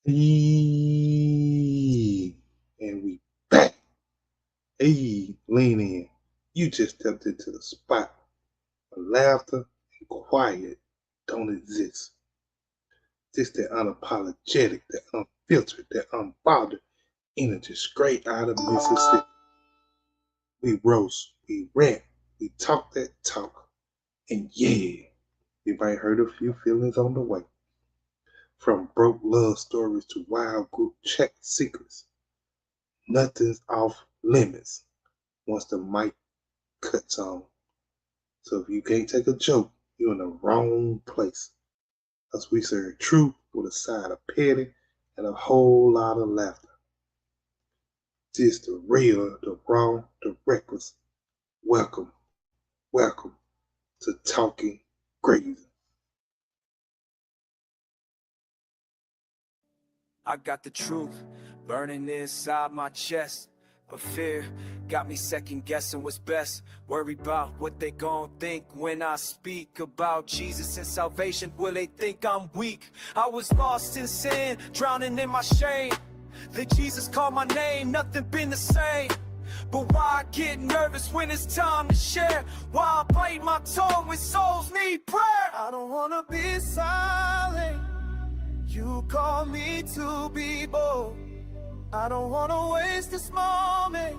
Hey, and we back. Hey, lean in. You just stepped into the spot where laughter and quiet don't exist. Just that unapologetic, that unfiltered, that unbothered energy straight out of Mississippi. We roast, we rant, we talk that talk, and yeah, you might hurt a few feelings on the way. From broke love stories to wild group chat secrets, nothing's off limits once the mic cuts on. So if you can't take a joke, you're in the wrong place. As we serve truth with a side of petty and a whole lot of laughter. Just the real, the raw, the reckless. Welcome, welcome to Talking Crazy. I got the truth burning inside my chest, but fear got me second guessing what's best. Worry about what they gon' think when I speak about Jesus and salvation. Will they think I'm weak? I was lost in sin, drowning in my shame. Then Jesus called my name, nothing been the same. But why I get nervous when it's time to share? Why I bite my tongue when souls need prayer? I don't wanna be silent. You call me to be bold. I don't wanna waste this moment.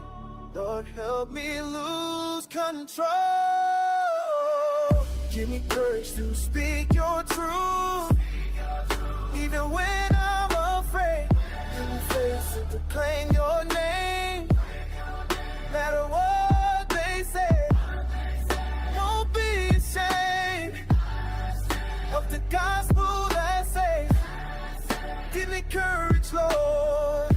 Lord, help me lose control. Give me courage to speak your truth, even when I'm afraid. Give me faith to proclaim your name, no matter what they say. Won't be ashamed of the gospel that saves. Give me courage, Lord,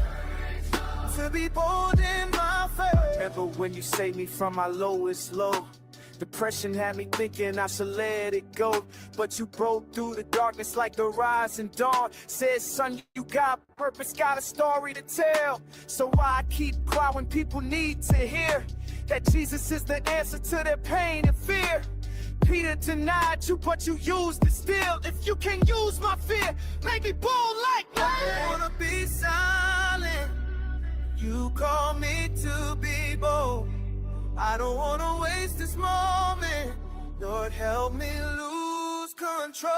to be bold in my faith. Remember when you saved me from my lowest low? Depression had me thinking I should let it go, but you broke through the darkness like the rising dawn. Said, son, you got purpose, got a story to tell. So I keep quiet when people need to hear that Jesus is the answer to their pain and fear. Peter denied you, but you used it still. If you can't use my fear, make me bold like I don't wanna be silent. You call me to be bold. I don't wanna waste this moment. Lord, help me lose control.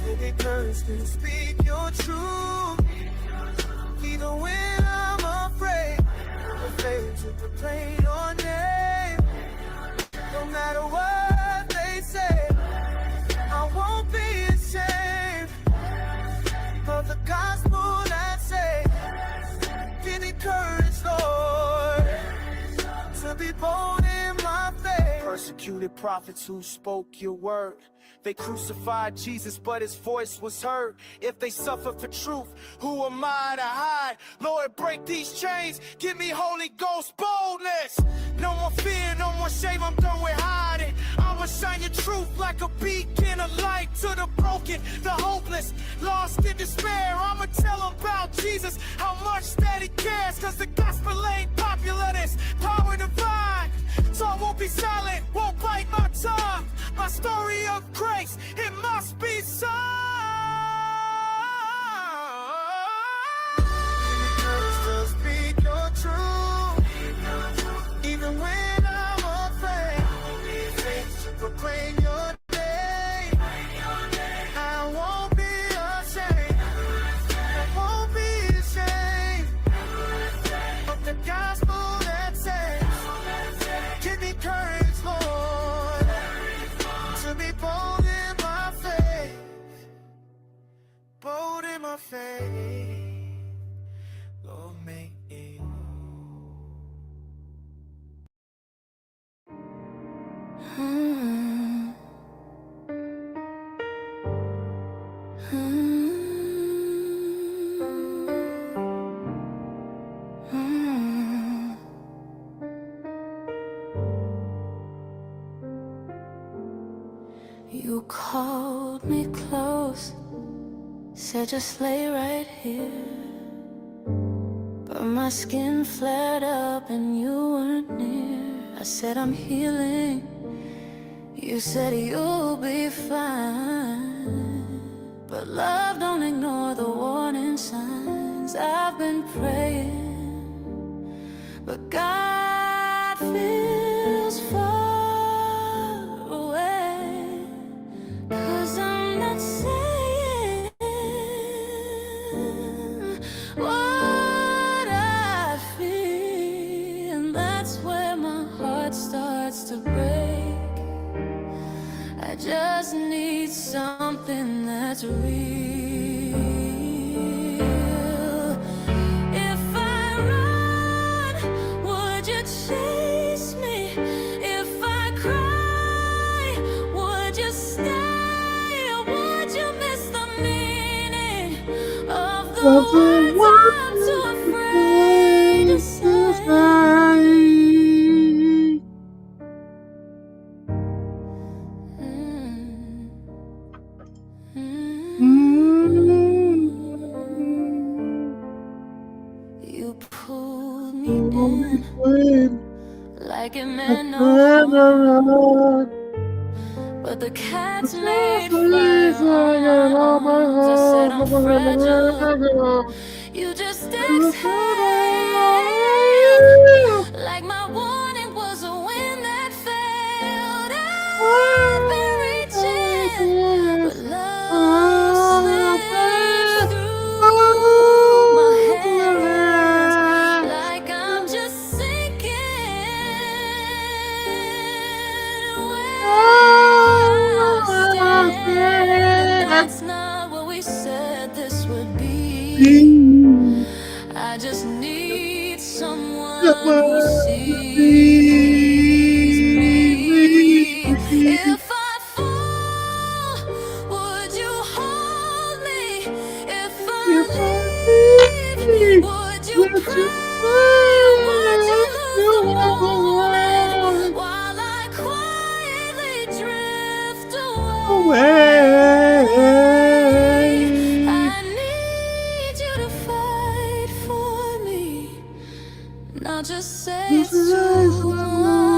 Give me courage to speak your truth, even when I'm afraid. The faith to proclaim your name, no matter what they say. I won't be ashamed of the gospel that saves. Give me courage, Lord, to be bold in my faith. Persecuted prophets who spoke your word. They crucified Jesus, but his voice was heard. If they suffer for truth, who am I to hide? Lord, break these chains, give me Holy Ghost boldness. No more fear, no more shame, I'm done with hiding. I'ma shine your truth like a beacon of light to the broken, the hopeless, lost in despair. I'ma tell them about Jesus, how much that he cares. Cause the gospel ain't popular, there's power divine. So I won't be silent, won't bite my tongue. My story of grace, it must be sung. Just speak your truth, even when I'm afraid. Proclaim your name, I won't be ashamed. I won't be ashamed of the gospel that saves. Give me courage, Lord, to be bold in my faith. Bold in my faith. Lord, make it. You called me close, said just lay right here. But my skin flared up and you weren't near. I said I'm healing, you said you'll be fine. But love don't ignore God feels far away, 'cause I'm not saying what I feel, and that's where my heart starts to break. I just need something that's real. If I run, would you chase me? If I cry, would you stay? Or would you miss the meaning of the words I'm too afraid to say? You pulled me in like it meant no harm, but the cat's made fire on my arms. I said I'm fragile. You just exhale like my warning was a wind that failed. I've been reaching, but love slips through my hands like I'm just sinking. That's not what we said this would be. I just need someone who sees me. If I fall, would you hold me? If I leave, would you pray? Or would you lose the moment while I quietly drift away? I need you to fight for me, not just say it's too much.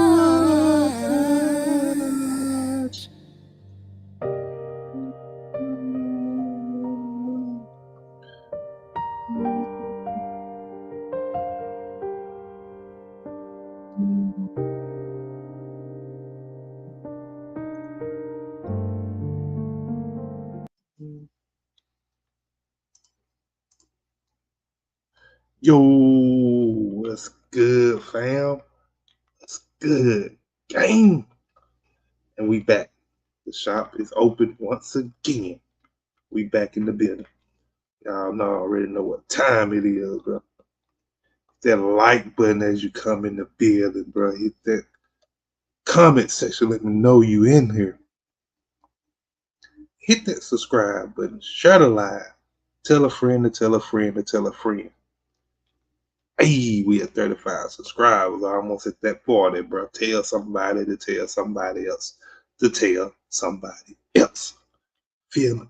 Yo, what's good, fam? What's good, gang? And we back. The shop is open once again. We back in the building. Y'all already know what time it is, bro. Hit that like button as you come in the building, bro. Hit that comment section. Let me know you in here. Hit that subscribe button. Share the live. Tell a friend to tell a friend to tell a friend. Hey, we at 35 subscribers. Almost at that 40, bro. Tell somebody to tell somebody else to tell somebody else. Feel me?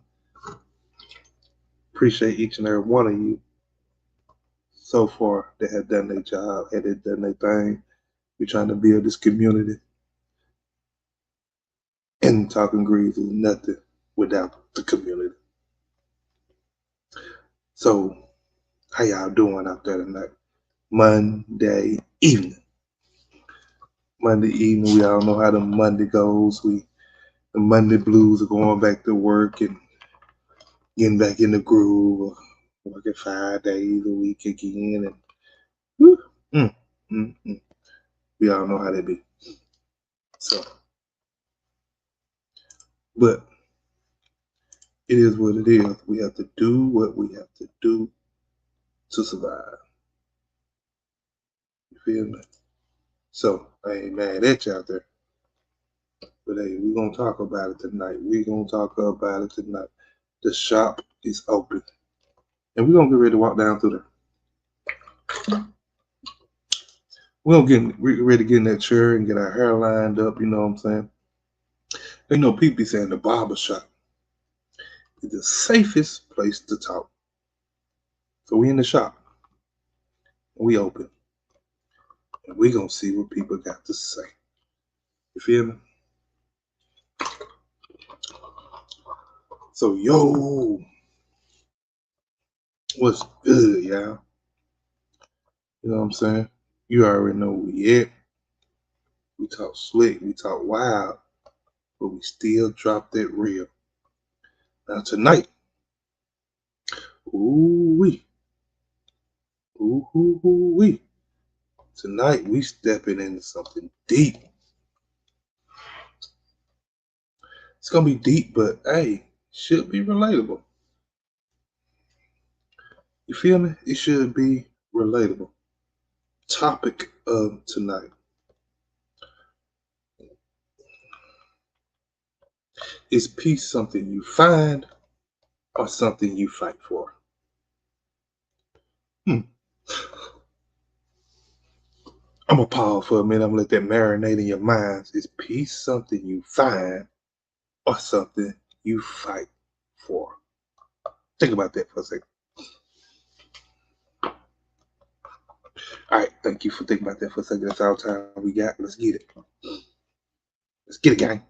Appreciate each and every one of you so far that have done their job, had they done their thing. We're trying to build this community. And Talking Greens is nothing without the community. So, how y'all doing out there tonight? Monday evening. Monday evening, we all know how the Monday goes. The Monday blues are going back to work and getting back in the groove, working 5 days a week again, and we all know how that be. So, but it is what it is. We have to do what we have to do to survive. You feel me? So I ain't mad at you out there. But hey, we're gonna talk about it tonight. The shop is open. And we're gonna get ready to walk down through there. We're gonna get ready to get in that chair and get our hair lined up, you know what I'm saying? You know, people be saying the barber shop is the safest place to talk. So we in the shop. And we open. And we gonna see what people got to say. You feel me? So yo, what's good, y'all? You know what I'm saying? You already know where we at. We talk slick, we talk wild, but we still drop that real. Now tonight, ooh-wee, ooh-wee. Tonight we stepping into something deep. It's gonna be deep, but hey, should be relatable. You feel me? It should be relatable. Topic of tonight. Is peace something you find or something you fight for? Hmm. I'm gonna pause for a minute. I'm gonna let that marinate in your minds. Is peace something you find or something you fight for? Think about that for a second. All right, thank you for thinking about that for a second. That's all the time we got. Let's get it. Let's get it, gang.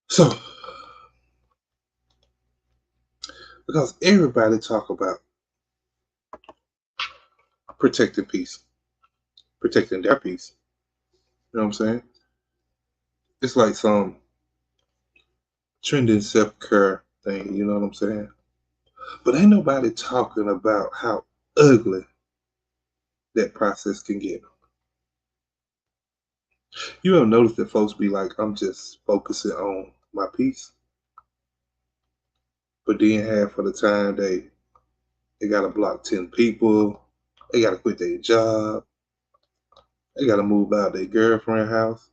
So, because everybody talk about protecting peace, protecting their peace. You know what I'm saying? It's like some trending self-care thing. You know what I'm saying? But ain't nobody talking about how ugly that process can get. You ever notice that folks be like, I'm just focusing on my peace, but then half of the time they gotta block 10 people, they gotta quit their job, they gotta move out their girlfriend house,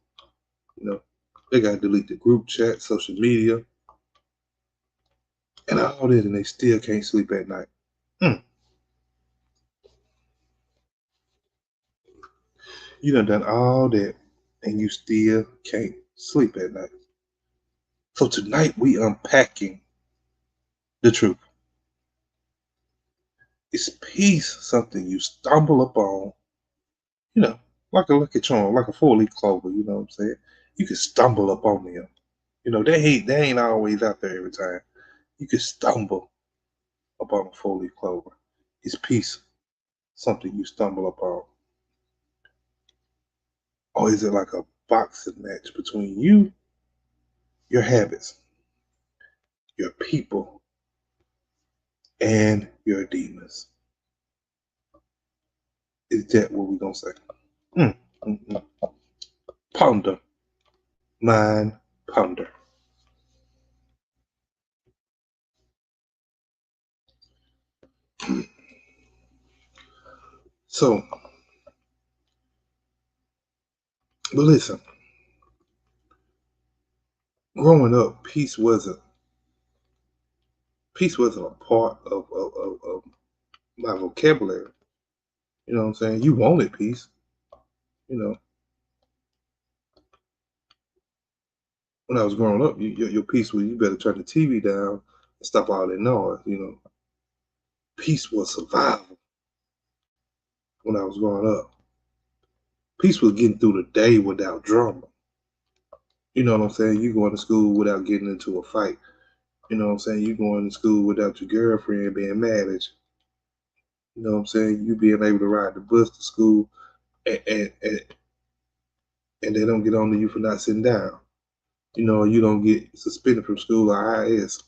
you know, they gotta delete the group chat, social media, and all that, and they still can't sleep at night. You done all that, and you still can't sleep at night. So tonight we unpacking the truth. Is peace something you stumble upon, you know, like a lucky charm, like a four-leaf clover, you know what I'm saying? You can stumble upon them. You know, they ain't always out there every time. You can stumble upon a four-leaf clover. Is peace something you stumble upon? Or is it like a boxing match between you, your habits, your people, and your demons? Is that what we're gonna say? Mm, mm, mm. Ponder, mind, ponder. So, but listen, growing up, peace wasn't a part of my vocabulary. You know what I'm saying? You wanted peace. You know, when I was growing up, your peace was you better turn the TV down and stop all that noise. You know, peace was survival when I was growing up. Peace was getting through the day without drama. You know what I'm saying? You going to school without getting into a fight. You know what I'm saying? You going to school without your girlfriend being mad at you. You know what I'm saying? You being able to ride the bus to school and they don't get on to you for not sitting down. You know, you don't get suspended from school or ISS.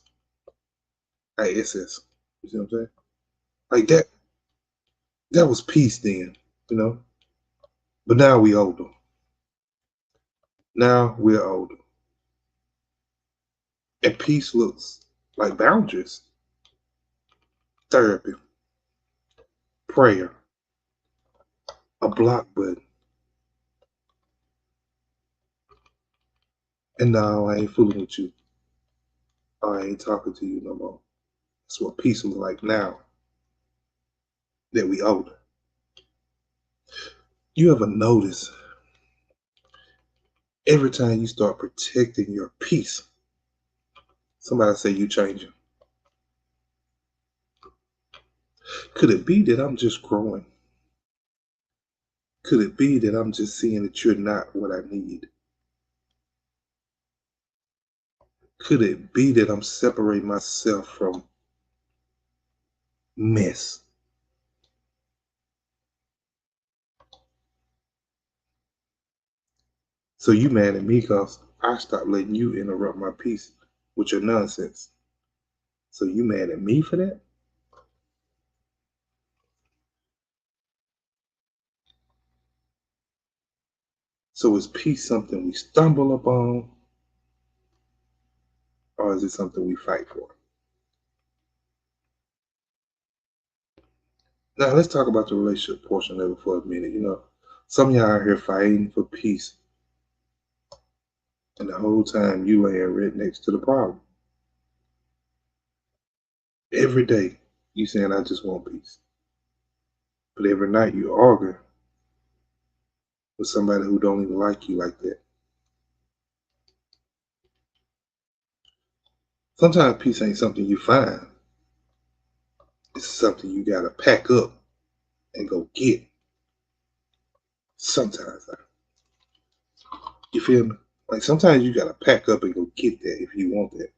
You see what I'm saying? Like that was peace then, you know. But now we older. Now we're older. And peace looks like boundaries, therapy, prayer, a block button. And now I ain't fooling with you. I ain't talking to you no more. That's what peace looks like now that we older. You ever notice every time you start protecting your peace, somebody say you changing. Could it be that I'm just growing? Could it be that I'm just seeing that you're not what I need? Could it be that I'm separating myself from mess? So you mad at me because I stopped letting you interrupt my peace with your nonsense. So you mad at me for that? So is peace something we stumble upon, or is it something we fight for? Now let's talk about the relationship portion of it for a minute. Some of y'all are here fighting for peace, and the whole time you laying right next to the problem. Every day you saying, I just want peace. But every night you argue with somebody who don't even like you like that. Sometimes peace ain't something you find. It's something you gotta pack up and go get. Sometimes. You feel me? Like sometimes you gotta pack up and go get that if you want that.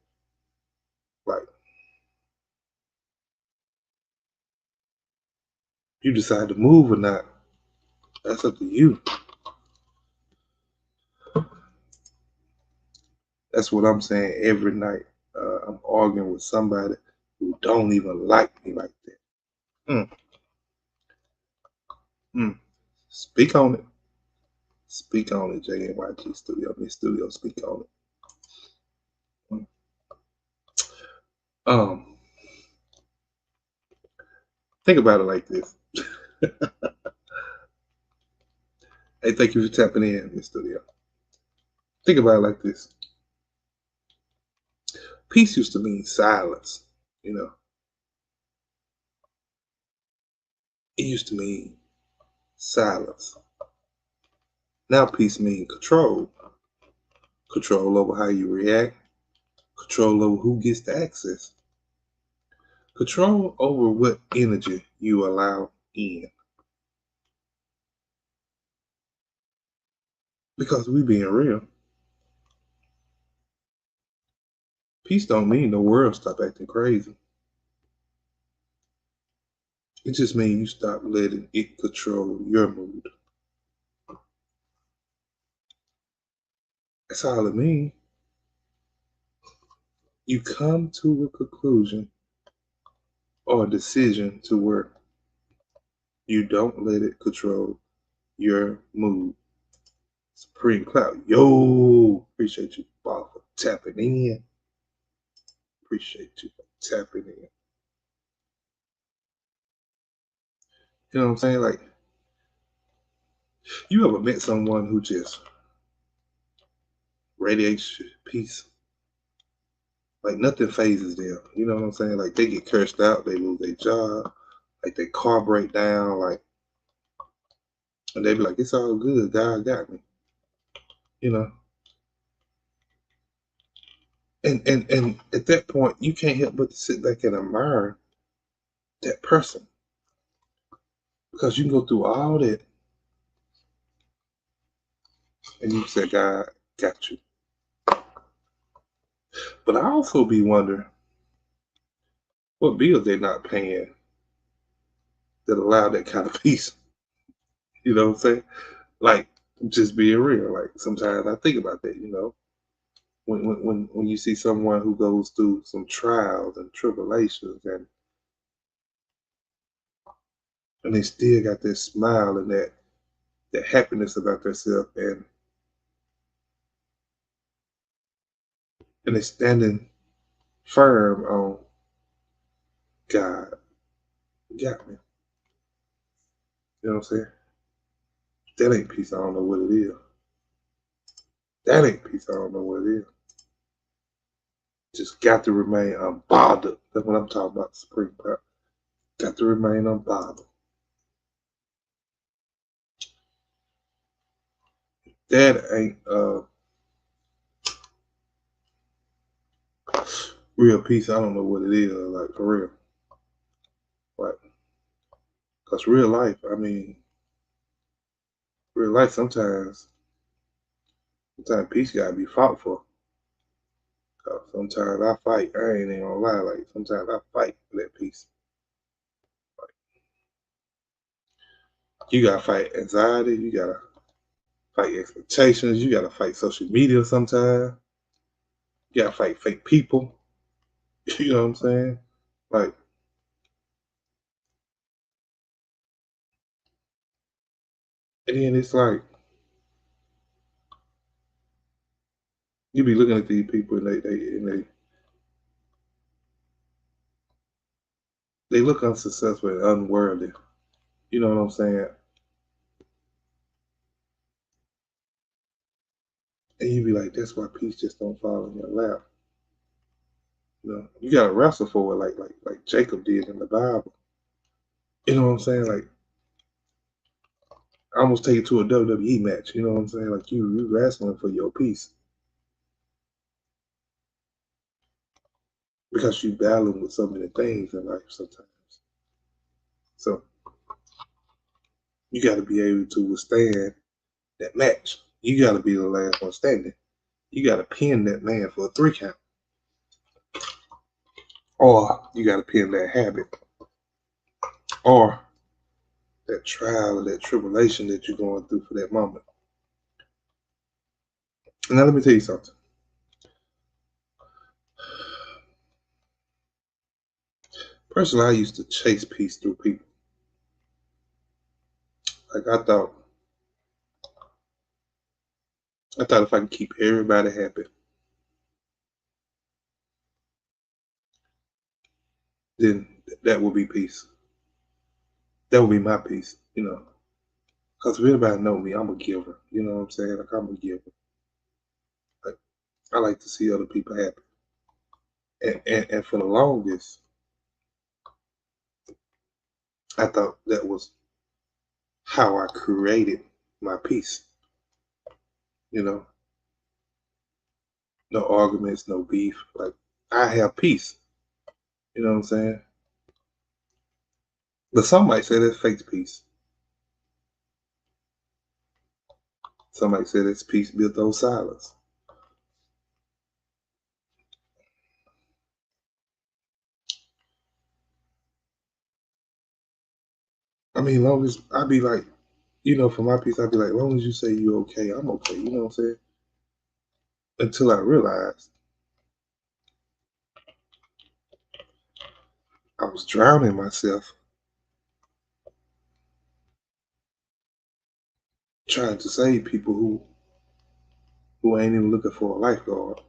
Like you decide to move or not, that's up to you. That's what I'm saying every night. I'm arguing with somebody who don't even like me like that. Mm. Mm. Speak on it. Speak on it, JNYG Studio. Miss Studio, speak on it. Think about it like this. Hey, thank you for tapping in, Miss Studio. Think about it like this. Peace used to mean silence, you know. It used to mean silence. Now peace means control. Control over how you react. Control over who gets the access. Control over what energy you allow in. Because we being real. Peace don't mean the world stop acting crazy. It just means you stop letting it control your mood. That's all it means. You come to a conclusion or a decision to where you don't let it control your mood. Supreme Cloud, yo, appreciate you, Bob, for tapping in. Appreciate you for tapping in. You know what I'm saying? Like, you ever met someone who just radiates peace? Like, nothing phases them. You know what I'm saying? Like, they get cursed out, they lose their job, like, their car break down, like, and they be like, it's all good, God got me. You know? And at that point, you can't help but to sit back and admire that person. Because you can go through all that and you say, God got you. But I also be wondering what bills they're not paying that allow that kind of peace. You know what I'm saying? Like, just being real. Like, sometimes I think about that, you know. When you see someone who goes through some trials and tribulations and they still got that smile and that happiness about themselves and they're standing firm on God got me. You know what I'm saying? That ain't peace. I don't know what it is. That ain't peace. I don't know what it is. Just got to remain unbothered. That's what I'm talking about. Supreme Power. Got to remain unbothered. That ain't real peace. I don't know what it is. Like, for real. Like, cause real life. I mean, real life. Sometimes peace gotta be fought for. Cause sometimes I fight. I ain't even gonna lie. Like, sometimes I fight for that peace. Like, you gotta fight anxiety. You gotta fight expectations. You gotta fight social media sometimes. You gotta fight fake people. You know what I'm saying? Like, and then it's like you be looking at these people and they look unsuccessful and unworthy. You know what I'm saying? And you be like, that's why peace just don't fall in your lap. You know, you gotta wrestle for it like Jacob did in the Bible. You know what I'm saying? Like, I almost take it to a WWE match. You know what I'm saying? Like you wrestling for your peace because you battling with so many things in life sometimes. So you got to be able to withstand that match. You got to be the last one standing. You got to pin that man for a 3 count, or you got to pin that habit, or that trial or that tribulation that you're going through for that moment. Now let me tell you something. Personally, I used to chase peace through people. Like I thought if I could keep everybody happy, then that would be peace. That would be my peace, you know. Because if anybody know me, I'm a giver. You know what I'm saying? Like I'm a giver. Like I like to see other people happy. And for the longest, I thought that was how I created my peace. You know, no arguments, no beef. Like I have peace. You know what I'm saying? But some might say that's fake peace. Some might say that's peace built on silence. I mean, long as I be like, you know, for my peace, I'd be like, long as you say you're okay, I'm okay. You know what I'm saying? Until I realized I was drowning myself trying to save people who ain't even looking for a lifeguard.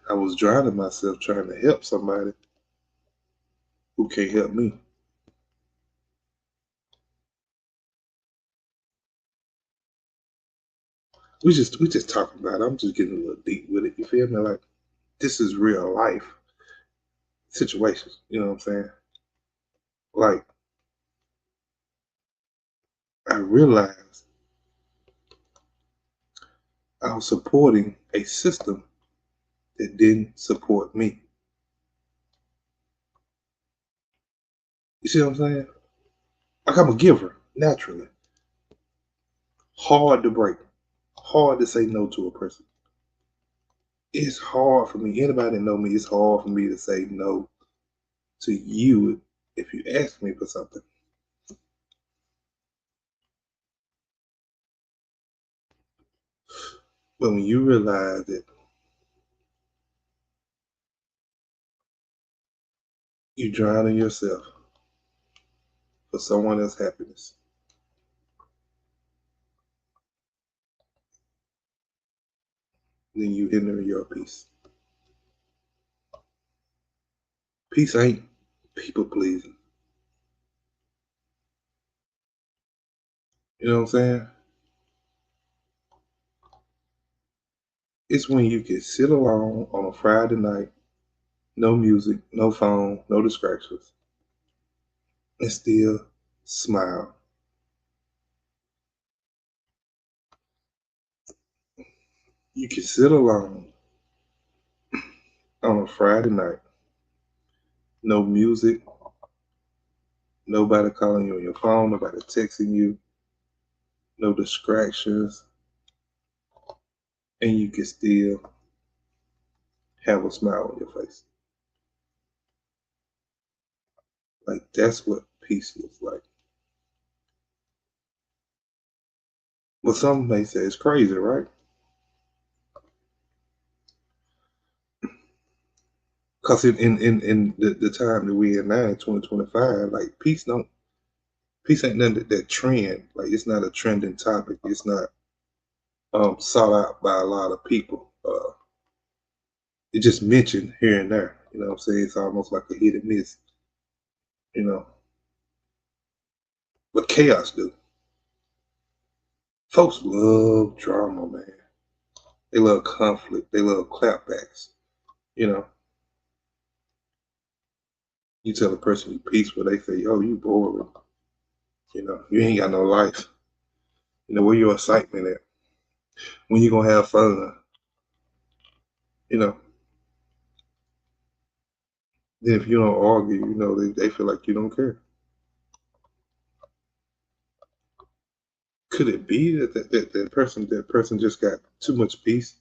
I was drowning myself trying to help somebody who can't help me. We just talking about it. I'm just getting a little deep with it. You feel me? Like this is real life situations. You know what I'm saying? Like I realized I was supporting a system that didn't support me. You see what I'm saying? Like I'm a giver naturally. Hard to break. Hard to say no to a person. It's hard for me. Anybody that know me, it's hard for me to say no to you if you ask me for something. But when you realize that you're drowning yourself for someone else's happiness, then you hinder your peace. Peace ain't people pleasing. You know what I'm saying? It's when you can sit alone on a Friday night, no music, no phone, no distractions, and still smile. You can sit alone on a Friday night, no music, nobody calling you on your phone, nobody texting you, no distractions, and you can still have a smile on your face. Like that's what peace looks like. But some may say it's crazy, right? Because in the time that we in now, in 2025, like peace ain't nothing that trend. Like it's not a trending topic. It's not sought out by a lot of people. It's just mentioned here and there. You know what I'm saying? It's almost like a hit and miss. You know, but chaos do. Folks love drama, man. They love conflict. They love clapbacks. You know, you tell a person you peaceful, they say, "Oh, you boring." You know, you ain't got no life. You know, where your excitement at? When you gonna have fun? You know, then if you don't argue, you know, they feel like you don't care. Could it be that person just got too much peace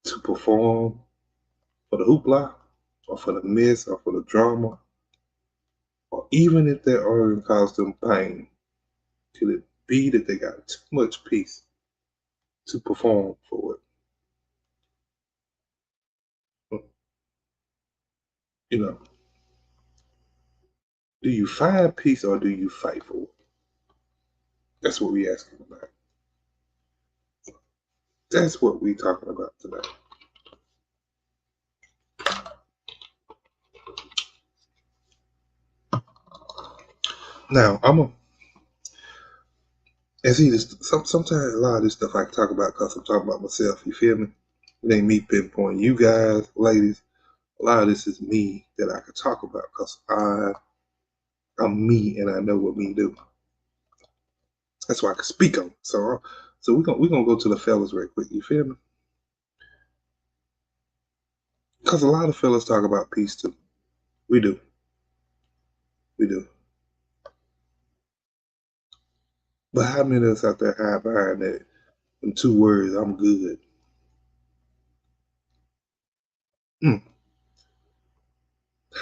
to perform for the hoopla, or for the mess, or for the drama, or even if their organ caused them pain? Could it be that they got too much peace to perform for it? You know, do you find peace or do you fight for it? That's what we asking about. That's what we talking about today. Now, and see, sometimes a lot of this stuff I can talk about because I'm talking about myself. You feel me? It ain't me pinpointing you guys, ladies. A lot of this is me that I can talk about because I'm me and I know what me do. That's why I can speak on it. So we're gonna go to the fellas right quick. You feel me? Because a lot of fellas talk about peace too. We do. We do. But how many of us out there hide behind that them two words, I'm good?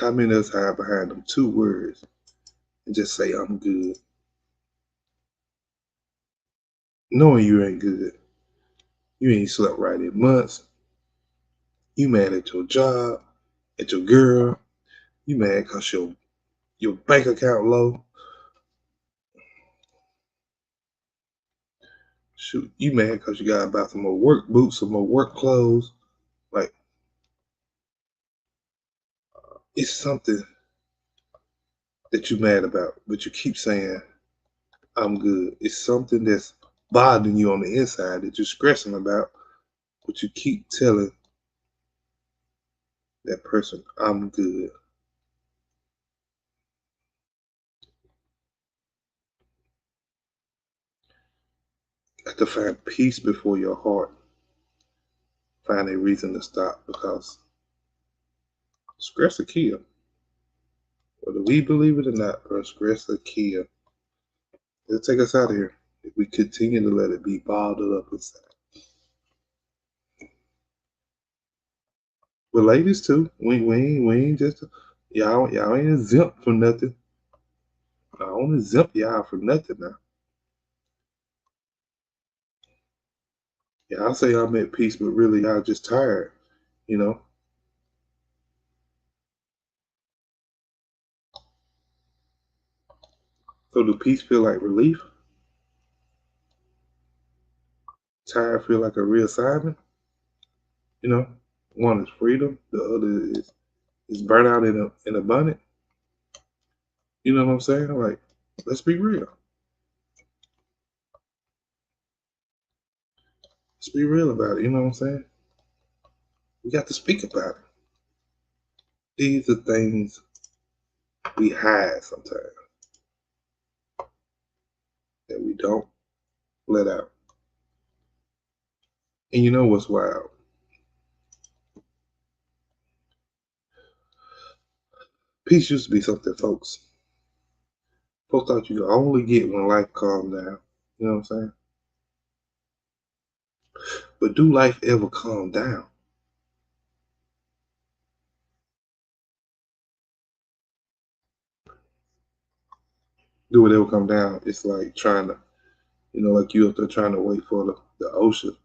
How many of us hide behind them two words and just say I'm good? Knowing you ain't good. You ain't slept right in months. You mad at your job, at your girl. You mad because your bank account low. Shoot, you mad because you gotta buy some more work boots, some more work clothes. Like, it's something that you mad about, but you keep saying, I'm good. It's something that's bothering you on the inside that you're stressing about, but you keep telling that person, I'm good. You have to find peace before your heart find a reason to stop, because stress will kill. Whether we believe it or not, bro, stress will kill. It'll take us out of here if we continue to let it be bottled up inside. But ladies too, we ain't just y'all ain't exempt from nothing. I don't exempt y'all from nothing now. Y'all say I'm at peace, but really y'all just tired, you know. So do peace feel like relief? Tired feel like a reassignment? You know, one is freedom, the other is burnout in a bonnet. You know what I'm saying? Like, let's be real. Let's be real about it. You know what I'm saying? We got to speak about it. These are things we hide sometimes that we don't let out. And you know what's wild? Peace used to be something folks thought you could only get when life calmed down. You know what I'm saying? But do life ever calm down? Do it ever come down? It's like trying to You know, like you up there trying to wait for the ocean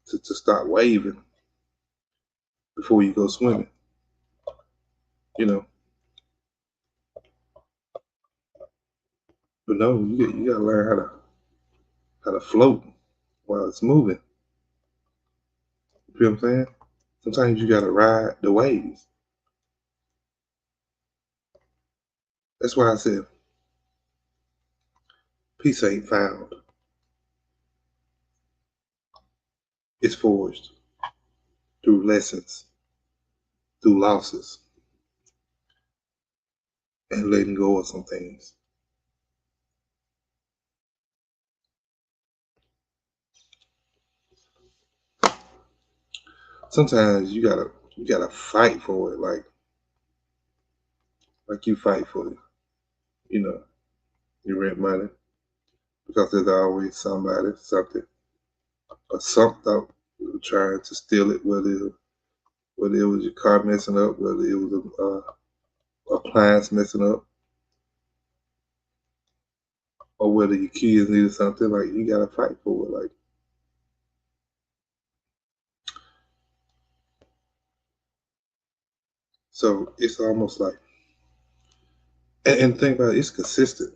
to stop waving before you go swimming. You know, but no, you gotta learn how to float while it's moving. You feel what I'm saying? Sometimes you gotta ride the waves. That's why I said peace ain't found. It's forged through lessons, through losses, and letting go of some things. Sometimes you gotta fight for it, like you fight for it. You know, your rent money, because there's always somebody, something, or something trying to steal it. Whether it was your car messing up, whether it was a appliance messing up, or whether your kids needed something. Like you gotta fight for it. Like so, it's almost like, and think about it, it's consistent.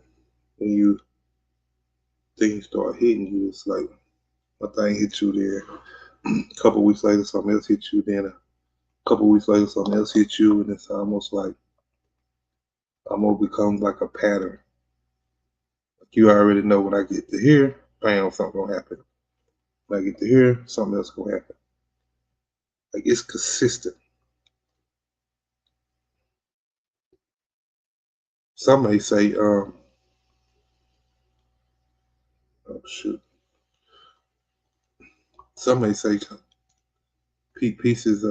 When you things start hitting you, it's like one thing hit you there, a couple weeks later something else hit you, then a couple weeks later something else hit you, and it's almost becomes like a pattern. Like you already know when I get to here, bam, something gonna happen. When I get to here, something else gonna happen. Like it's consistent. Some may say, oh shoot. Some may say peace is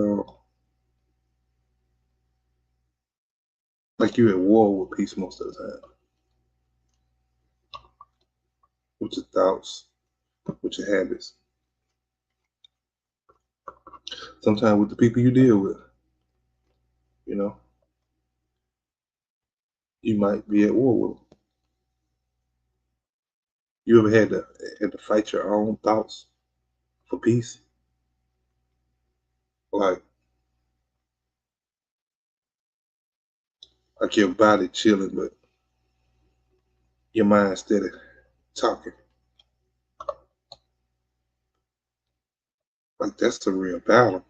like you're at war with peace most of the time. With your thoughts, with your habits. Sometimes with the people you deal with. You know, you might be at war with them. You ever had to fight your own thoughts for peace? Like your body chilling, but your mind steady talking. Like that's the real battle.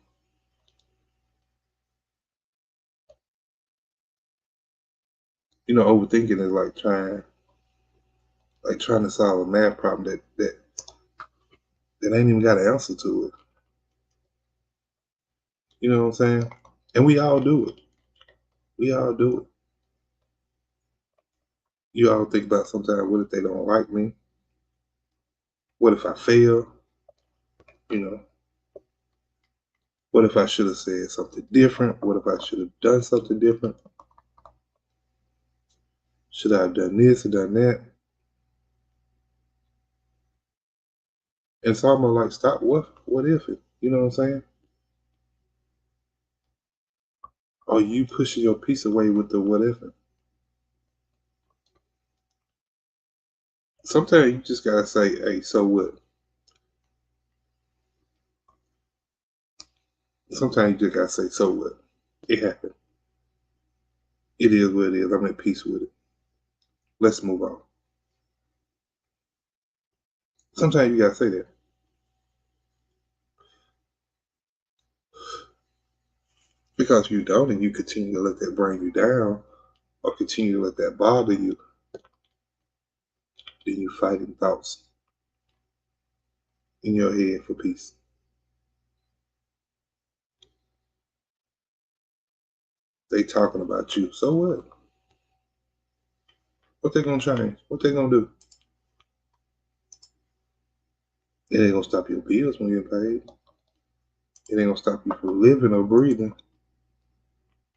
You know, overthinking is like trying to solve a math problem that ain't even got an answer to it. You know what I'm saying? And we all do it. We all do it. You all think about sometimes, what if they don't like me? What if I fail? You know, what if I should have said something different? What if I should have done something different? Should I have done this or done that? And it's almost like, stop, what if it? You know what I'm saying? Or you pushing your piece away with the what if it? Sometimes you just gotta say, hey, so what? Sometimes you just gotta say, so what? It happened. It is what it is. I'm at peace with it. Let's move on. Sometimes you gotta say that. Because if you don't and you continue to let that bring you down or continue to let that bother you, then you fighting thoughts in your head for peace. They talking about you. So what? What they gonna change? What they gonna do? It ain't gonna stop your bills from getting paid. It ain't gonna stop you from living or breathing.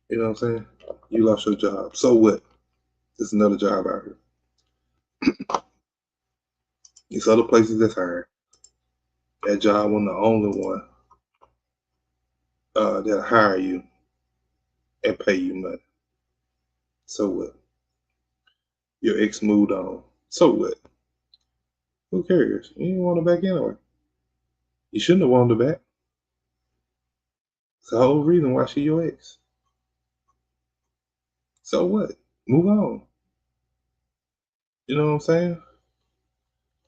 You know what I'm saying? You lost your job. So what? There's another job out here. There's other places that's hiring. That job wasn't the only one that'll hire you and pay you money. So what? Your ex moved on. So what? Who cares? You didn't want her back anyway. You shouldn't have wanted her back. It's the whole reason why she your ex. So what? Move on. You know what I'm saying?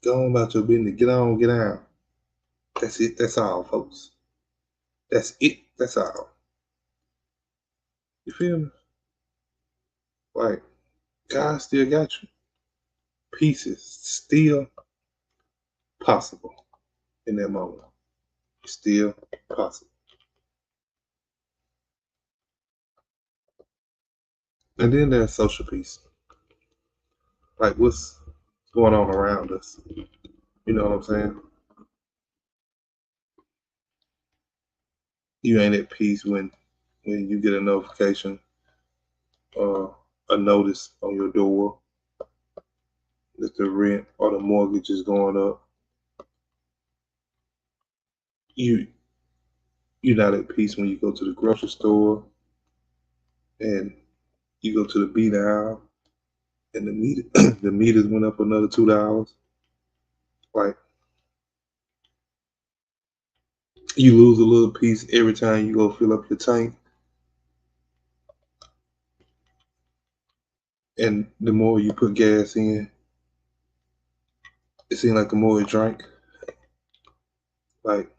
Go on about your business. Get on, get out. That's it. That's all, folks. That's it. That's all. You feel me? Like, God still got you. Peace is still possible in that moment. It's still possible. And then there's social peace. Like, what's going on around us? You know what I'm saying? You ain't at peace when you get a notification or a notice on your door that the rent or the mortgage is going up. You're not at peace when you go to the grocery store and you go to the beat aisle and the meter the meters went up another $2. Like, you lose a little piece every time you go fill up your tank. And the more you put gas in, it seems like the more it drank. Like,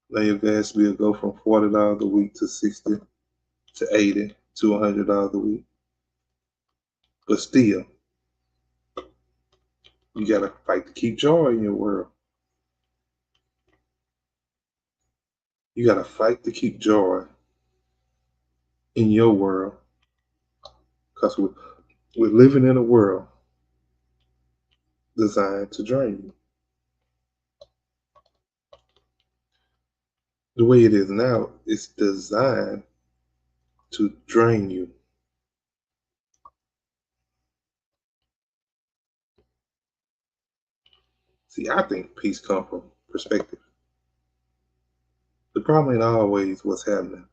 now your gas bill go from $40 a week to $60 to $80 to $100 a week. But still, you gotta fight to keep joy in your world. You gotta fight to keep joy in your world. Because we're living in a world designed to drain you. The way it is now, it's designed to drain you. See, I think peace comes from perspective. The problem ain't always what's happening.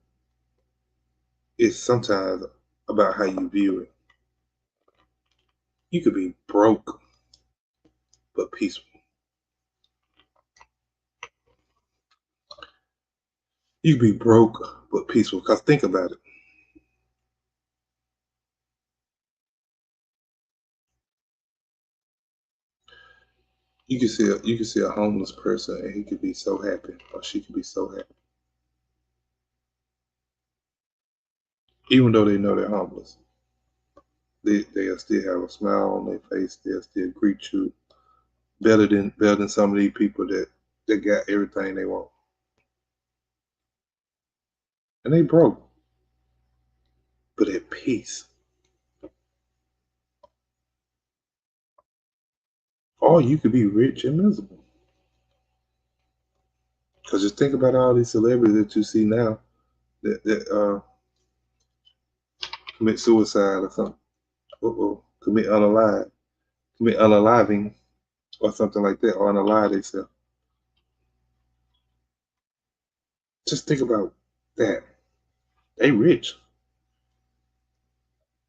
It's sometimes about how you view it. You could be broke, but peaceful. You could be broke, but peaceful. Because think about it. You can see a homeless person and he could be so happy, or she could be so happy. Even though they know they're homeless. They'll still have a smile on their face, they'll still greet you better than some of these people that got everything they want. And they broke, but at peace. Or you could be rich and miserable. Because just think about all these celebrities that you see now that commit suicide or something. Commit unaliving or something like that, or unalive themselves. Just think about that. They rich.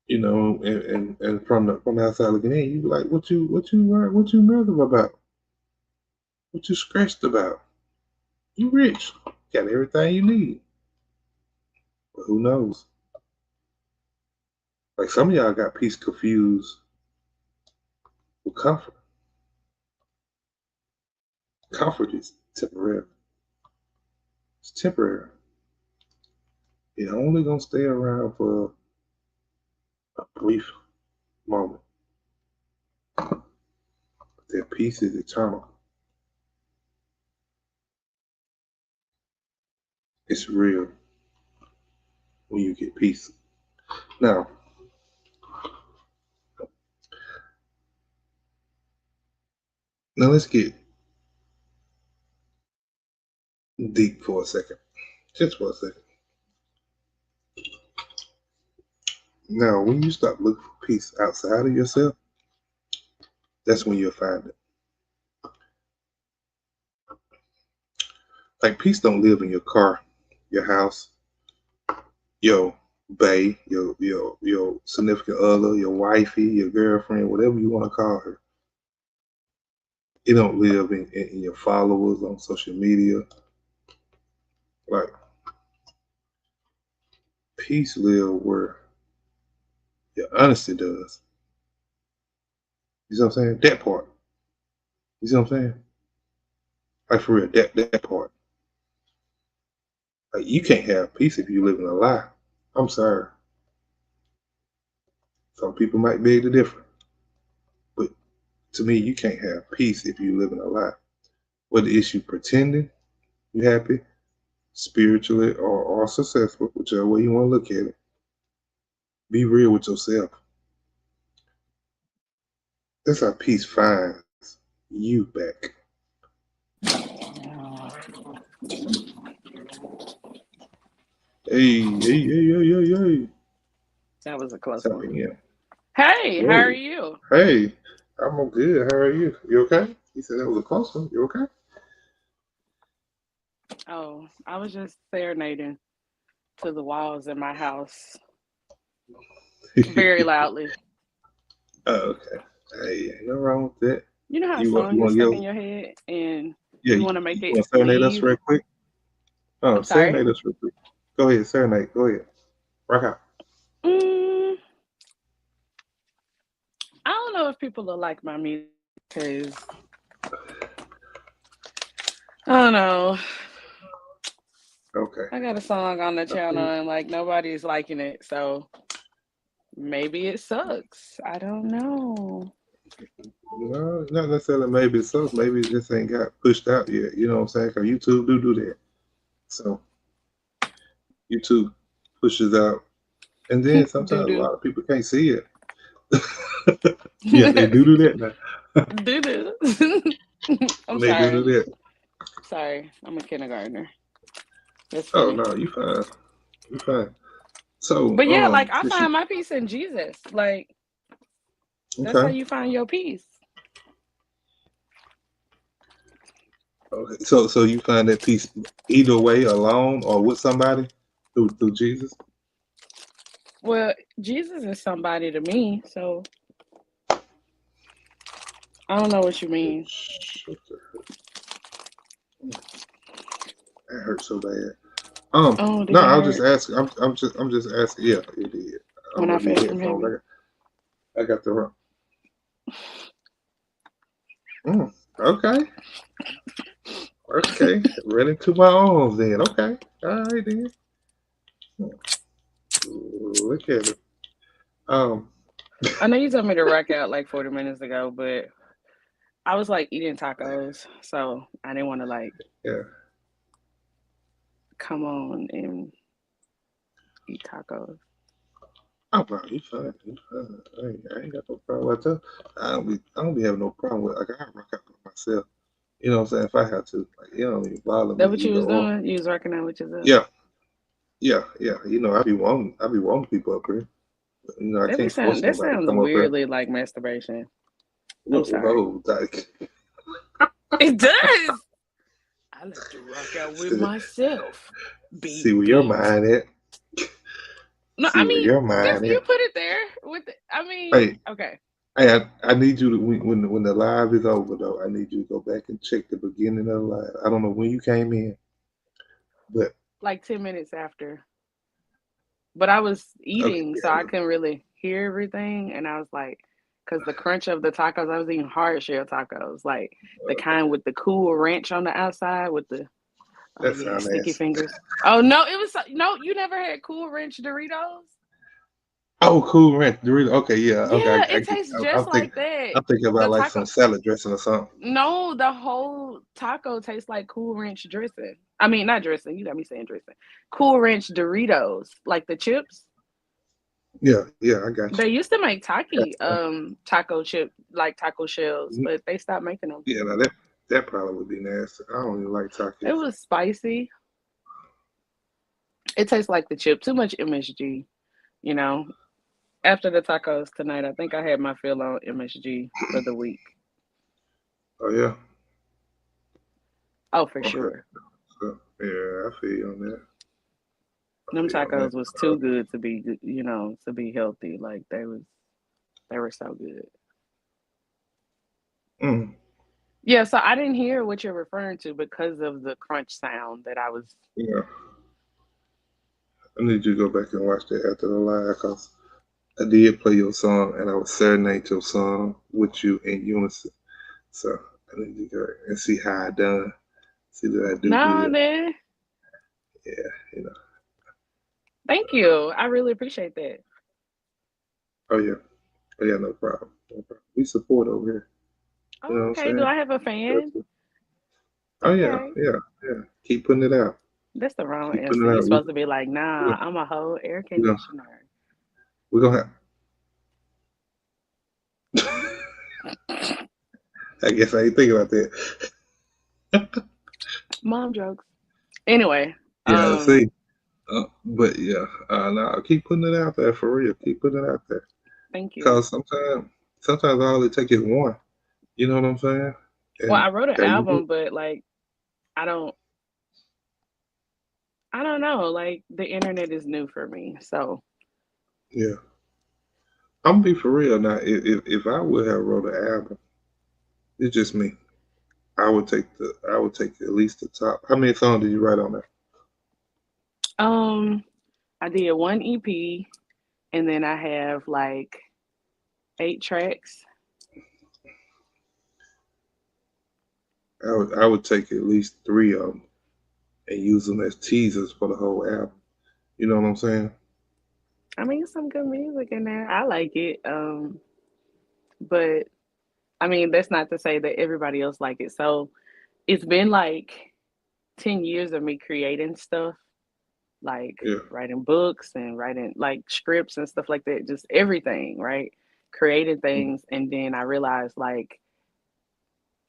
You know, and from the outside looking in, you be like, what you miserable about? What you stressed about? You rich. Got everything you need. But who knows? Like, some of y'all got peace confused with comfort. Comfort is temporary. It's temporary. It's only gonna stay around for a brief moment. But that peace is eternal. It's real when you get peace. Now let's get deep for a second. Just for a second. Now, when you stop looking for peace outside of yourself, that's when you'll find it. Like, peace don't live in your car, your house, your bae, your significant other, your wifey, your girlfriend, whatever you want to call her. It don't live in your followers on social media. Like peace live where your honesty does. You see what I'm saying? That part. You see what I'm saying? Like for real, that part. Like you can't have peace if you live in a lie. I'm sorry. Some people might beg to differ, but to me, you can't have peace if you live in a lie. Whether it's you pretending you happy, spiritually or successful, whichever way you want to look at it. Be real with yourself. That's how peace finds you back. Hey, hey, hey, hey, hey, hey. That was a close Tap one. in. Hey, how are Whoa. you? Hey, I'm good. How are you? You okay? He said that was a close one. You okay? Oh, I was just serenading to the walls in my house very loudly. Oh, okay. Hey, ain't no wrong with that. You know how a You song want gets to stuck yell? in your head and Yeah, you you want to make it want to serenade us leave? real quick? Oh, I'm sorry. serenade us real quick. Go ahead, serenade. Go ahead. Rock out. Mm, I don't know if people will like my music because I don't know. Okay. I got a song on the I feel channel you. and like nobody's liking it, so maybe it sucks. I don't know. No, not necessarily maybe it sucks. Maybe it just ain't got pushed out yet. You know what I'm saying? Because YouTube do that. So YouTube pushes out. And then Doo sometimes a doo. lot of people can't see it. Yeah, they do that now. Doo doo. I'm They do sorry. that. Sorry. I'm a kindergartner. That's Oh funny. no, you fine. You fine. So, But yeah, like I since you find my peace in Jesus. Like that's how okay. you find your peace. Okay. So you find that peace either way, alone or with somebody through Jesus? Well, Jesus is somebody to me, so I don't know what you mean. Shut the- That hurt so bad. Oh, did No, it I'll just hurt ask. I'm just asking. Yeah, it did. I when don't I know if you fed from headphones. heaven? I got the wrong. Okay, okay. Right into my arms then. Okay, all right then. Look at it. Um, I know you told me to rock out like 40 minutes ago, but I was like eating tacos, so I didn't want to like yeah. come on and eat tacos. Oh, bro, you fine. You fine. I ain't got no problem with that. I don't be having no problem with. Like I rock out with myself. You know what I'm saying? If I have to, like, it don't even bother That me what you either was or. doing? You was working out with yourself? Yeah, yeah. I be wanting people up here. I can't force That nobody to sounds come up here. weirdly like masturbation. I'm Whoa, sorry. whoa, like, It does. I like to rock out with myself, see where your baby. mind at. No, See I where mean, your that's mind you at. put it there with. I mean, Hey, okay, hey, I need you to when the live is over though. I need you to go back and check the beginning of the live. I don't know when you came in, but like 10 minutes after. But I was okay, eating, so yeah, I couldn't really hear everything, and I was like, because the crunch of the tacos, I was eating hard shell tacos, like the kind with the cool ranch on the outside with the oh that yeah, sound sticky nasty. fingers. Oh no, it was no. You never had Cool Ranch Doritos? Oh, Cool Ranch Dorito. Okay, yeah, okay, Yeah, I it get. tastes I'm just thinking, like that. I'm thinking The about like taco, some salad dressing or something. no, the whole taco tastes like Cool Ranch dressing. I mean, not dressing. You got me saying dressing. Cool Ranch Doritos, like the chips. Yeah, yeah, I got you. They used to make Got taco chip like taco shells, you. but they stopped making them. Yeah, now that probably would be nasty. I don't even like It Takis. was spicy. It tastes like the chip. Too much MSG, you know. After the tacos tonight, I think I had my fill on MSG for the week. Oh yeah. Oh, for Okay. sure. So yeah, I feel you on that. I Them feel you on that. tacos was too good to be, to be healthy. Like they were so good. Mm. Yeah, so I didn't hear what you're referring to because of the crunch sound that I was. Yeah, I need you to go back and watch that after the live because I did play your song and I was serenade your song with you in unison. So I need you to go and see how I done. See that I do No, good. man. Yeah, you know. Thank you. I really appreciate that. Oh yeah. Oh yeah, no problem. No problem. We support over here. You know Oh, what I'm okay. Do saying? I have a fan? That's- Oh yeah, Okay. yeah, yeah. Keep putting it out. That's the wrong Keep putting answer. it You're out. supposed to be like, nah, We're, I'm a whole air we're gonna conditioner. we're gonna have I guess I ain't thinking about that. Mom jokes. Anyway, Yeah, um, see. But yeah, no, keep putting it out there for real. Keep putting it out there. thank you. Cause sometimes all it takes is one. You know what I'm saying? Well, And I wrote an there you go. album, but like, I don't, I don't know. Like, the internet is new for me, so Yeah, I'm gonna be for real now. If I would have wrote an album, it's just me. I would take at least the top. How many songs did you write on there? um, I did one EP, and then I have like 8 tracks. I would take at least three of them and use them as teasers for the whole album. You know what I'm saying? I mean, some good music in there. I like it. But I mean, that's not to say that everybody else like it. So it's been like 10 years of me creating stuff, like Yeah. writing books and writing like scripts and stuff like that, just everything, right? Creating Mhm. things. And then I realized like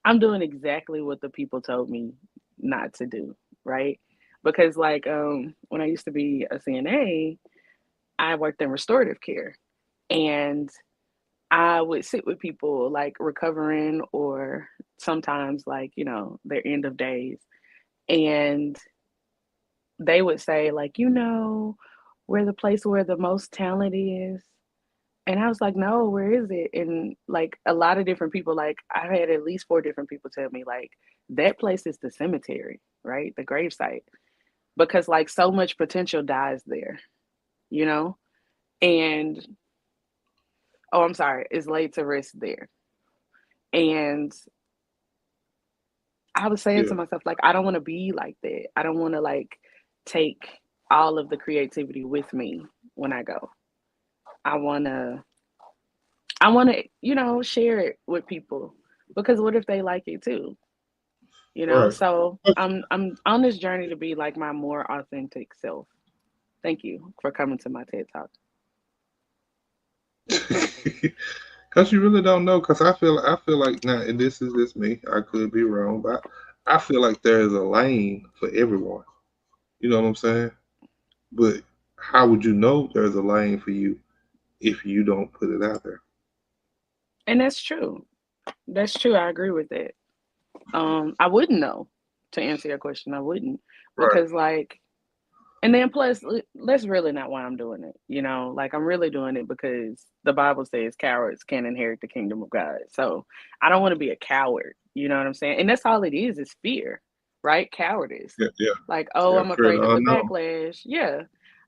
I'm doing exactly what the people told me not to do, right? Because like when I used to be a CNA, I worked in restorative care and I would sit with people like recovering or sometimes like, their end of days. And they would say, like, we're the place where the most talent is. And I was like, no, where is it? And like a lot of different people, like I had at least 4 different people tell me, like, that place is the cemetery, right? The gravesite. Because like so much potential dies there, you know? And oh, I'm sorry, is laid to rest there. And I was saying to Yeah. myself, like, I don't want to be like that. I don't want to like take all of the creativity with me when I go. I wanna I wanna, share it with people because what if they like it too? Right. So I'm on this journey to be like my more authentic self. Thank you for coming to my TED Talk. Cause you really don't know. Cause I feel like now, and this is just me. I could be wrong, but I feel like there is a lane for everyone. You know what I'm saying? But how would you know there's a lane for you if you don't put it out there? And that's true. That's true. I agree with that. I wouldn't know, to answer your question. I wouldn't Right. because like, and then plus that's really not why I'm doing it. Like I'm really doing it because the Bible says cowards can't inherit the kingdom of God. So I don't want to be a coward. You know what I'm saying? And that's all it is fear, right? Cowardice. Yeah. Yeah. Like, oh, Yeah. I'm Fear afraid the of the unknown. backlash. Yeah.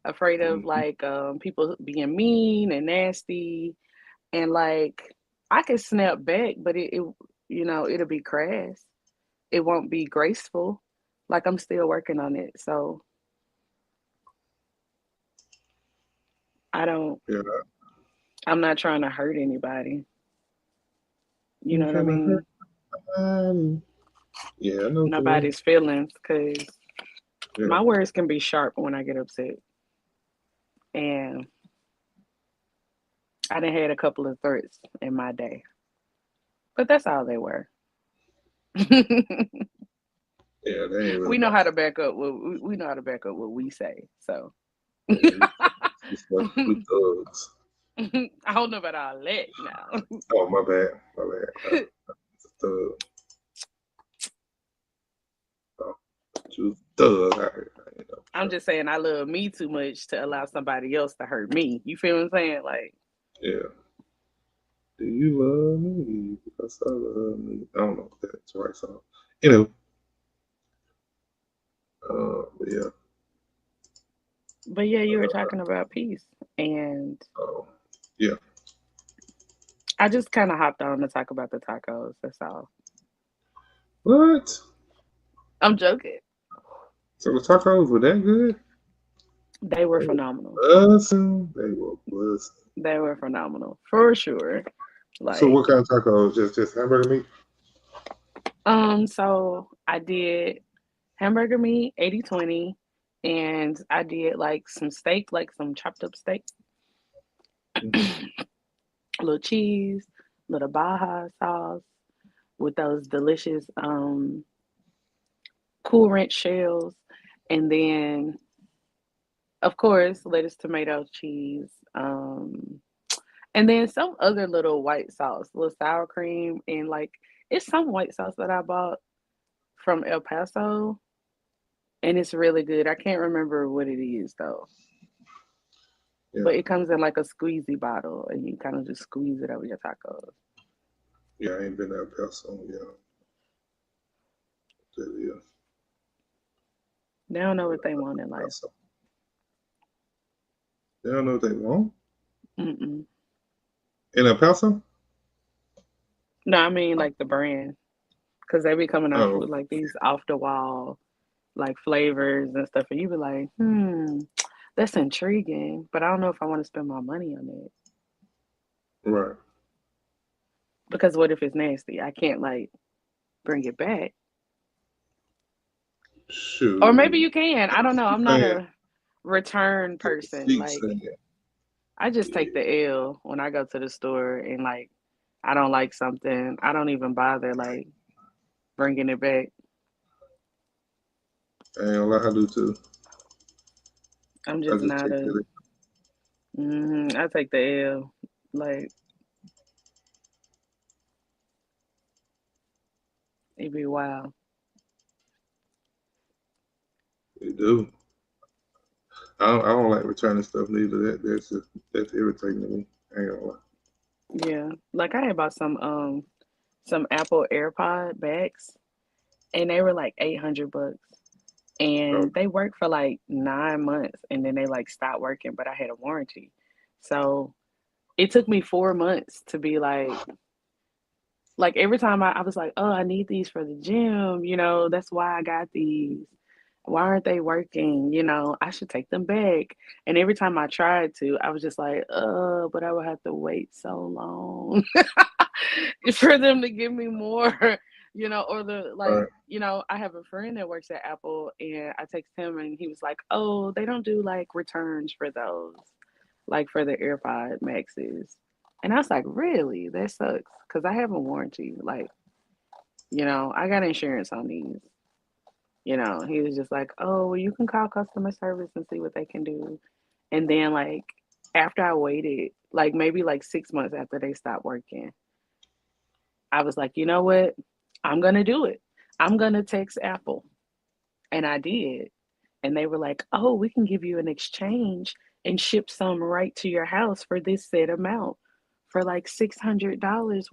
Afraid of Mhm. like people being mean and nasty. And like I can snap back, but it'll be crass. It won't be graceful. Like I'm still working on it. So I don't Yeah. I'm not trying to hurt anybody. You know You what I trying to hurt mean? somebody. Yeah, I know what you mean. Nobody's feelings because Yeah. my words can be sharp when I get upset. And I done had a couple of threats in my day. But that's all they were. Yeah. They ain't really we know about how that. to back up what we know how to back up what we say. So Yeah. We thugs. I don't know about all that now. Oh, my bad. My bad. It's a thug. Oh, you thug. You know, I'm so, just saying I love me too much to allow somebody else to hurt me. You feel what I'm saying? Like yeah. Do you love me? Because I love me. I don't know if that's the right song. You know, but yeah. But yeah, you were talking about peace, and Oh, yeah. I just kind of hopped on to talk about the tacos. That's all. What? I'm joking. So the tacos were that good? They were They were phenomenal. buzzing. They were buzzing. They were phenomenal for sure. So Like, what kind of tacos? Just hamburger meat? so I did hamburger meat 80/20, and I did like some steak, like some chopped up steak, Mm-hmm. a little cheese, little Baja sauce with those delicious Cool Ranch shells, and then of course lettuce, tomato, cheese, and then some other little white sauce, little sour cream, and like it's some white sauce that I bought from El Paso, and it's really good. I can't remember what it is though, Yeah. but it comes in like a squeezy bottle, and you kind of just squeeze it over your tacos. Yeah, I ain't been that Paso. Yeah. Yeah. They don't know what they want in life. Paso. They don't know what they want. Mm-mm. In El Paso? No, I mean like the brand, because they be coming off Oh, with like these off the wall like flavors and stuff, and you be like, that's intriguing, but I don't know if I want to spend my money on it right. because what if it's nasty? I can't like bring it back, or maybe Shoot. you can. I don't know. I'm not Man, a return get the person. seat Like saying, I just take yeah. the L when I go to the store and like I don't like something. I don't even bother like bringing it back. I ain't gonna lie, I do too. I'm I just just not take a. it. I take the L. Like it'd be wild. It do. I don't like returning stuff neither. That's irritating to me. I ain't gonna lie. Yeah, like I had bought some Apple AirPod bags, and they were like $800, Oh, and they worked for like 9 months, and then they like stopped working, but I had a warranty, so it took me 4 months to be like every time I was like, oh, I need these for the gym, that's why I got these. Why aren't they working? I should take them back. And every time I tried to, I was just like, but I would have to wait so long for them to give me more, or right. I have a friend that works at Apple, and I text him and he was like, oh, they don't do like returns for those, like for the AirPod Maxes. And I was like, really? That sucks. Cause I have a warranty. Like, I got insurance on these. He was just like, oh, well, you can call customer service and see what they can do. And then, like, after I waited, like, maybe like 6 months after they stopped working, I was like, you know what? I'm going to do it. I'm going to text Apple. And I did. And they were like, oh, we can give you an exchange and ship some right to your house for this set amount. For like $600,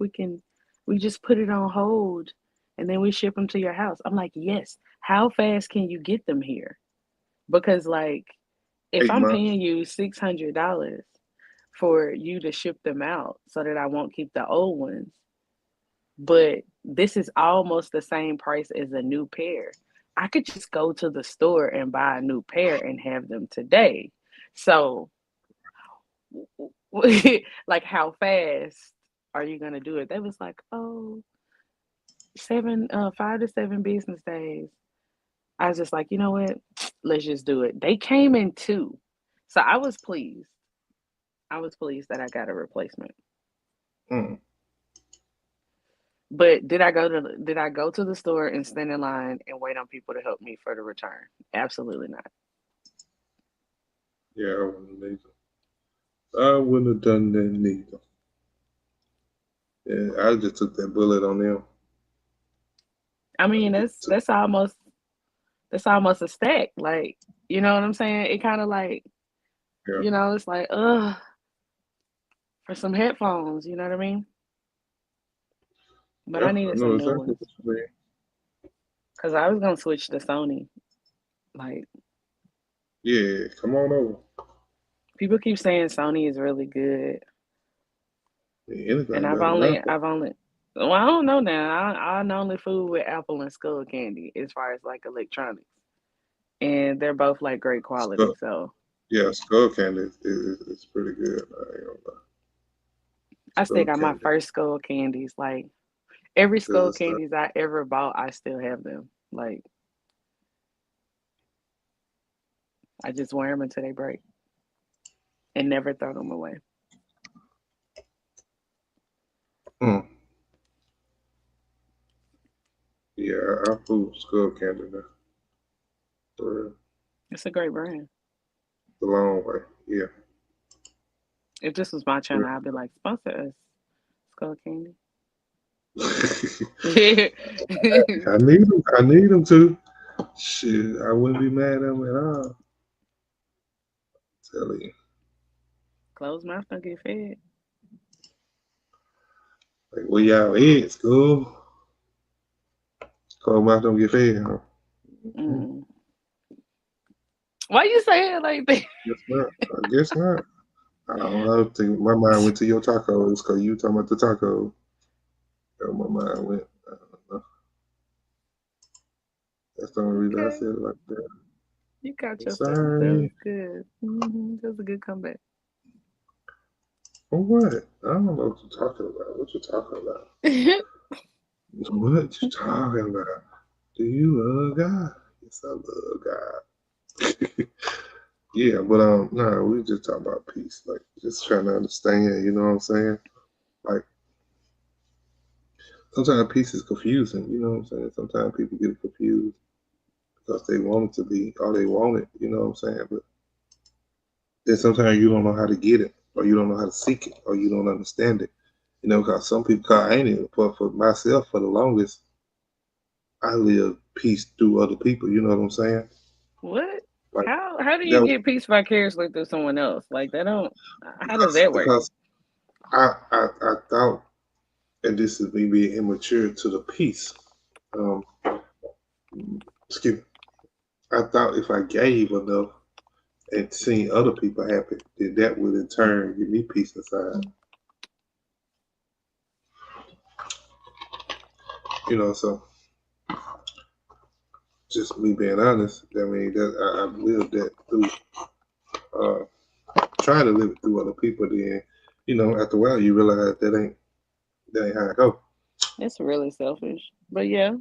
we just put it on hold and then we ship them to your house. I'm like, yes. How fast can you get them here? Because like, if 8 I'm months. paying you $600 for you to ship them out so that I won't keep the old ones, but this is almost the same price as a new pair. I could just go to the store and buy a new pair and have them today. So, like, how fast are you gonna do it? They was like, oh, 5 to 7 business days. I was just like, you know what? Let's just do it. They came in two, so I was pleased. I was pleased that I got a replacement. Mm. But did I go to the store and stand in line and wait on people to help me for the return? Absolutely not. Yeah, I wouldn't neither. I wouldn't have done that neither. Yeah, I just took that bullet on them. I I mean, just that's took. that's almost that's almost a stack. Like, you know what I'm saying? It kind of like, Yeah, it's like, for some headphones. You know what I mean? But Yeah, I I needed know some new exactly ones what you mean. because I was gonna switch to Sony. Like Yeah, come on over. people keep saying Sony is really good, Yeah, and anything better than Apple. well, I don't know now. I only fool with Apple and Skull Candy as far as like electronics, and they're both like great quality. Skull, So yeah, Skull Candy is pretty good. I ain't gonna lie. I still Skull got my Candy, first Skull Candies. Like every Skull good stuff. Candies I ever bought, I still have them. Like I just wear them until they break and never throw them away. Mm. Yeah, I fool Skull Candy now. For real. It's a great brand. The long way. Yeah. If this was my channel, For I'd be like, sponsor us, Skull Candy. real. I need them. I need them to. Shit, I wouldn't be mad at them at all. Tell you. Closed mouth don't get fed. Like, where y'all is, school? Cold mouth don't get fed, huh? Mm, Mm. Why you say it like that? guess not. I guess not. I don't know. I think my mind went to your tacos because you talking about the tacos. That's where my mind went. I don't know. That's the only reason I Okay, said it like that. you got I'm yourself. That was sorry. good. That was a good comeback. For what? I don't know what you're talking about. What you talking about? What you talking about? Do you love God? Yes, I love God. Yeah, but no, we just talking about peace. Like just trying to understand, you know what I'm saying? Like sometimes peace is confusing, you know what I'm saying? Sometimes people get confused because they want it to be or they want it, you know what I'm saying? But then sometimes you don't know how to get it, or you don't know how to seek it, or you don't understand it. You know, because some people call ain't it, but for myself, for the longest, I live peace through other people. You know what I'm saying? What? Like How do you that get peace vicariously through someone else? Like that don't. How does because that work? I thought, and this is me being immature to the peace. Um, excuse me. I thought if I gave enough and seen other people happy, then that would in turn give me peace inside. You know, so just me being honest, I mean, that I've lived that through, uh, trying to live it through other people. Then, you know, after a while, you realize that ain't how it go. It's really selfish. But yeah.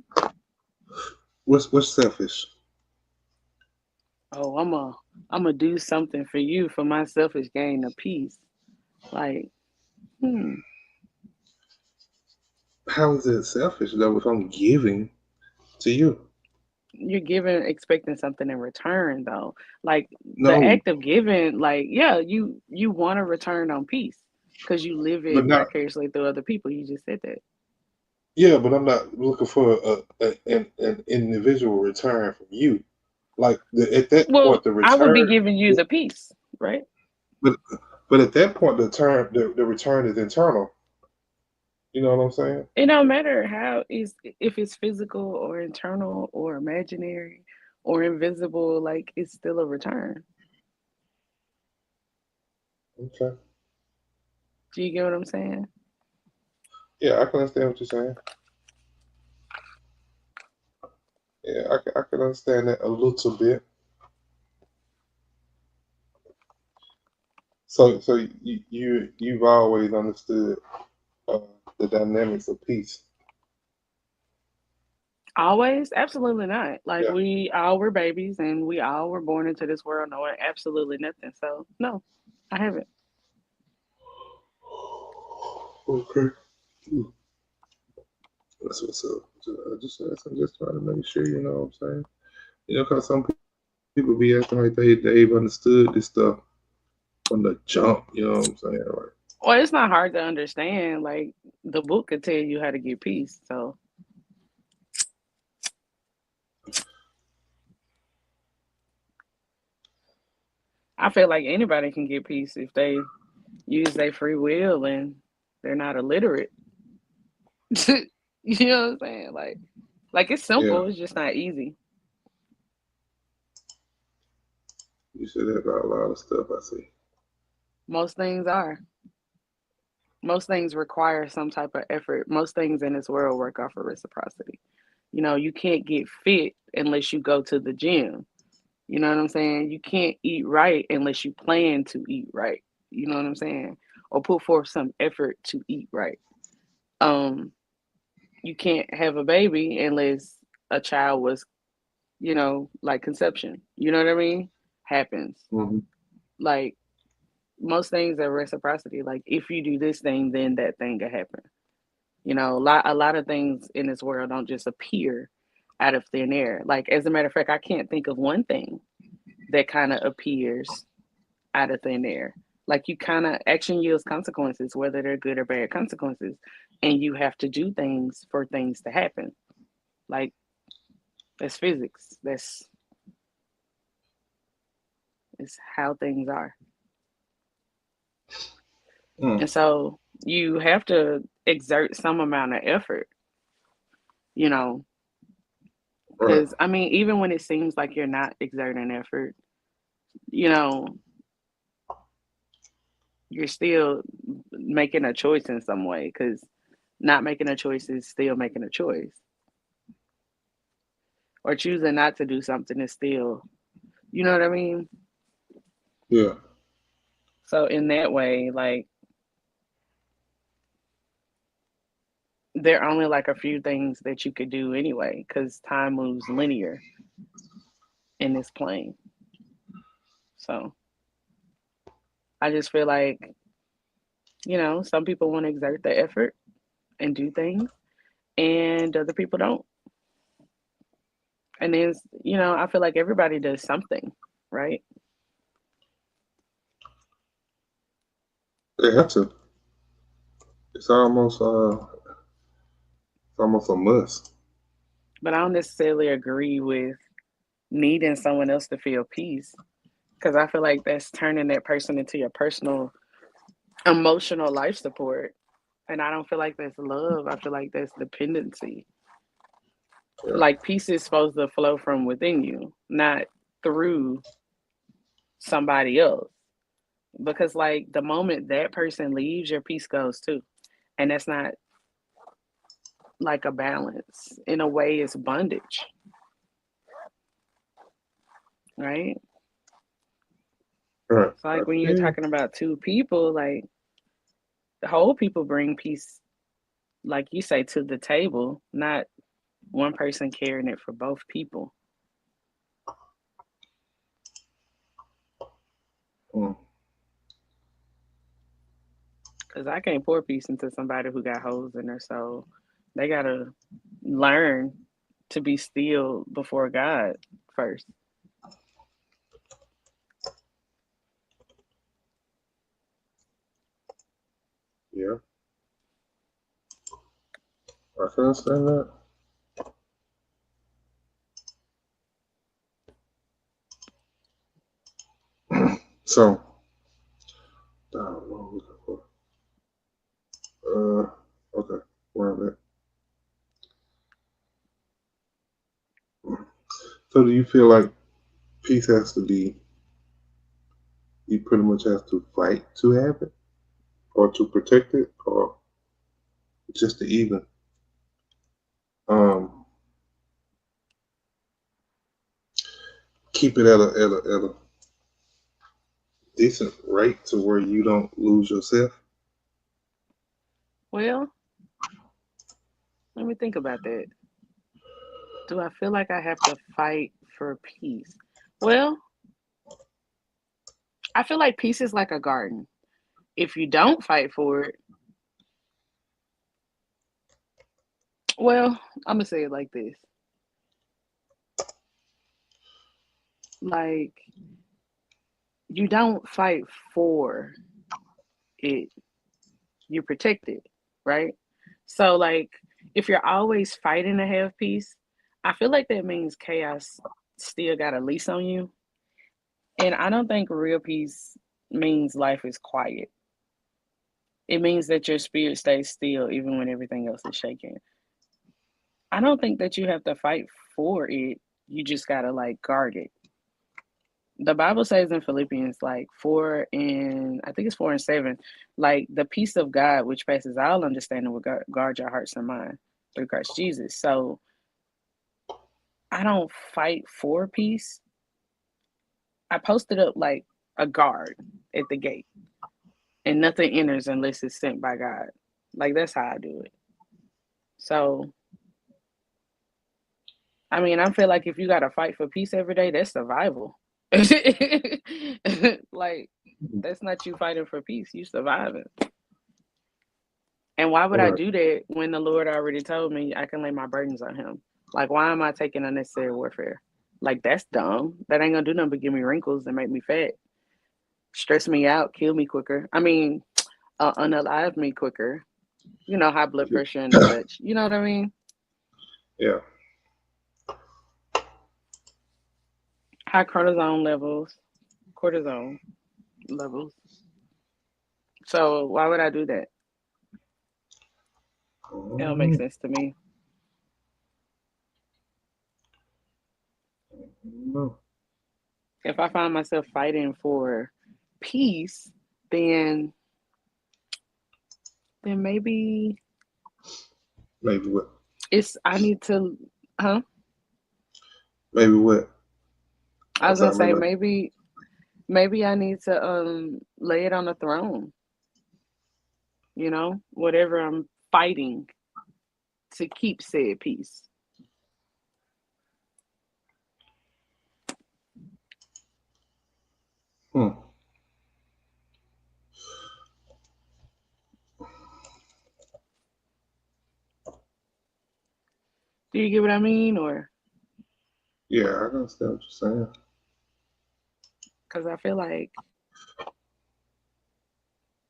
What's selfish? Oh, I'm gonna do something for you for my selfish gain of peace. Like, How is it selfish though if I'm giving to you? you're giving expecting something in return though. Like the No, act of giving, like, yeah, you want to return on peace because you live but it not. vicariously through other people. You just said that. Yeah, but I'm not looking for an individual return from you. Like at that Well, point, the I would be return, giving you the peace, right? but at that point, the return is internal. You know what I'm saying? It don't matter how is if it's physical or internal or imaginary or invisible, like it's still a return. Okay. Do you get what I'm saying? Yeah, I can understand what you're saying. Yeah, I can understand that a little bit. So you've always understood uh, the dynamics of peace. Always? Absolutely not. Like Yeah. we all were babies and we all were born into this world knowing absolutely nothing. So no, I haven't. Okay. That's what's up. I'm just trying to make sure, you know what I'm saying? You know, because some people be acting like they've understood this stuff from the jump, you know what I'm saying? Like, Well, it's not hard to understand. Like the book could tell you how to get peace. So I feel like anybody can get peace if they use their free will and they're not illiterate. You know what I'm saying? Like it's Yeah. simple, it's just not easy. You said that about a lot of stuff I see. Most things are. Most things require some type of effort. Most things in this world work off of reciprocity. You know, you can't get fit unless you go to the gym. You know what I'm saying? You can't eat right unless you plan to eat right. You know what I'm saying? Or put forth some effort to eat right. Um, you can't have a baby unless a child was, like conception. You know what I mean? Happens. Hmm. Like most things are reciprocity. Like if you do this thing, then that thing will happen. A lot of things in this world don't just appear out of thin air. Like as a matter of fact, I can't think of one thing that kind of appears out of thin air. Like you kind of action yields consequences, whether they're good or bad consequences, and you have to do things for things to happen. Like that's physics. It's how things are. Mm. And so you have to exert some amount of effort, you know, Right. because I mean, even when it seems like you're not exerting effort, you know, you're still making a choice in some way because not making a choice is still making a choice. Or choosing not to do something is still, you know what I mean? Yeah. So in that way, like there are only like a few things that you could do anyway because time moves linear in this plane. So I just feel like, some people want to exert the effort and do things and other people don't. And then, I feel like everybody does something, right? They have to. It's almost a must. But I don't necessarily agree with needing someone else to feel peace because I feel like that's turning that person into your personal emotional life support. And I don't feel like that's love. I feel like that's dependency. Yeah. Like peace is supposed to flow from within you, not through somebody else. Because like the moment that person leaves, your peace goes too. And that's not like a balance. In a way, it's bondage, right? Right. So like when you're talking about two people, like the whole people bring peace, like you say, to the table, not one person carrying it for both people. Mm. Because I can't pour peace into somebody who got holes in their soul. They gotta learn to be still before God first. Yeah. I can understand that. So, what I'm looking for. Okay. Where I'm at. So, do you feel like peace has to be? You pretty much have to fight to have it, or to protect it, or just to even um keep it at a decent rate to where you don't lose yourself. Well, let me think about that. Do I feel like I have to fight for peace? Well, I feel like peace is like a garden. If you don't fight for it, well, I'm gonna say it like this. Like you don't fight for it, you protect it, right? So like if you're always fighting to have peace, I feel like that means chaos still got a lease on you. And I don't think real peace means life is quiet. It means that your spirit stays still even when everything else is shaking. I don't think that you have to fight for it. You just gotta like guard it. The Bible says in Philippians like 4 and 7, like the peace of God which passes all understanding will guard your hearts and mind through Christ Jesus. So I don't fight for peace. I posted up like a guard at the gate, and nothing enters unless it's sent by God. Like that's how I do it. So I mean, I feel like if you gotta fight for peace every day, that's survival. Like that's not you fighting for peace, you surviving. And why would I Right. do that when the Lord already told me I can lay my burdens on him? Like why am I taking unnecessary warfare? Like that's dumb. That ain't gonna do nothing but give me wrinkles and make me fat, stress me out, kill me quicker. I mean, unalive me quicker. You know, high blood pressure and such. You know what I mean? Yeah. High cortisone levels. So why would I do that? It don't make Mhm. sense to me. No. If I find myself fighting for peace, then maybe Maybe what? it's I need to huh? Maybe what? I I'm was gonna sorry. say Maybe. maybe I need to lay it on the throne, whatever I'm fighting to keep said peace. Hmm. Do you get what I mean? Or Yeah, I understand what you're saying. because I feel like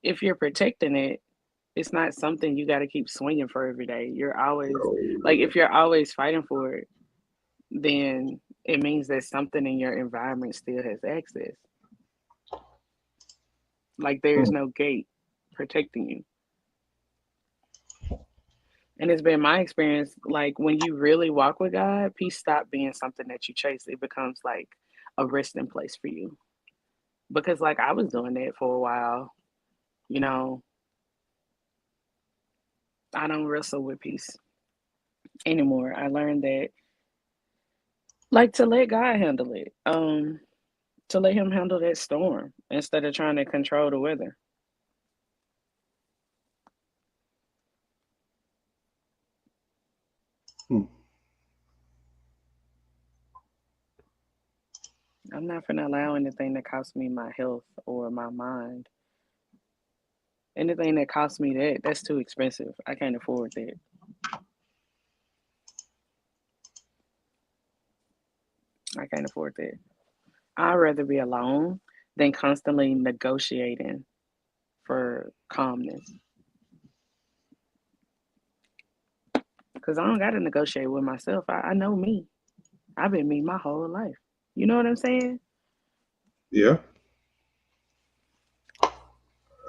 if you're protecting it, it's not something you got to keep swinging for every day. You're always like, No. if you're always fighting for it, then it means that something in your environment still has access. Like there's Hmm. no gate protecting you. And it's been my experience, like when you really walk with God, peace stop being something that you chase. It becomes like a resting place for you. Because like I was doing that for a while, you know, I don't wrestle with peace anymore. I learned that like to let God handle it. To let him handle that storm instead of trying to control the weather. Hmm. I'm not gonna allow anything that costs me my health or my mind. Anything that costs me that's too expensive. I can't afford that. I can't afford that. I'd rather be alone than constantly negotiating for calmness. Because I don't got to negotiate with myself. I know me. I've been me my whole life. You know what I'm saying? Yeah,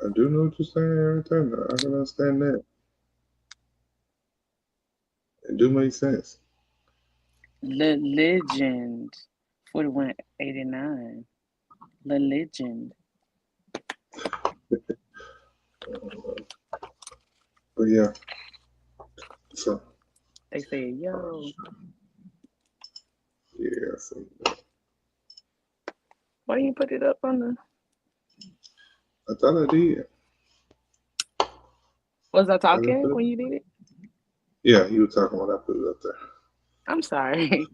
I do know what you're saying every time. I can understand that. It do make sense. The legend 4189. The legend. But yeah, so They said, yo, yeah, so why you put it up on the. I thought I did. Was I I didn't talking put it. when you did it? Yeah, you were talking when I put it up there. I'm sorry.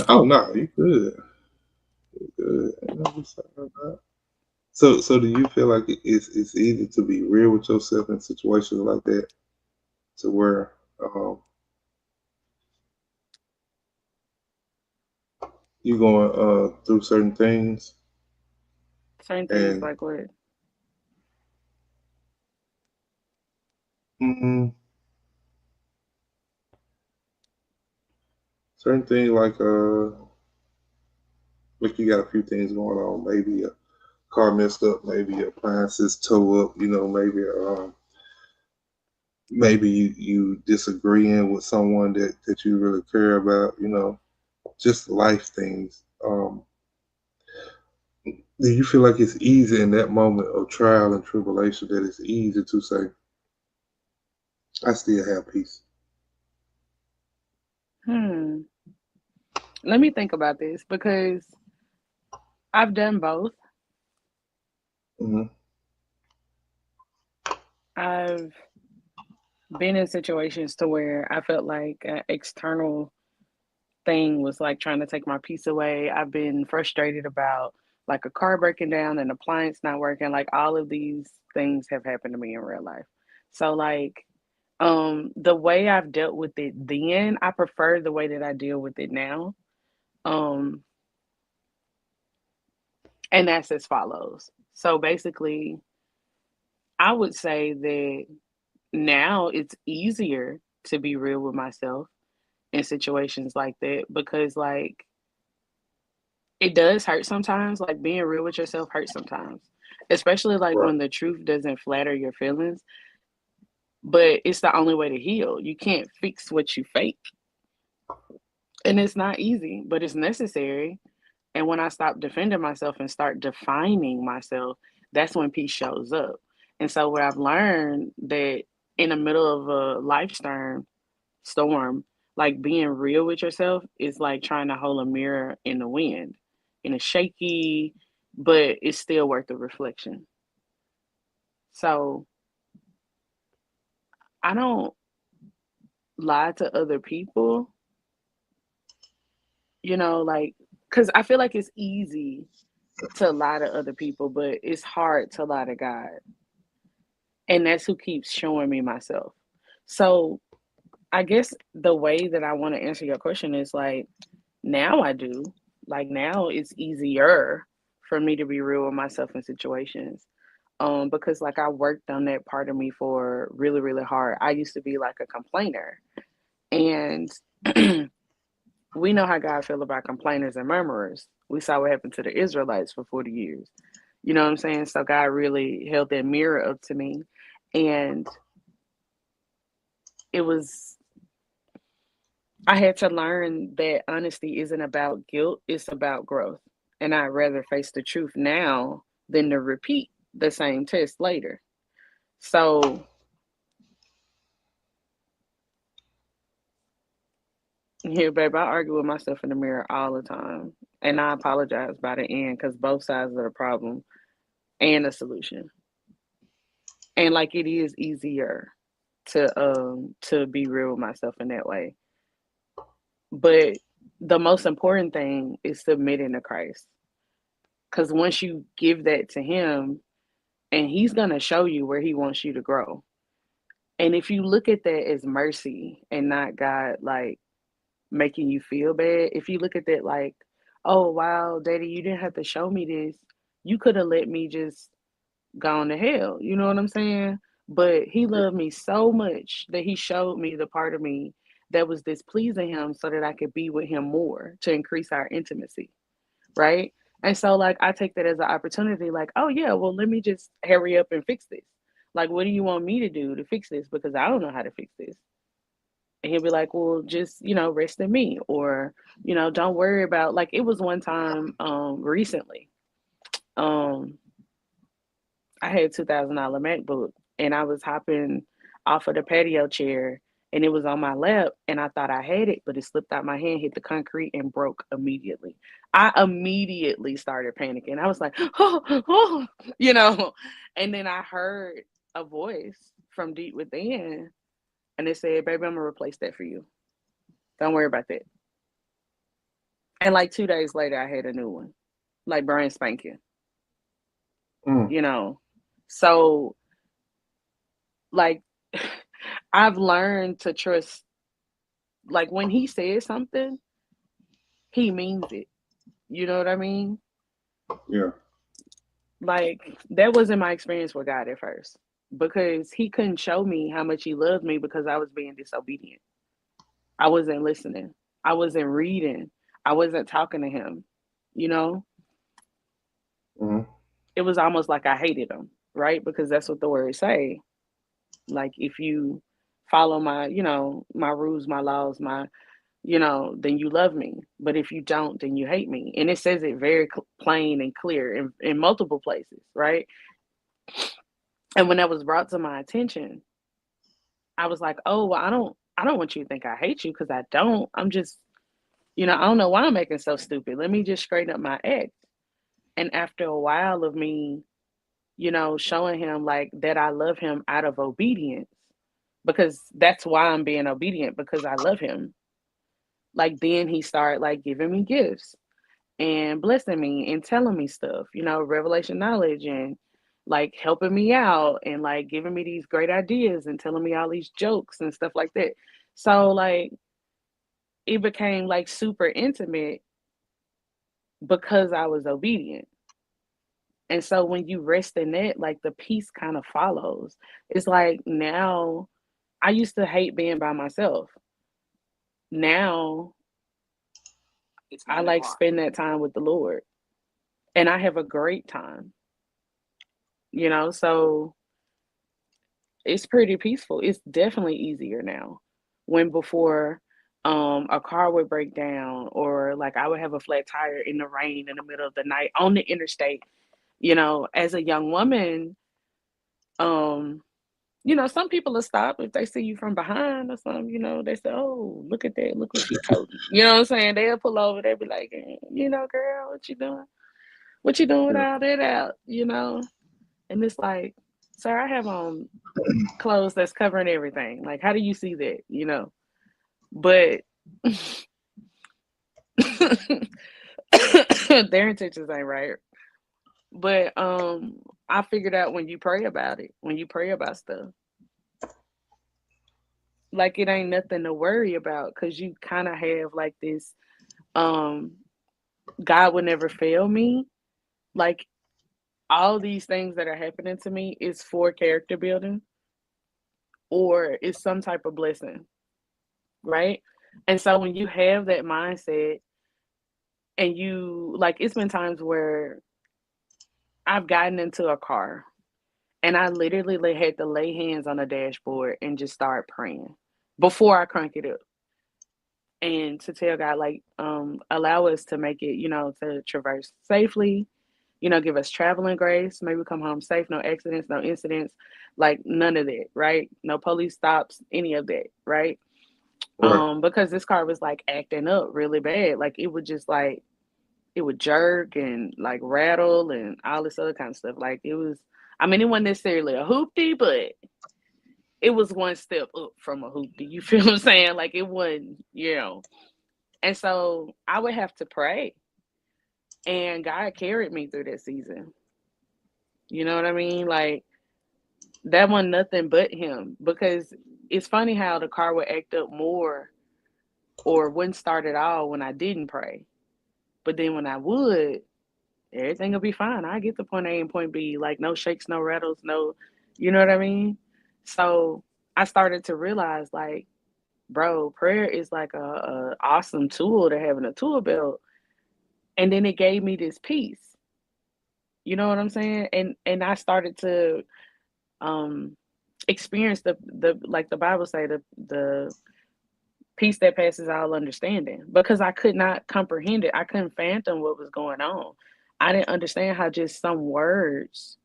Oh no, you good. You good. I know what you're talking about. So do you feel like it's easy to be real with yourself in situations like that, to where you going through certain things Certain things and like what? mm, certain things like you got a few things going on, maybe a car messed up, maybe appliances tow up, maybe maybe you disagreeing with someone that you really care about, just life things. Do you feel like it's easy in that moment of trial and tribulation that it's easy to say, I still have peace? Hmm. Let me think about this because I've done both. Hmm. I've been in situations to where I felt like an external thing was like trying to take my peace away. I've been frustrated about like a car breaking down, an appliance not working. Like all of these things have happened to me in real life. So like the way I've dealt with it then, I prefer the way that I deal with it now. Um and that's as follows. So basically, I would say that now it's easier to be real with myself in situations like that because like it does hurt sometimes. Like being real with yourself hurts sometimes, especially like Right. when the truth doesn't flatter your feelings. But it's the only way to heal. You can't fix what you fake, and it's not easy, but it's necessary. And when I stop defending myself and start defining myself, that's when peace shows up. And so, what I've learned that in the middle of a life storm, like being real with yourself is like trying to hold a mirror in the wind, and it's shaky, but it's still worth the reflection. So I don't lie to other people, like, because I feel like it's easy to lie to other people, but it's hard to lie to God. And that's who keeps showing me myself. So I guess the way that I want to answer your question is like, now I do. Like now it's easier for me to be real with myself in situations. Because like I worked on that part of me for really, really hard. I used to be like a complainer. And we know how God feel about complainers and murmurers. We saw what happened to the Israelites for 40 years. You know what I'm saying? So God really held that mirror up to me. And it was I had to learn that honesty isn't about guilt, it's about growth. And I'd rather face the truth now than to repeat the same test later. So, yeah, babe, I argue with myself in the mirror all the time. And I apologize by the end because both sides of the problem and the solution. And like it is easier to be real with myself in that way. But the most important thing is submitting to Christ. Because once you give that to Him, and He's going to show you where He wants you to grow. And if you look at that as mercy and not God like making you feel bad, if you look at that like, oh, wow, daddy, you didn't have to show me this. You could have let me just gone to hell. You know what I'm saying? But He loved me so much that He showed me the part of me that was displeasing Him so that I could be with Him more to increase our intimacy, right? And so like I take that as an opportunity, like, oh yeah, well let me just hurry up and fix this. Like, what do you want me to do to fix this? Because I don't know how to fix this. And he'll be like, well, just, rest in me. Or, don't worry about like it was one time recently. Um I had $2,000 MacBook and I was hopping off of the patio chair and it was on my lap and I thought I had it, but it slipped out my hand, hit the concrete and broke immediately. I immediately started panicking. I was like, oh, oh, and then I heard a voice from deep within and it said, baby, I'm gonna replace that for you. Don't worry about that. And like 2 days later, I had a new one, like brand spanking, Mm. you know. So like I've learned to trust, like when he says something, he means it. You know what I mean? Yeah. Like that wasn't my experience with God at first because he couldn't show me how much he loved me because I was being disobedient. I wasn't listening. I wasn't reading. I wasn't talking to him. You know, Mm. it was almost like I hated him, right? Because that's what the words say. Like if you follow my, my rules, my laws, then you love me. But if you don't, then you hate me. And it says it very plain and clear in multiple places, right? And when that was brought to my attention, I was like, oh, well, I don't want you to think I hate you, because I don't. I'm just, I don't know why I'm acting so stupid. Let me just straighten up my act. And after a while of me, showing him like that I love him out of obedience, because that's why I'm being obedient, because I love him. Like, then he started like giving me gifts and blessing me and telling me stuff, revelation knowledge, and like helping me out and like giving me these great ideas and telling me all these jokes and stuff like that. So like it became like super intimate because I was obedient. And so when you rest in that, like the peace kind of follows. It's like now I used to hate being by myself. Now I like spend that time with the Lord, and I have a great time, so it's pretty peaceful. It's definitely easier now. When before a car would break down, or like I would have a flat tire in the rain in the middle of the night on the interstate, as a young woman, um, some people will stop if they see you from behind or something, they say, oh, look at that, look what she toting. You know what I'm saying? They'll pull over, they'll be like, girl, what you doing? What you doing with all that out, And it's like, sir, I have on clothes that's covering everything. Like, how do you see that, But their intentions ain't right. But I figured out when you pray about it, when you pray about stuff, like it ain't nothing to worry about, because you kind of have like this God would never fail me. Like all these things that are happening to me is for character building, or it's some type of blessing, right? And so when you have that mindset, and you like, it's been times where I've gotten into a car and I literally had to lay hands on the dashboard and just start praying before I crank it up, and to tell God, like, allow us to make it, to traverse safely, give us traveling grace, maybe come home safe, no accidents, no incidents, like none of that, right? No police stops, any of that, right? Right. Because this car was like acting up really bad. Like it would just like, it would jerk and like rattle and all this other kind of stuff. Like it was, I mean, it wasn't necessarily a hoopty, but it was one step up from a hoopty. You feel what I'm saying? Like it wasn't, And so I would have to pray. And God carried me through that season. You know what I mean? Like that wasn't nothing but him. Because it's funny how the car would act up more or wouldn't start at all when I didn't pray. But then when I would, everything will be fine. I get to point A and point B, like no shakes, no rattles, no, you know what I mean? So I started to realize, like, bro, prayer is like a awesome tool to have in a tool belt. And then it gave me this peace. You know what I'm saying? And I started to experience the like the Bible say, the peace that passes all understanding, because I could not comprehend it. I couldn't fathom what was going on. I didn't understand how just some words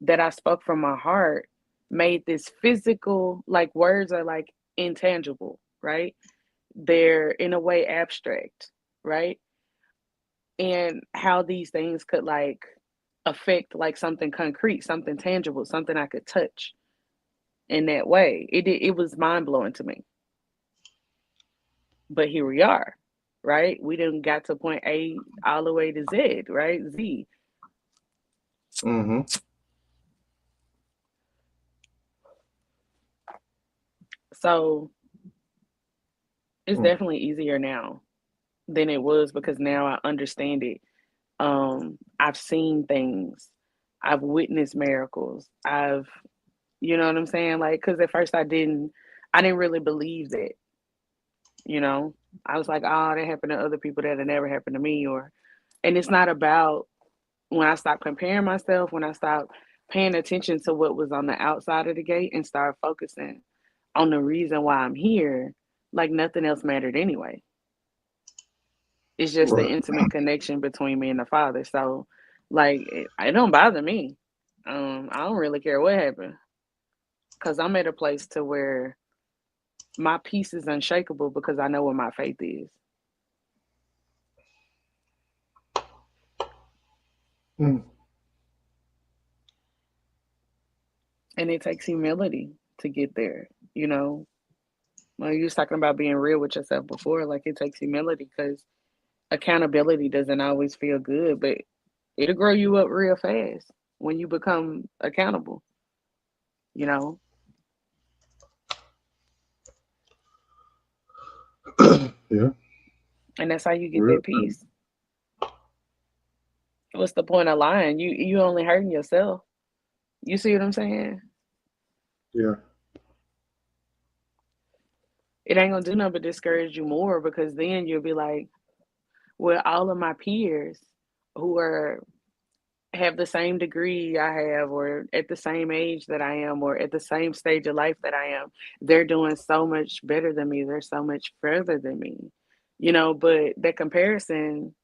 that I spoke from my heart made this physical, like words are like intangible, right? They're in a way abstract, right? And how these things could like affect like something concrete, something tangible, something I could touch in that way. It was mind blowing to me. But here we are, right? We didn't got to point A all the way to Z, right? Z. Mm-hmm. So it's definitely easier now than it was, because now I understand it. I've seen things. I've witnessed miracles. You know what I'm saying? Like, because at first I didn't really believe that. I was like, oh, that happened to other people, that never happened to me. And it's not about, when I stopped comparing myself, when I stopped paying attention to what was on the outside of the gate and started focusing on the reason why I'm here, like nothing else mattered anyway. It's just the Right. intimate connection between me and the Father. So, like, it don't bother me. I don't really care what happened because I'm at a place to where my peace is unshakable because I know what my faith is, Mm. and it takes humility to get there. You know, when you was talking about being real with yourself before, like it takes humility because accountability doesn't always feel good, but it'll grow you up real fast when you become accountable. You know, Yeah. and that's how you get Real. that peace. What's the point of lying? You only hurting yourself. You see what I'm saying? Yeah. It ain't gonna do nothing but discourage you more because then you'll be like, well, all of my peers who are have the same degree I have, or at the same age that I am, or at the same stage of life that I am, they're doing so much better than me. They're so much further than me. You know, but that comparison,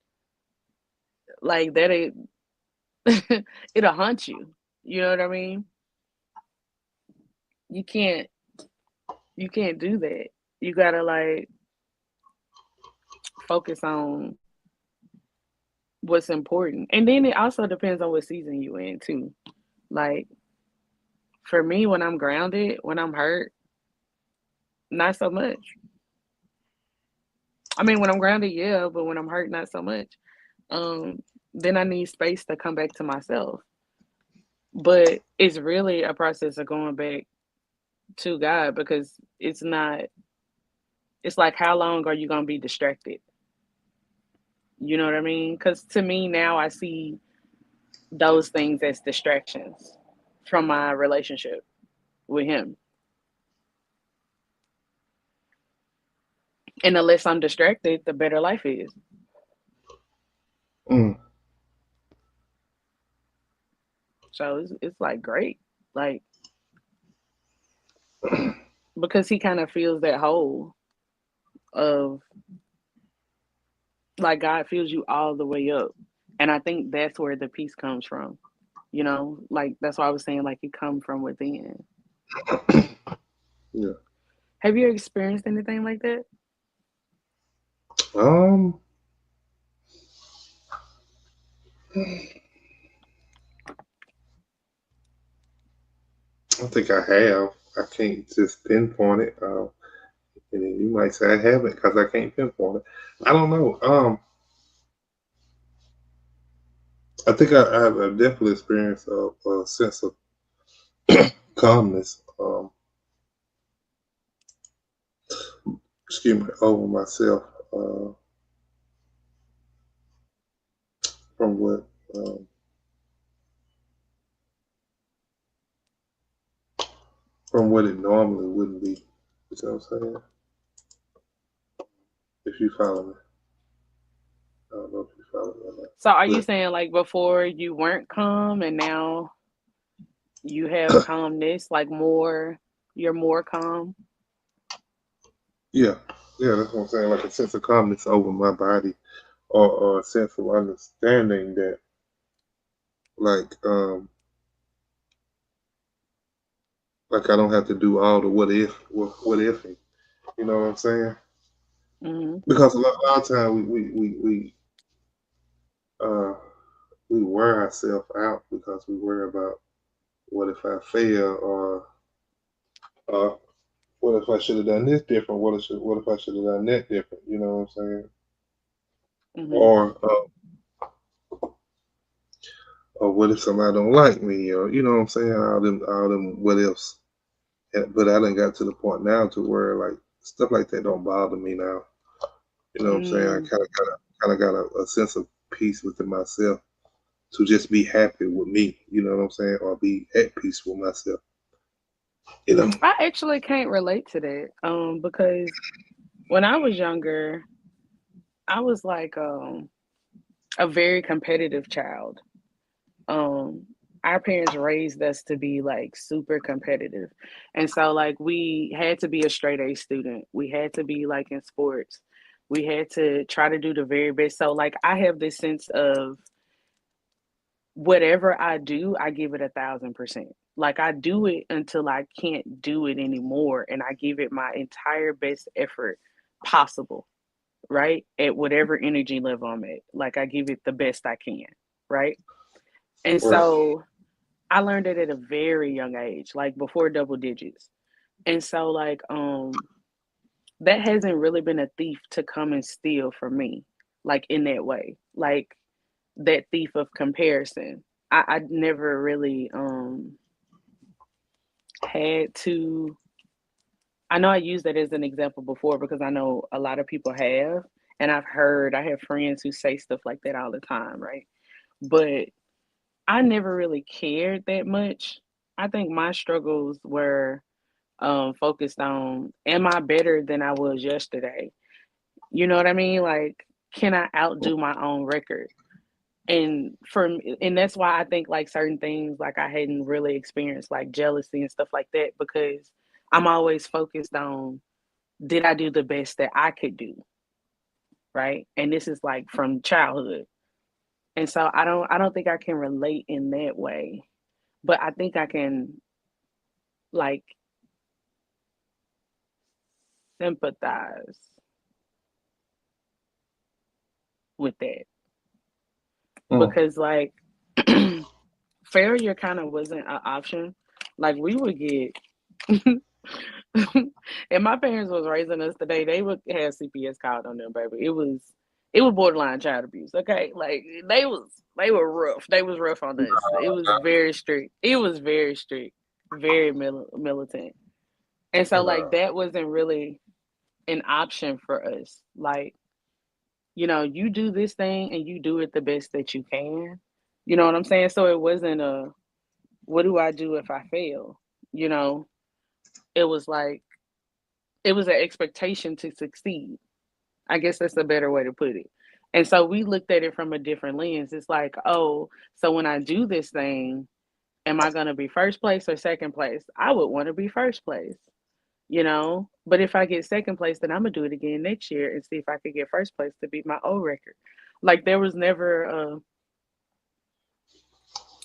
like that, it'll haunt you. You know what I mean? You can't you can't do that. You gotta like focus on what's important. And then it also depends on what season you in too. Like for me, when I'm grounded, when I'm hurt, not so much. I mean, when I'm grounded, yeah, but when I'm hurt, not so much. Um, then I need space to come back to myself. But it's really a process of going back to God because it's not. It's like how long are you gonna be distracted? You know what I mean? Because to me now, I see those things as distractions from my relationship with Him. And the less I'm distracted, the better life is. Mm. So it's like great, like because He kind of feels that hole of like God fills you all the way up, and I think that's where the peace comes from. You know, like that's why I was saying like it come from within. Yeah. Have you experienced anything like that? Um. I think I have. I can't just pinpoint it. And then you might say I haven't because I can't pinpoint it. I don't know. I think I've definitely experienced a sense of calmness. Excuse me, over myself. From what um, from what it normally wouldn't be. You know what I'm saying? If you follow me, I don't know if you follow me or not. So are you But saying like before you weren't calm and now you have calmness, like more, you're more calm? yeah, yeah, that's what I'm saying. Like a sense of calmness over my body, or a sense of understanding that, like, like I don't have to do all the what ifing. You know what I'm saying? Hmm. Because a lot of time uh we wear ourselves out because we worry about what if I fail, or uh what if I should have done this different? What if I should have done that different? You know what I'm saying? Hmm. Or what if somebody don't like me? Or you know what I'm saying? All them what ifs. But I done got to the point now to where like stuff like that don't bother me now. You know what I'm saying? I Mm. kind of got a sense of peace within myself to just be happy with me. You know what I'm saying? Or be at peace with myself. You know? I actually can't relate to that. Because when I was younger, I was like a very competitive child. Um, our parents raised us to be like super competitive. And so like we had to be a straight A student. We had to be like in sports. We had to try to do the very best. So like I have this sense of whatever I do, I give it 1,000%. Like I do it until I can't do it anymore and I give it my entire best effort possible, right? At whatever energy level I'm at. Like I give it the best I can, right? And Right. so I learned it at a very young age, like before double digits. And so like that hasn't really been a thief to come and steal from me, like in that way. Like that thief of comparison. I never really had to. I know I used that as an example before because I know a lot of people have, and I have friends who say stuff like that all the time, right? But I never really cared that much. I think my struggles were focused on, am I better than I was yesterday? You know what I mean? Like, can I outdo my own record? And that's why I think like certain things like I hadn't really experienced like jealousy and stuff like that because I'm always focused on, did I do the best that I could do, right? And this is like from childhood. And so I don't think I can relate in that way, but I think I can like sympathize with that Mm. because like failure kind of wasn't an option. Like we would get and my parents was raising us today, they would have CPS called on them, baby. It was borderline child abuse. Okay. Like they were rough. They was rough on us. It was very strict. It was very strict, very militant. And so like Wow. that wasn't really an option for us. Like, you do this thing and you do it the best that you can. You know what I'm saying? So it wasn't a what do I do if I fail? You know, it was like it was an expectation to succeed. I guess that's a better way to put it. And so we looked at it from a different lens. It's like, oh, so when I do this thing, am I going to be first place or second place? I would want to be first place. But if I get second place, then I'm going to do it again next year and see if I could get first place to beat my old record. Like there was never,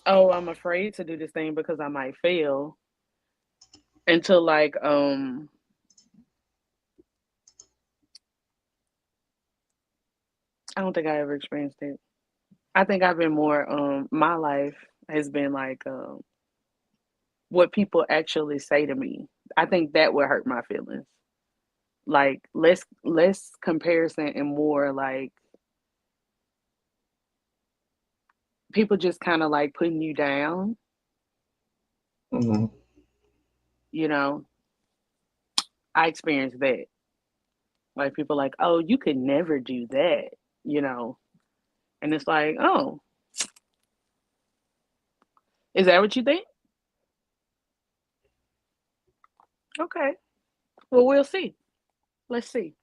oh, I'm afraid to do this thing because I might fail until like, I don't think I ever experienced it. I think I've been more my life has been like what people actually say to me. I think that would hurt my feelings. Like less comparison and more like people just kind of like putting you down, Mm. you know. I experienced that. Like people like, "Oh, you could never do that," you know. And it's like, "Oh, is that what you think?" Okay. Well, we'll see. Let's see.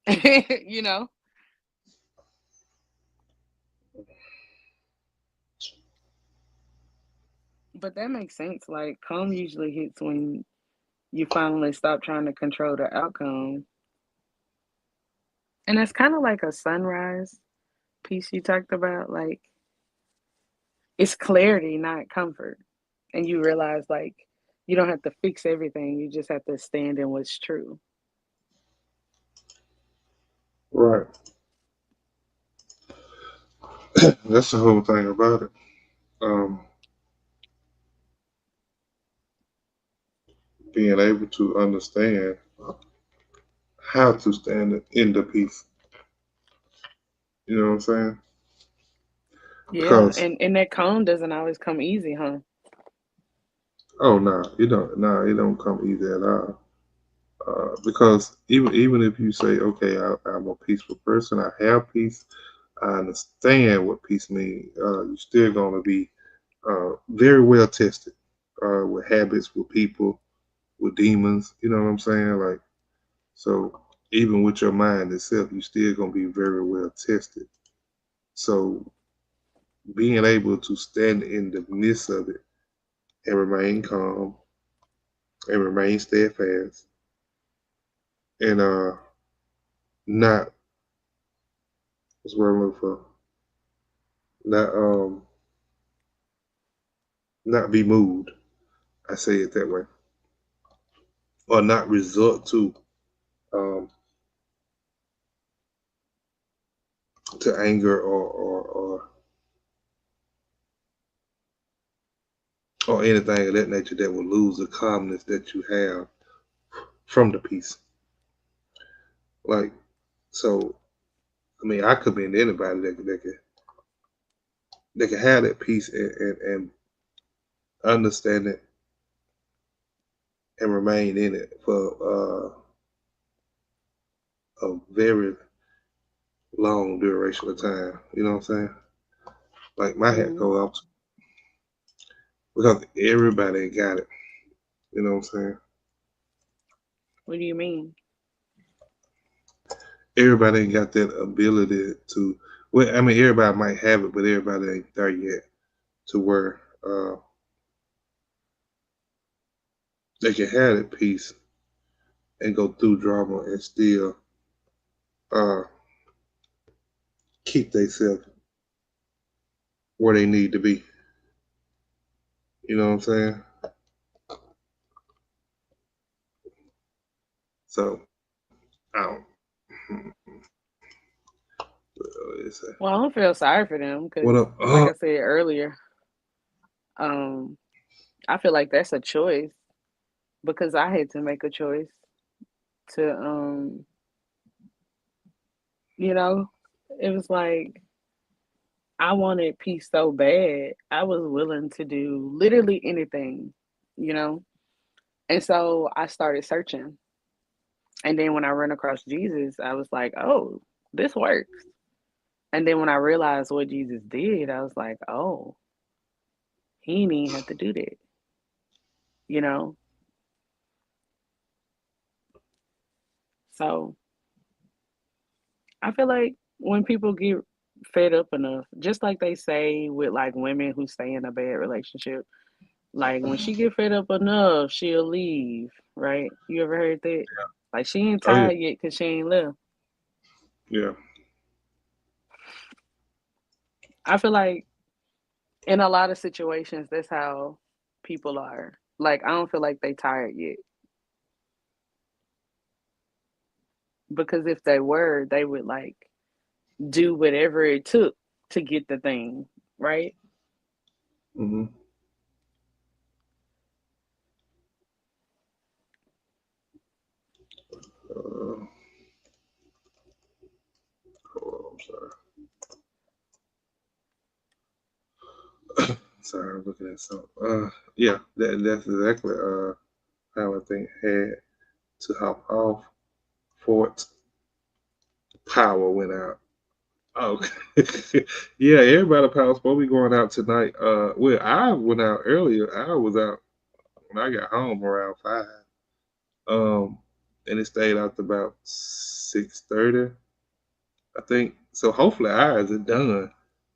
you know. But that makes sense. Like calm usually hits when you finally stop trying to control the outcome. And that's kind of like a sunrise piece you talked about. Like it's clarity, not comfort. And you realize like you don't have to fix everything. You just have to stand in what's true. Right. That's the whole thing about it. Um, Being able to understand how to stand in the peace. You know what I'm saying? Yeah, Because and that calm doesn't always come easy, huh? oh no, you don't. No, it don't come easy at all. Because even if you say, okay, I'm a peaceful person, I have peace, I understand what peace means. You're still gonna be very well tested with habits, with people, with demons. You know what I'm saying? Like so, even with your mind itself, you still gonna be very well tested. So being able to stand in the midst of it and remain calm and remain steadfast and not what's what I'm looking for, not not be moved. I say it that way, or not resort um to anger or anything of that nature that will lose the calmness that you have from the peace. Like, so, I mean, I commend anybody that can have that peace and understand it and remain in it for a very long duration of time. You know what I'm saying? Like my hat Mhm. go off because everybody ain't got it. You know what I'm saying? What do you mean? Everybody ain't got that ability to. Well, I mean, everybody might have it, but everybody ain't there yet to where they can have that peace and go through drama and still uh, keep themselves where they need to be. You know what I'm saying? So, I don't. Well, I don't feel sorry for them What because, up? like I said earlier, um, I feel like that's a choice because I had to make a choice to, you know, it was like I wanted peace so bad. I was willing to do literally anything, you know? And so I started searching. And then when I ran across Jesus, I was like, oh, this works. And then when I realized what Jesus did, I was like, oh, he didn't even have to do that, you know? So I feel like when people get fed up enough, just like they say with like women who stay in a bad relationship, like when she get fed up enough, she'll leave, right? You ever heard that? Like she ain't Oh yeah, tired yet because she ain't left. yeah. I feel like in a lot of situations, that's how people are. Like I don't feel like they tired yet because if they were, they would like do whatever it took to get the thing, right? Mm-hmm. Uh, oh, I'm sorry. Sorry, I'm looking at something. Yeah, that's exactly how I think had to hop off. Fort power went out. Okay. Yeah, everybody power supposed to be going out tonight. Well, I went out earlier. I was out when I got home around 5. Um, and it stayed out to about 6:30, I think. So hopefully ours is done.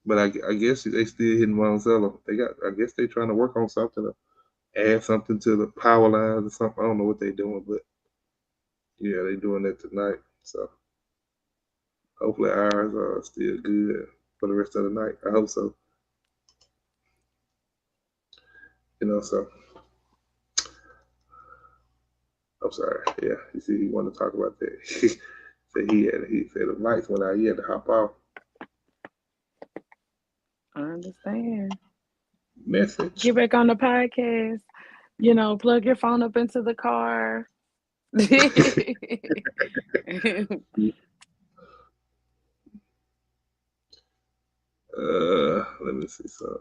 But I guess they still hitting Monticello. They got. I guess they trying to work on something to add something to the power lines or something. I don't know what they're doing, but yeah, they doing that tonight. So hopefully ours are still good for the rest of the night. I hope so. So I'm sorry. Yeah, you see, he wanted to talk about that. Said he said the lights went out. He had to hop off. I understand. Message. Get back on the podcast. Plug your phone up into the car. Let me see some.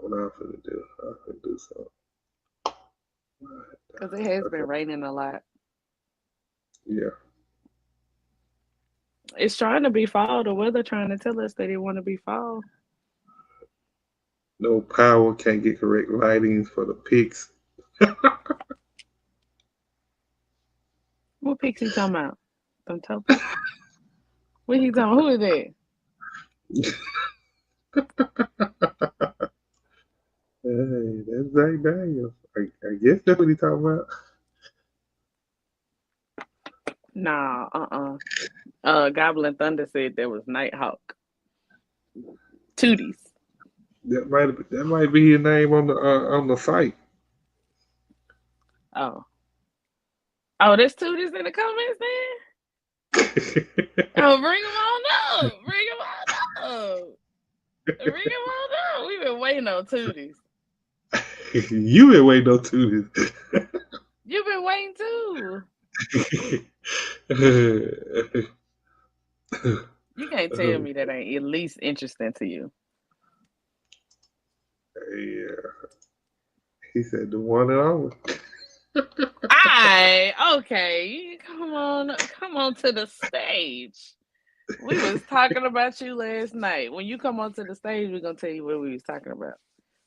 What I'm finna do? I'm finna do something. Because it has been Okay. raining a lot. Yeah. It's trying to be fall. The weather trying to tell us that it want to be fall. No power. Can't get correct lightings for the pics. What Pixie talking about? Don't tell me. What he talking? Who is that? Hey, that's Zach Daniels. I guess that's what he talking about. Nah, Goblin Thunder said there was Nighthawk. Tooties. That might be his name on the site. Oh. Oh, there's Tooties in the comments then? Oh, bring them on up. Bring them on up. Bring them on up. We've been waiting on Tooties. You been waiting on two. You've been waiting too. You can't tell me that ain't at least interesting to you. Yeah, he said the one and only. Okay. Come on to the stage. We was talking about you last night. When you come onto the stage, we're gonna tell you what we was talking about.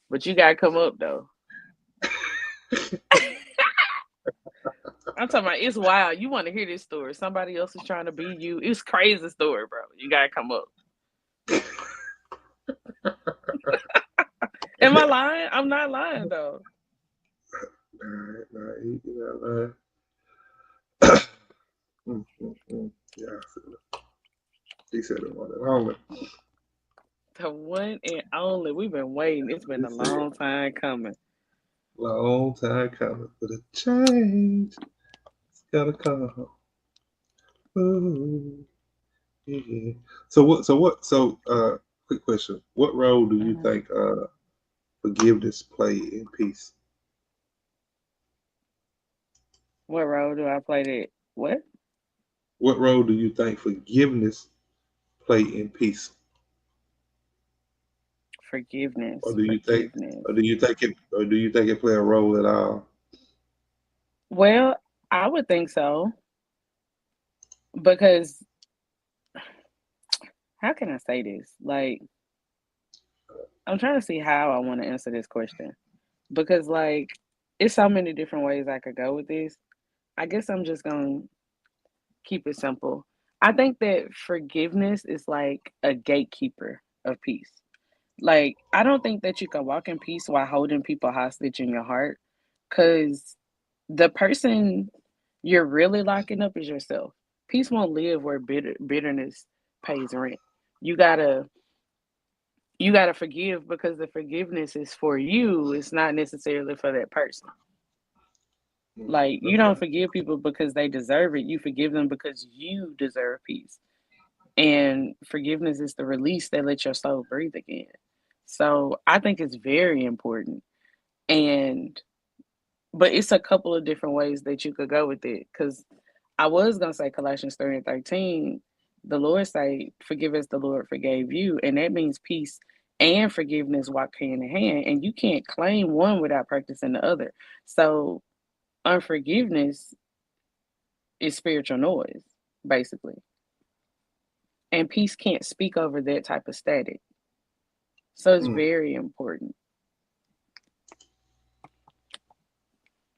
But you gotta come up though. I'm talking about it's wild. You want to hear this story. Somebody else is trying to be you. It's crazy story, bro. You gotta come up. Am I lying? I'm not lying though. Nah, he not lying. Yeah, he said the one and only. The one and only. We've been waiting. It's been a long time coming. Long time coming for the change. It's gotta come. Ooh, yeah. So, quick question. What role do you think forgiveness play in peace? What role do I play that? What? What role do you think forgiveness play in peace? Forgiveness. Or do you think Forgiveness. it play a role at all? Well, I would think so. Because how can I say this? Like, I'm trying to see how I want to answer this question. Because like it's so many different ways I could go with this. I guess I'm just gonna keep it simple. I think that forgiveness is like a gatekeeper of peace. Like, I don't think that you can walk in peace while holding people hostage in your heart because the person you're really locking up is yourself. Peace won't live where bitterness pays rent. You gotta you gotta forgive because the forgiveness is for you. It's not necessarily for that person. Like you don't Okay. forgive people because they deserve it. You forgive them because you deserve peace. And forgiveness is the release that lets your soul breathe again. So I think it's very important. And but it's a couple of different ways that you could go with it. Because I was gonna say Colossians 3 and 13, the Lord say, forgive as the Lord forgave you. And that means peace and forgiveness walk hand in hand. And you can't claim one without practicing the other. So unforgiveness is spiritual noise, basically. And peace can't speak over that type of static. So it's Mm, very important.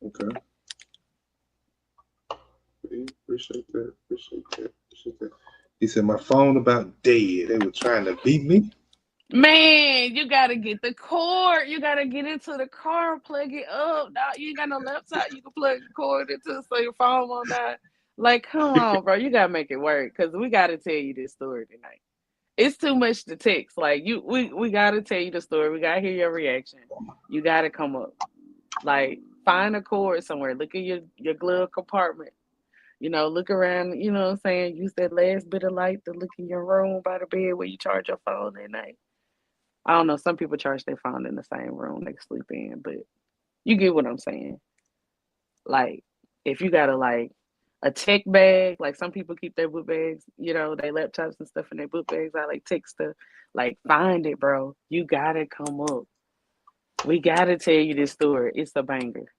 okay. Appreciate that. Appreciate that. He said my phone about dead. They were trying to beat me. Man, you gotta get the cord. You gotta get into the car, plug it up. Now you ain't got no laptop. You can plug the cord into so your phone won't die. Like, come on, bro. You gotta make it work because we gotta tell you this story tonight. It's too much to text. Like we gotta tell you the story. We gotta hear your reaction. You gotta come up. Like, find a cord somewhere. Look at your glove compartment. Look around, you know what I'm saying? Use that last bit of light to look in your room by the bed where you charge your phone at night. I don't know. Some people charge their phone in the same room they sleep in, but you get what I'm saying. Like, if you got a tech bag, like some people keep their book bags, their laptops and stuff in their book bags. I like tech stuff. Like, find it, bro. You gotta come up. We gotta tell you this story. It's a banger.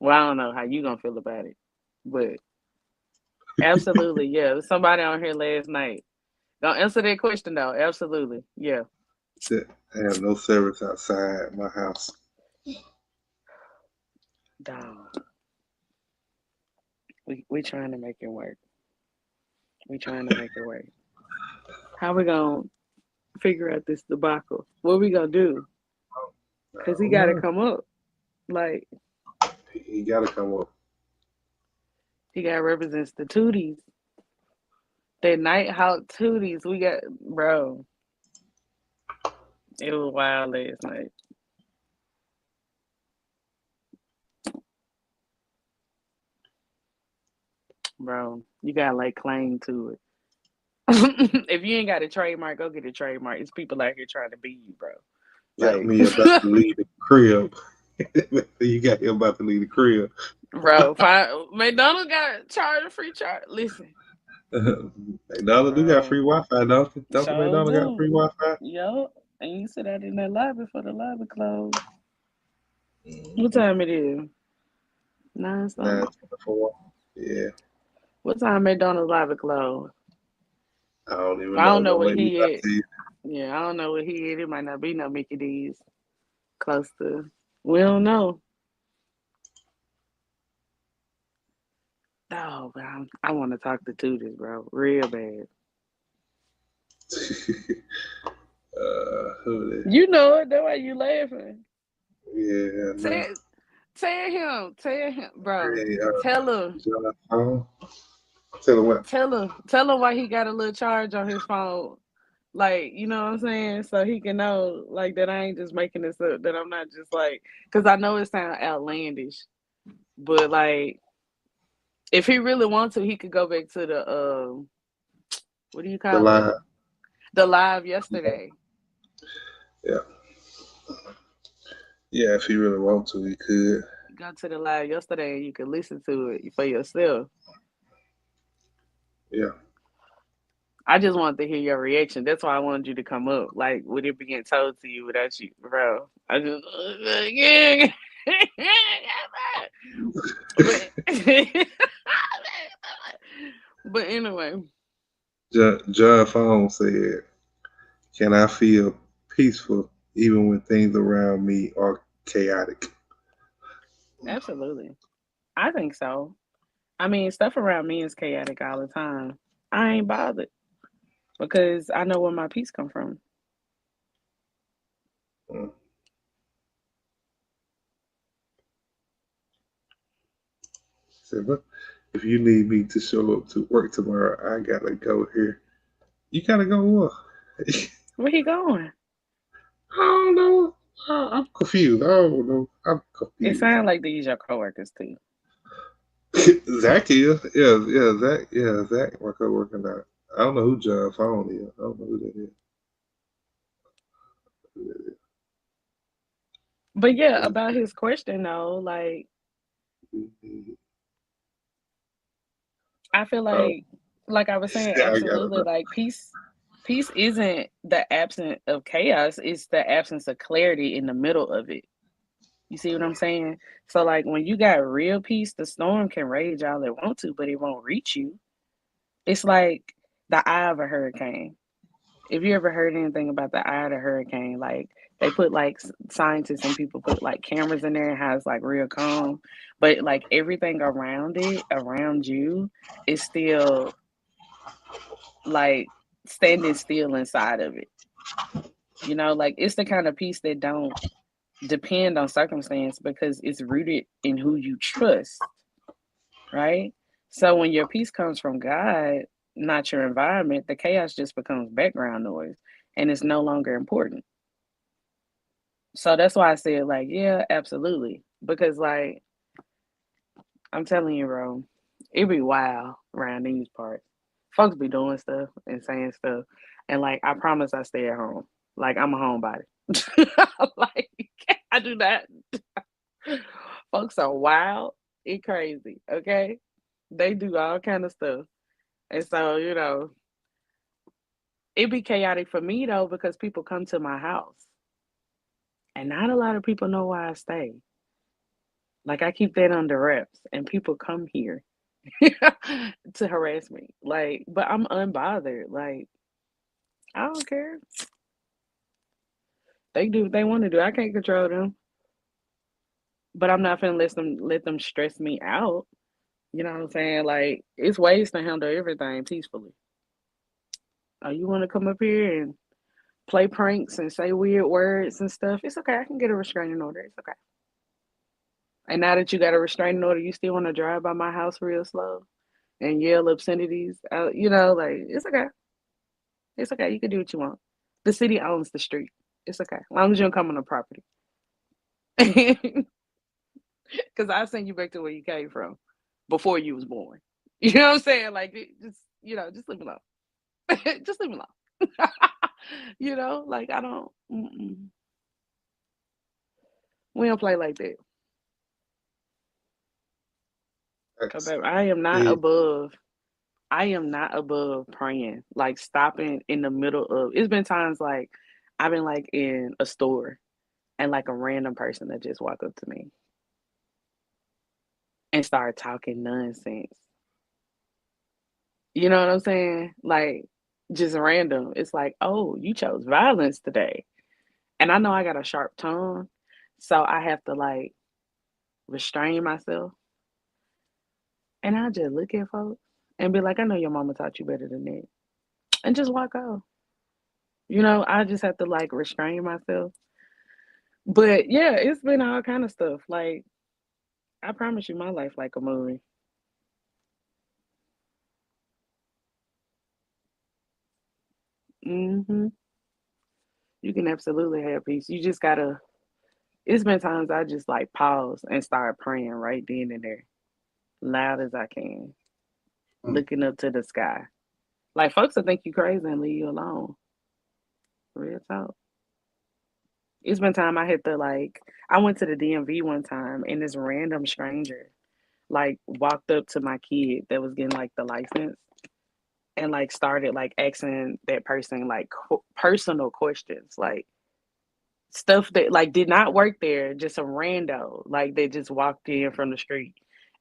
Well, I don't know how you gonna feel about it, but absolutely, yeah. Somebody on here last night. Don't answer that question though. Absolutely, yeah. Said I have no service outside my house. Dog. We trying to make it work. We trying to make it work. How we gonna figure out this debacle. What we gonna do? I Cause he don't gotta know. come up. Like He got to come up. he gotta represent the Tooties. That night hawk Tooties. We got bro. It was wild last night. Bro, you gotta like cling to it. If you ain't got a trademark, go get a trademark. It's people out here trying to be you, bro. Got Like, me about to leave the crib. You got him about to leave the crib. bro, McDonald's got charge free charge. Listen, McDonald's do got bro, free Wi-Fi, don't it? Don't the so McDonald's got do. free Wi-Fi? Yo, and you sit out in that lobby for the lobby closed. What Mm-hmm. time it is? 9 something. 9:24. Yeah, What time McDonald's lobby closed? I don't even I know. don't know Don't what make me he lie at. to you. Yeah, I don't know what he at. It might not be no Mickey D's close to. We don't know. Oh, man, I want to talk to Tootis, bro, real bad. Who that? You know it. That's why you laughing. Yeah, no. Tell him, bro. Hey, Tell him, John Paul. Tell him what? tell him why he got a little charge on his phone. Like, you know what I'm saying? So he can know, like, that I ain't just making this up. That I'm not just like, because I know it sounds outlandish, but like, if he really wants to, he could go back to the what do you The call it? line. The live yesterday. Yeah. Yeah, if he really want to, he could. Go to the live yesterday and you can listen to it for yourself. Yeah. I just wanted to hear your reaction. That's why I wanted you to come up. Like, would it be getting told to you without you, bro? I just, yeah. but, but anyway, John Fong said, "Can I feel peaceful even when things around me are chaotic?" absolutely. I think so. I mean, stuff around me is chaotic all the time. I ain't bothered because I know where my peace come from. Mm. Said, "But if you need me to show up to work tomorrow, I gotta go here." You gotta go what? Where he going? I don't know. I'm confused. I don't know. I'm It confused. sounds like these your coworkers too. Zach is. Yeah, Zach. Yeah, Zach, my coworker now. I don't know who John Fong is. I don't know who that is. Who that is. But yeah, about his question though, like I feel Oh, like I was saying, I gotta absolutely, know. like peace isn't the absence of chaos, it's the absence of clarity in the middle of it. You see what I'm saying? So like when you got real peace, the storm can rage all it want to, but it won't reach you. It's like the eye of a hurricane. If you ever heard anything about the eye of the hurricane, like they put like scientists and people put like cameras in there and how it's like real calm, but like everything around it, around you, is still like standing still inside of it. You know, like it's the kind of peace that don't depend on circumstance because it's rooted in who you trust, right? So when your peace comes from God, not your environment, the chaos just becomes background noise and it's no longer important. So that's why I said, like, yeah, absolutely. Because, like, I'm telling you, bro, it be wild around these parts. Folks be doing stuff and saying stuff. And, like, I promise I stay at home. Like, I'm a homebody. Like, I do not. Folks are wild and crazy, okay? They do all kind of stuff. And so, you know, it be chaotic for me, though, because people come to my house. And not a lot of people know why I stay. Like I keep that under wraps, and people come here to harass me. Like, but I'm unbothered. Like, I don't care. They do what they want to do. I can't control them. But I'm not gonna let them stress me out. You know what I'm saying? Like, it's ways to handle everything peacefully. Oh, you want to come up here and play pranks and say weird words and stuff, it's okay. I can get a restraining order. It's okay. And now that you got a restraining order, you still want to drive by my house real slow and yell obscenities. Like it's okay. It's okay. You can do what you want. The city owns the street. It's okay. As long as you don't come on the property. Because I send you back to where you came from before you was born. You know what I'm saying? Like, just leave me alone. Just leave me alone. Like I don't. We don't play like that. I am not above. I am not above praying, like stopping in the middle of. It's been times like I've been like in a store and like a random person that just walk up to me and start talking nonsense. You know what I'm saying? Like just random. It's like, oh, you chose violence today. And I know I got a sharp tongue, so I have to like restrain myself. And I just look at folks and be like, I know your mama taught you better than that. And just walk off. I just have to like restrain myself. But yeah, it's been all kind of stuff. Like, I promise you my life like a movie. hmm You can absolutely have peace. You just gotta, it's been times I just like pause and start praying right then and there, loud as I can, looking up to the sky. Like, folks will think you crazy and leave you alone. Real talk. It's been time I had to like, I went to the DMV one time and this random stranger like walked up to my kid that was getting like the license and like started like asking that person like personal questions, like stuff that like did not work there, just a rando like they just walked in from the street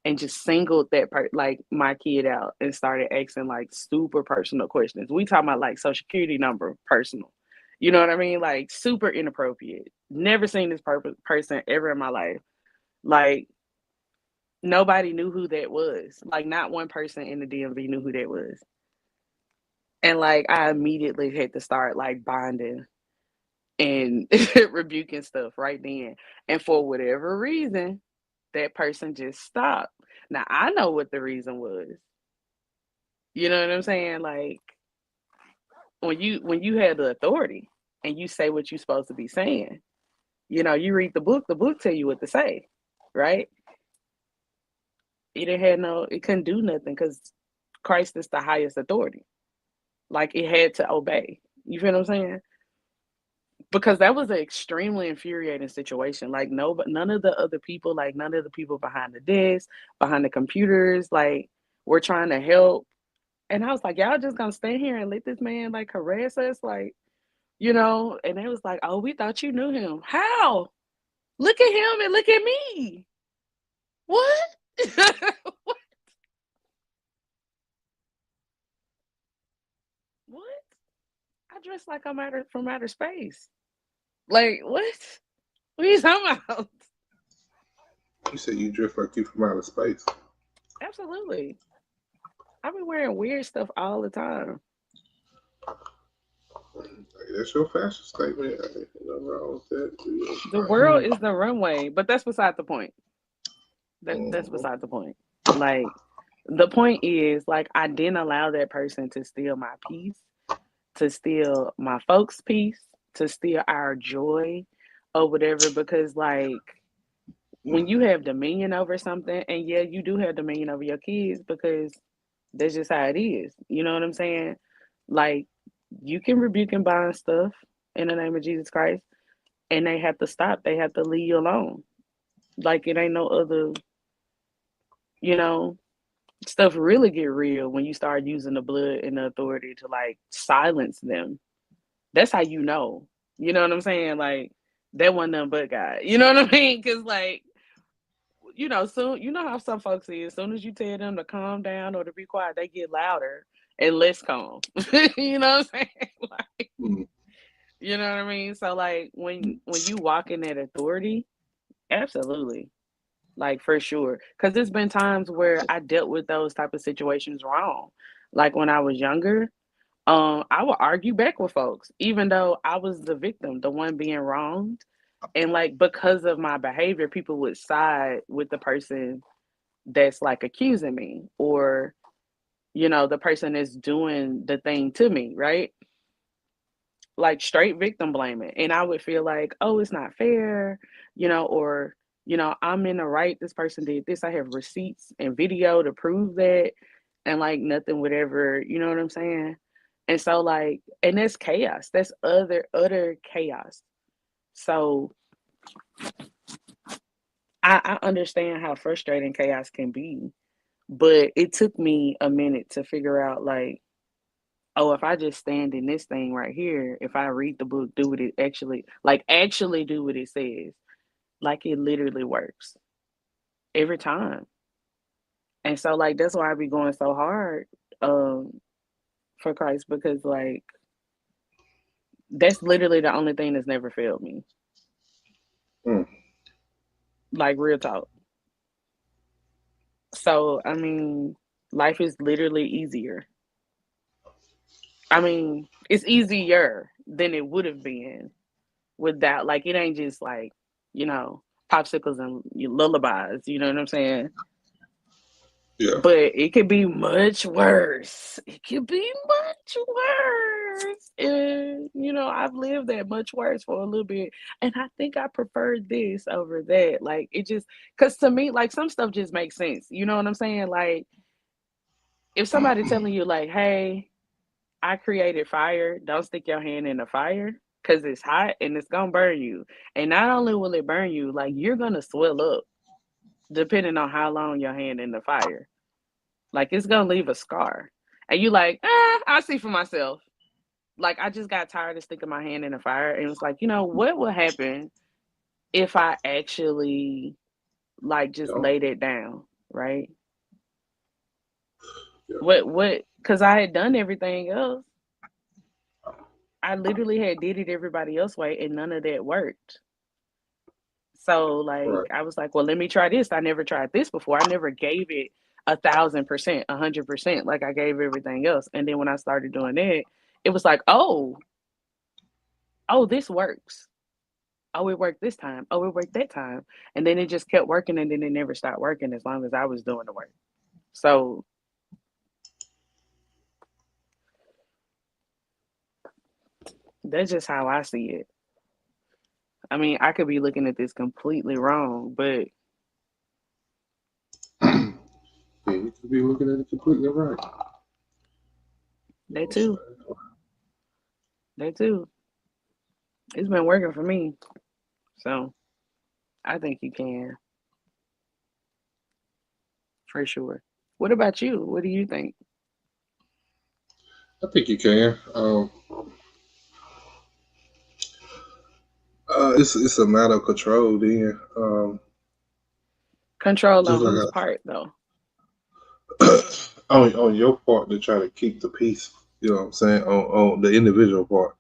and just singled like my kid out and started asking like super personal questions. We talking about like social security number personal. You know what I mean? Like super inappropriate. Never seen this person ever in my life. Like nobody knew who that was. Like not one person in the DMV knew who that was. And like I immediately had to start like bonding and rebuking stuff right then. And for whatever reason, that person just stopped. Now I know what the reason was. You know what I'm saying? Like when you have the authority and you say what you're supposed to be saying, you read the book tell you what to say, right? It couldn't do nothing because Christ is the highest authority. Like it had to obey. You feel what I'm saying? Because that was an extremely infuriating situation. Like none of the other people, like none of the people behind the desk, behind the computers, like were trying to help. And I was like, y'all just gonna stand here and let this man like harass us, like, And it was like, oh, we thought you knew him. How? Look at him and look at me. What? What? What? I dress like I'm from outer space. Like what? What are you talking about? You said you drift like you from outer space. Absolutely. I've been wearing weird stuff all the time. That's your fashion statement. Ain't nothing wrong with that. The world is the runway, but that's beside the point. That's beside the point. Like the point is, like, I didn't allow that person to steal my peace, to steal my folks' peace, to steal our joy or whatever, because like when you have dominion over something, and yeah, you do have dominion over your kids because that's just how it is. You know what I'm saying? Like you can rebuke and bind stuff in the name of Jesus Christ, and they have to stop. They have to leave you alone. Like it ain't no other, you know, stuff really get real when you start using the blood and the authority to like silence them. That's how you know. You know what I'm saying? Like that wasn't nothing but God. You know what I mean? Because like, soon how some folks is. As soon as you tell them to calm down or to be quiet, they get louder and less calm. You know what I'm saying? Like, you know what I mean? So like when you walk in that authority, absolutely. Like for sure. Because there's been times where I dealt with those type of situations wrong. Like when I was younger, I would argue back with folks, even though I was the victim, the one being wronged. And like because of my behavior, people would side with the person that's like accusing me, or the person that's doing the thing to me, right? Like straight victim blaming. And I would feel like, oh, it's not fair, or I'm in the right, this person did this, I have receipts and video to prove that, and like nothing would ever, you know what I'm saying? And so like, and that's chaos. That's utter chaos. So I understand how frustrating chaos can be, but it took me a minute to figure out like, oh, if I just stand in this thing right here, if I read the book, do what it actually do what it says, like it literally works every time. And so like that's why I be going so hard for Christ, because like that's literally the only thing that's never failed me. Mm. Like real talk. So I mean, life is literally easier. I mean, it's easier than it would have been without, like, it ain't just like, popsicles and lullabies, you know what I'm saying? Yeah. But it could be much worse. It could be much worse. And, I've lived that much worse for a little bit. And I think I prefer this over that. Like, it just, because to me, like, some stuff just makes sense. You know what I'm saying? Like, if somebody telling you, like, hey, I created fire, don't stick your hand in the fire because it's hot and it's going to burn you. And not only will it burn you, like, you're going to swell up depending on how long your hand in the fire. Like, it's going to leave a scar. And you like, I see for myself. Like, I just got tired of sticking my hand in the fire. And it was like, what would happen if I actually, like, just laid it down, right? Yeah. What, because I had done everything else. I literally had did it everybody else way, and none of that worked. So like, Right. I was like, well, let me try this. I never tried this before. I never gave it 1,000%, 100%, like I gave everything else. And then when I started doing that, it was like, oh, this works. Oh, it worked this time. Oh, it worked that time. And then it just kept working, and then it never stopped working as long as I was doing the work. So that's just how I see it. I mean, I could be looking at this completely wrong, but Yeah, you could be looking at it completely right. that too. That too. It's been working for me. So I think you can, for sure. What about you? What do you think? I think you can. It's a matter of control. Then, Control just on like whose part though? on your part to try to keep the peace. You know what I'm saying? On the individual part,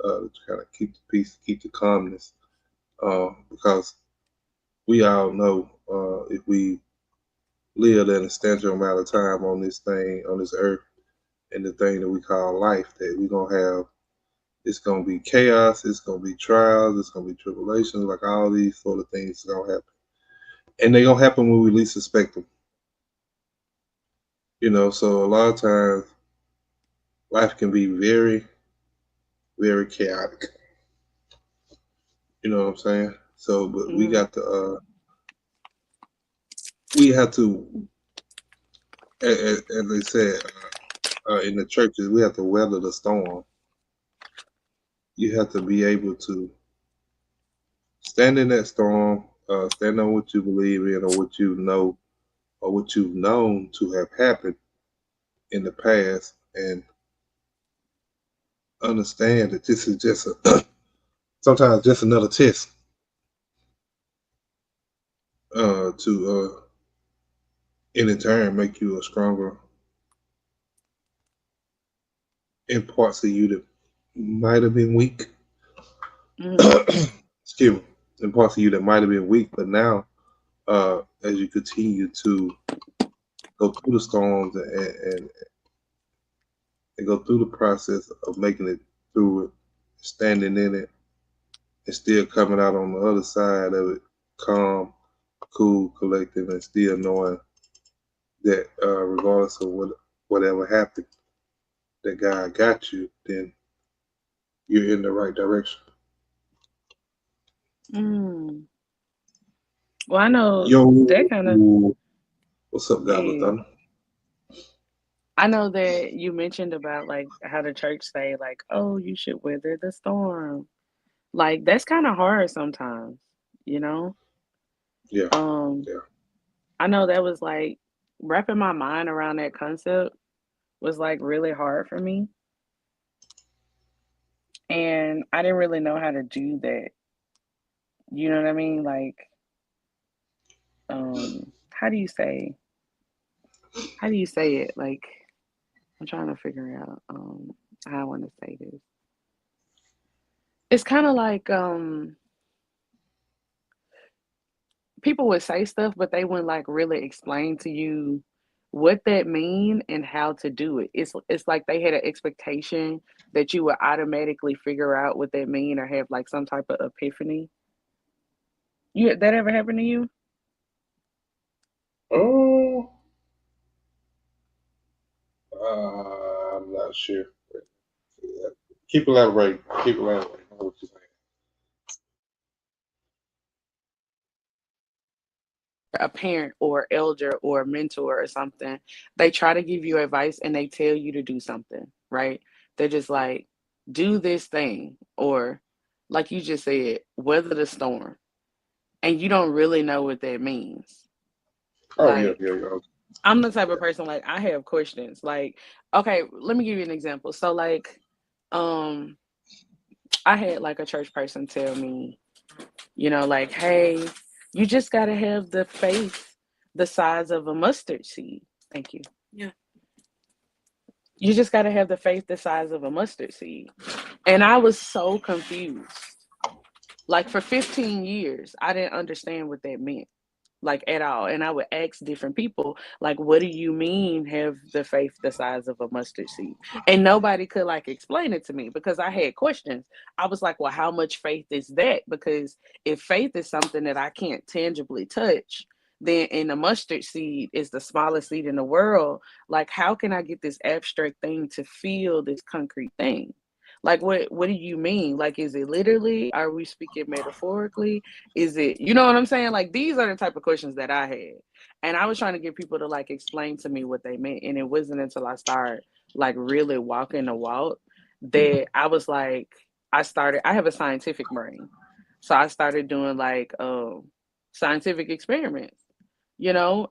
to try to keep the peace, keep the calmness. Because we all know if we live an extensive amount of time on this thing, on this earth, and the thing that we call life, that we're gonna have, it's gonna be chaos, it's gonna be trials, it's gonna be tribulations, like all these sort of things gonna happen, and they're gonna happen when we least expect them. So a lot of times life can be very, very chaotic. You know what I'm saying? So, but we got to, we have to, as they said in the churches, we have to weather the storm. You have to be able to stand in that storm, stand on what you believe in, or what you know, or what you've known to have happened in the past, and understand that this is just sometimes just another test to in turn make you a stronger in parts of you that might have been weak. Excuse me. In parts of you that might have been weak, but now as you continue to go through the storms and go through the process of making it through it, standing in it, and still coming out on the other side of it calm, cool, collected, and still knowing that regardless of whatever happened, that God got you, then you're in the right direction. Mm. Well, I know that kind of. Yo, what's up, Goblin Hey, Thunder? I know that you mentioned about like how the church say like, "Oh, you should weather the storm." Like that's kind of hard sometimes, you know. Yeah, Um, yeah. I know that was like wrapping my mind around that concept was like really hard for me, and I didn't really know how to do that. You know what I mean? Like, how do you say? How do you say it? Like, I'm trying to figure out how I want to say this. It's kind of like people would say stuff, but they wouldn't like really explain to you what that mean and how to do it. It's like they had an expectation that you would automatically figure out what that mean or have like some type of epiphany. You that ever happened to you? Oh, I'm not sure. Keep elaborating. Keep elaborating on what you're saying. A parent or elder or mentor or something, they try to give you advice and they tell you to do something, right? They're just like, do this thing, or like you just said, weather the storm. And you don't really know what that means. Oh yeah, Like, yeah, yeah. I'm the type of person like I have questions. Like, okay, let me give you an example. So like, um, I had like a church person tell me, like, hey, you just gotta have the faith the size of a mustard seed. Thank you. Yeah. You just gotta have the faith the size of a mustard seed. And I was so confused. Like for 15 years, I didn't understand what that meant, like at all. And I would ask different people, like, what do you mean have the faith the size of a mustard seed? And nobody could like explain it to me because I had questions. I was like, well, how much faith is that? Because if faith is something that I can't tangibly touch, then in the mustard seed is the smallest seed in the world. Like, how can I get this abstract thing to feel this concrete thing? Like what do you mean? Like is it literally? Are we speaking metaphorically? Is it, you know what I'm saying? Like these are the type of questions that I had. And I was trying to get people to like explain to me what they meant. And it wasn't until I started like really walking the walk that I was like, I have a scientific brain. So I started doing like scientific experiments,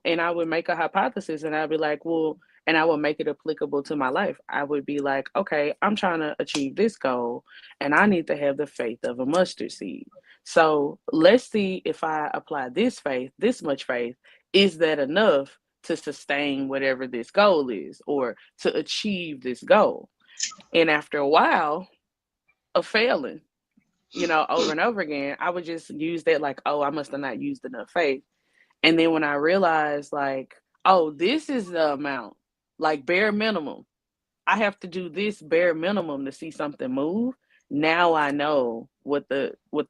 and I would make a hypothesis and I'd be like, well, and I would make it applicable to my life. I would be like, okay, I'm trying to achieve this goal and I need to have the faith of a mustard seed. So let's see if I apply this faith, this much faith, is that enough to sustain whatever this goal is or to achieve this goal? And after a while of failing, over and over again, I would just use that like, oh, I must have not used enough faith. And then when I realized, like, oh, this is the amount, like bare minimum, I have to do this bare minimum to see something move. Now I know what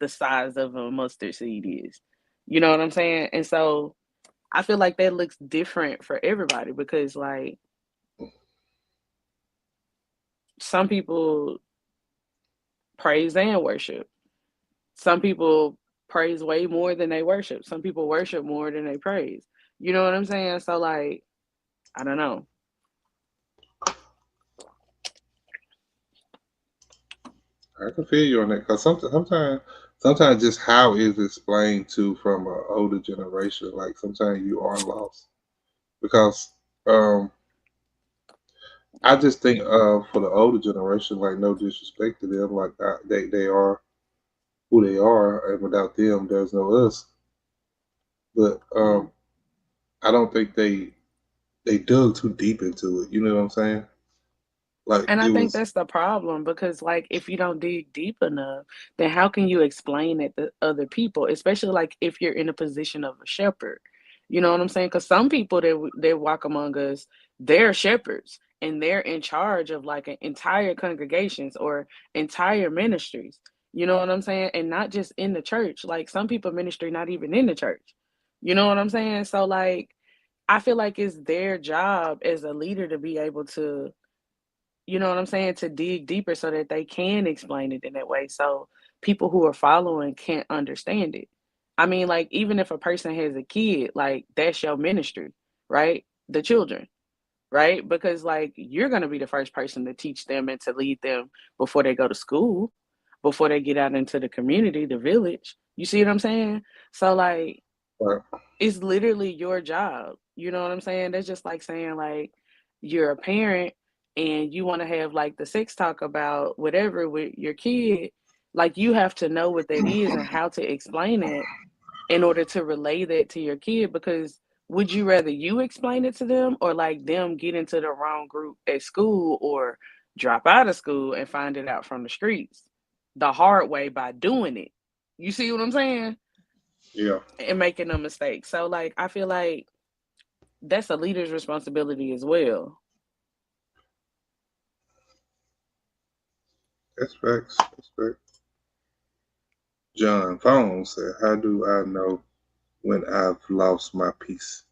the size of a mustard seed is. You know what I'm saying? And so I feel like that looks different for everybody because like some people praise and worship. Some people praise way more than they worship. Some people worship more than they praise. You know what I'm saying? So like, I don't know. I can feel you on that because sometimes just how it's explained to from an older generation, like sometimes you are lost because um, I just think for the older generation, like no disrespect to them, like they are who they are, and without them, there's no us. But I don't think they dug too deep into it. You know what I'm saying? Like And I it think was. that's the problem because, like, if you don't dig deep enough, then how can you explain it to other people, especially like if you're in a position of a shepherd? You know what I'm saying? Because some people that walk among us, they're shepherds and they're in charge of like an entire congregations or entire ministries. You know what I'm saying? And not just in the church. Like some people ministry not even in the church. You know what I'm saying? So like I feel like it's their job as a leader to be able to, you know what I'm saying, to dig deeper so that they can explain it in that way. So people who are following can't understand it. I mean, like, even if a person has a kid, like, that's your ministry, right? The children, right? Because, like, you're going to be the first person to teach them and to lead them before they go to school, before they get out into the community, the village. You see what I'm saying? So, like, Right. it's literally your job. You know what I'm saying? That's just like saying like you're a parent and you want to have like the sex talk about whatever with your kid. Like you have to know what that is and how to explain it in order to relay that to your kid. Because would you rather you explain it to them or like them get into the wrong group at school or drop out of school and find it out from the streets the hard way by doing it? You see what I'm saying? Yeah. And making a mistake. So like I feel like that's a leader's responsibility as well. That's facts. That's facts. John Phone said, "How do I know when I've lost my peace?"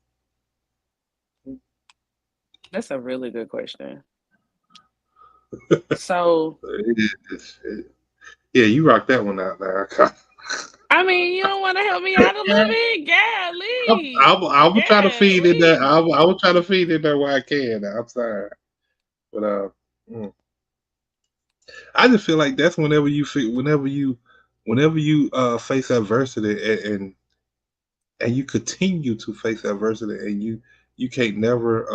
That's a really good question. So Yeah, you rock that one out there. I mean, you don't want to help me out a little bit? Golly. I will try to feed in there. Golly. I will try to feed in there where I can. I'm sorry, but mm. I just feel like that's whenever you face adversity and you continue to face adversity and you can't never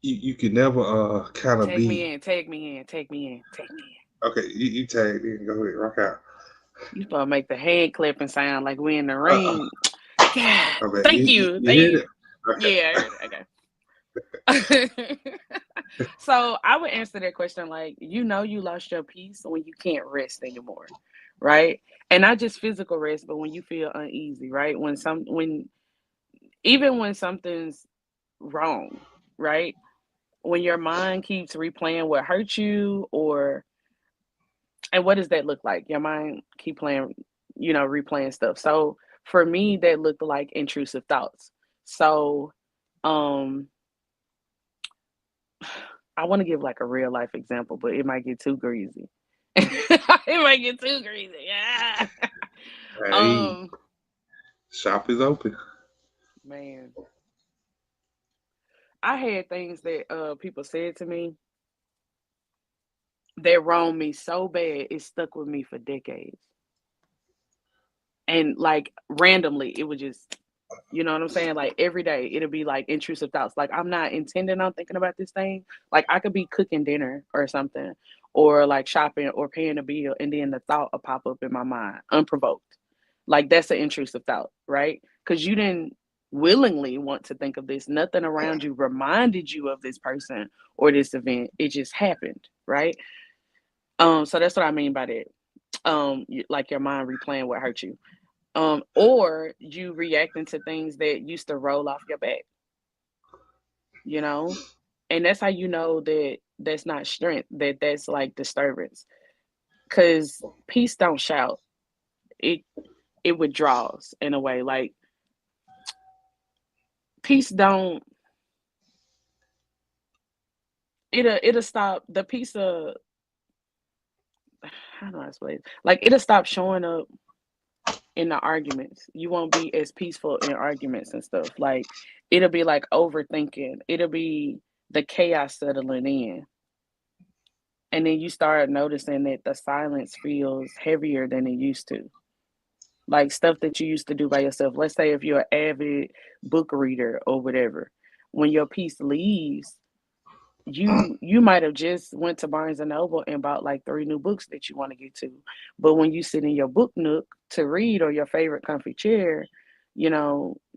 you can never kind of Take me be in, take me in, take me in, take me in. okay. You tag in, go ahead, rock out. You supposed to make the hand clapping sound like we in the Uh, ring. God, okay, thank you, you thank hear you. it? Okay. Yeah, I heard it. Okay. So I would answer that question like, you know, you lost your peace when you can't rest anymore, right? And not just physical rest, but when you feel uneasy, right? When even when something's wrong, right? When your mind keeps replaying what hurt you, or and what does that look like? Your mind keep playing, replaying stuff. So for me, that looked like intrusive thoughts. So um I want to give like a real life example, but it might get too greasy. It might get too greasy. Yeah. Hey, Um, shop is open. man, I had things that people said to me that wronged me so bad it stuck with me for decades. And like randomly, it would just, you know what I'm saying? Like every day, it'll be like intrusive thoughts. Like I'm not intending on thinking about this thing. Like I could be cooking dinner or something, or like shopping or paying a bill, and then the thought will pop up in my mind unprovoked. Like that's an intrusive thought, right? Because you didn't willingly want to think of this. Nothing around you reminded you of this person or this event. It just happened, right? So that's what I mean by that. Like your mind replaying what hurt you. Or you reacting to things that used to roll off your back, you know? And that's how you know that that's not strength, that's like disturbance. Cause peace don't shout. It it withdraws in a way. Like peace don't it'll stop the piece of how do I explain it? Like it'll stop showing up in the arguments. You won't be as peaceful in arguments and stuff. Like it'll be like overthinking. It'll be the chaos settling in. And then you start noticing that the silence feels heavier than it used to. Like stuff that you used to do by yourself. Let's say if you're an avid book reader or whatever, when your peace leaves, you might have just went to Barnes and Noble and bought like 3 new books that you want to get to. But when you sit in your book nook to read or your favorite comfy chair,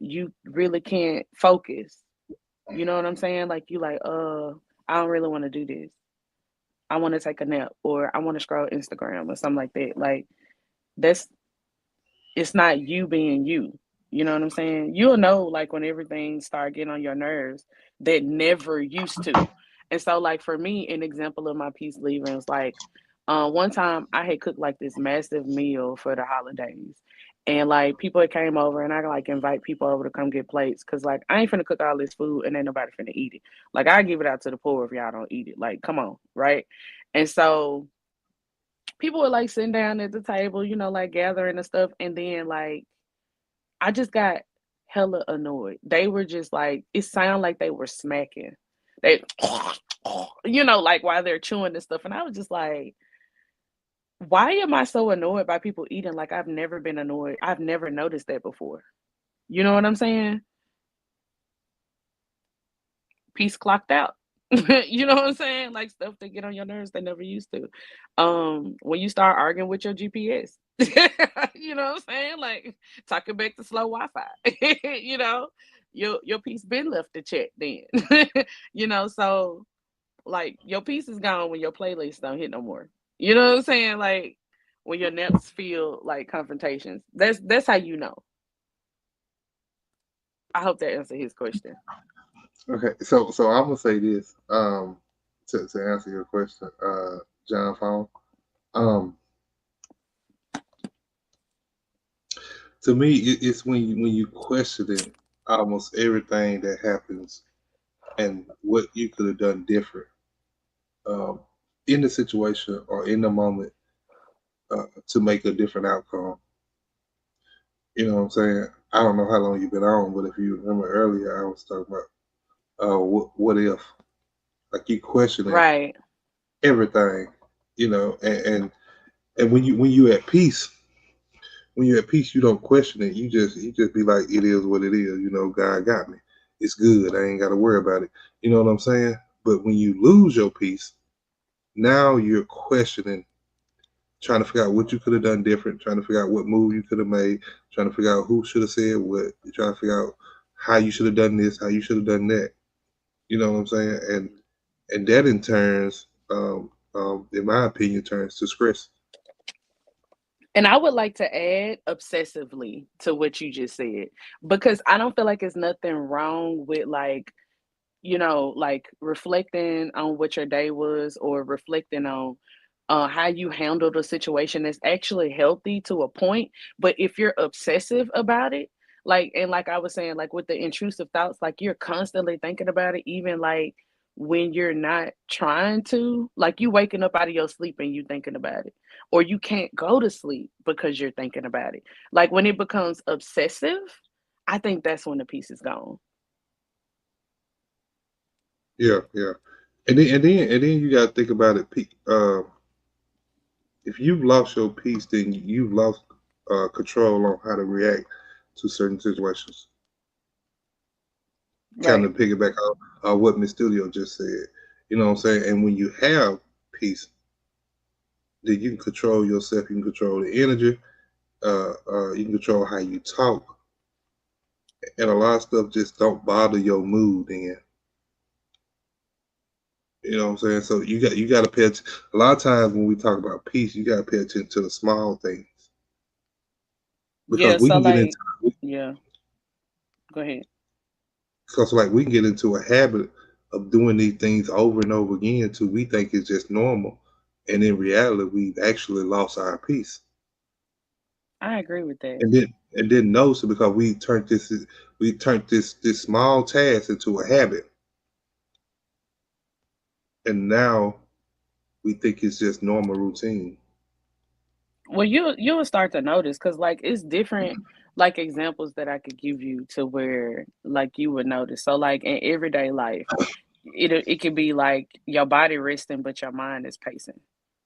you really can't focus. You know what I'm saying? Like you like, I don't really want to do this. I want to take a nap or I want to scroll Instagram or something like that. Like that's it's not you being you. You know what I'm saying? You'll know like when everything start getting on your nerves that never used to. And so like for me, an example of my peace leaving is like one time I had cooked like this massive meal for the holidays. And like people had came over and I like invite people over to come get plates because like I ain't finna cook all this food and ain't nobody finna eat it. Like I give it out to the poor if y'all don't eat it. Like come on, right? And so people were like sitting down at the table, you know, like gathering and stuff. And then like I just got hella annoyed. They were just like, it sounded like they were smacking. They, you know, like while they're chewing and stuff. And I was just like, why am I so annoyed by people eating? Like I've never been annoyed. I've never noticed that before. You know what I'm saying? Peace clocked out. You know what I'm saying? Like stuff that get on your nerves they never used to. When you start arguing with your GPS, you know what I'm saying? Like talking back to slow Wi-Fi. You know, your piece been left to check then. You know, so like your piece is gone when your playlist don't hit no more. You know what I'm saying? Like when your naps feel like confrontations. That's how you know. I hope that answered his question. Okay, so I'm gonna say this to answer your question, John Fong. Um, to me, it's when you question almost everything that happens and what you could have done different um, in the situation or in the moment to make a different outcome. You know what I'm saying? I don't know how long you've been on, but if you remember earlier, I was talking about what if, like you questioning Right. everything, you know, and when you at peace, when you're at peace, you don't question it. You just be like, it is what it is. You know, God got me. It's good. I ain't got to worry about it. You know what I'm saying? But when you lose your peace, now you're questioning, trying to figure out what you could have done different, trying to figure out what move you could have made, trying to figure out who should have said what, trying to figure out how you should have done this, how you should have done that. You know what I'm saying? And that in turns, in my opinion, turns to stress. And I would like to add obsessively to what you just said because I don't feel like it's nothing wrong with like, you know, like reflecting on what your day was or reflecting on how you handled a situation that's actually healthy to a point. But if you're obsessive about it, like, and like I was saying, like with the intrusive thoughts, like you're constantly thinking about it, even like when you're not trying to, like you waking up out of your sleep and you thinking about it, or you can't go to sleep because you're thinking about it. Like when it becomes obsessive, I think that's when the piece is gone. Yeah, yeah. And then you got to think about it. If you've lost your peace, then you've lost control on how to react to certain situations. Kind Right. of piggyback on what Miss Studio just said. You know what I'm saying? And when you have peace, then you can control yourself. You can control the energy. You can control how you talk, and a lot of stuff just don't bother your mood. Then you know what I'm saying. So you got to pay attention. A lot of times when we talk about peace, you got to pay attention to the small things because Yeah. we So can get into like, yeah. Go ahead. because like we can get into a habit of doing these things over and over again till we think it's just normal, and in reality, we've actually lost our peace. I agree with that. And didn't notice it because we turned this small task into a habit, and now we think it's just normal routine. Well, you'll start to notice because like it's different like examples that I could give you to where like you would notice. So like in everyday life, it could be like your body resting, but your mind is pacing,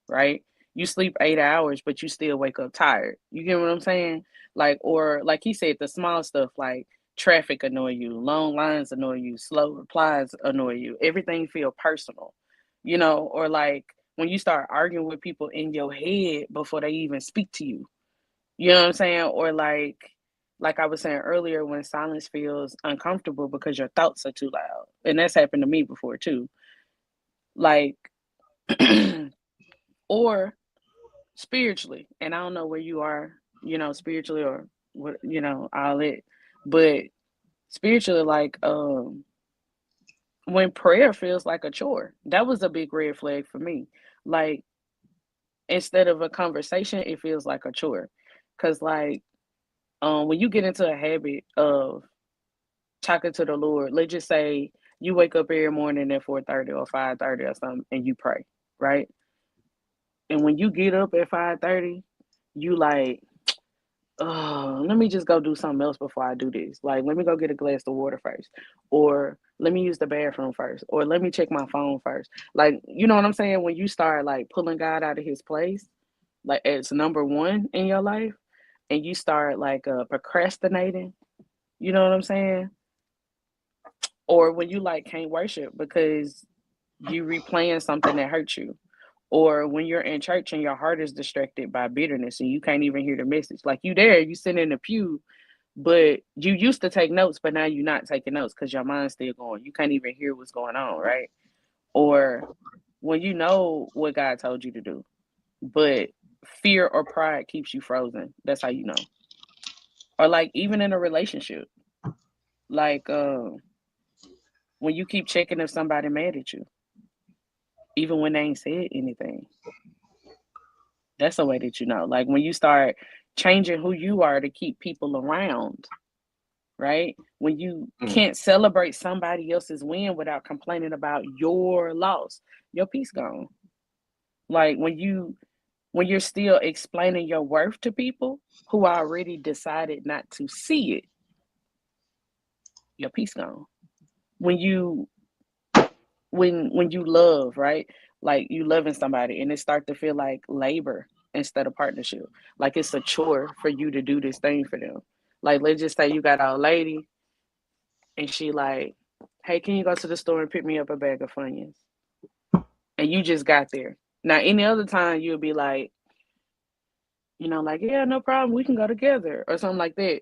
right? You sleep 8 hours, but you still wake up tired. You get what I'm saying? Like or like he said, the small stuff like traffic annoy you, long lines annoy you, slow replies annoy you. Everything feel personal, you know, or like when you start arguing with people in your head before they even speak to you. You know what I'm saying? Or like I was saying earlier when silence feels uncomfortable because your thoughts are too loud. And that's happened to me before too. Like or spiritually. And I don't know where you are, you know, spiritually or what, you know, all it. But spiritually, like when prayer feels like a chore, that was a big red flag for me. Like instead of a conversation, it feels like a chore. Cause like when you get into a habit of talking to the Lord, let's just say you wake up every morning at 4:30 or 5:30 or something and you pray, right? And when you get up at 5:30, you like, oh, let me just go do something else before I do this. Like, let me go get a glass of water first, or let me use the bathroom first, or let me check my phone first. Like, you know what I'm saying? When you start like pulling God out of his place, like it's number one in your life, and you start like procrastinating, you know what I'm saying? Or when you like can't worship because you replaying something that hurt you, or when you're in church and your heart is distracted by bitterness and you can't even hear the message. Like you there, you sit in the pew, but you used to take notes, but now you're not taking notes because your mind's still going. You can't even hear what's going on, right? Or when you know what God told you to do, but fear or pride keeps you frozen. That's how you know. Or like even in a relationship, like when you keep checking if somebody mad at you, even when they ain't said anything. That's a way that you know. Like when you start changing who you are to keep people around, right? When you Mm. can't celebrate somebody else's win without complaining about your loss, your peace gone. Like when you're still explaining your worth to people who already decided not to see it, your peace gone. When you when you love, right? Like you loving somebody and it start to feel like labor instead of partnership. Like it's a chore for you to do this thing for them. Like let's just say you got a lady and she like, hey, can you go to the store and pick me up a bag of Funyuns? And you just got there. Now any other time you'll be like, like, yeah, no problem, we can go together or something like that.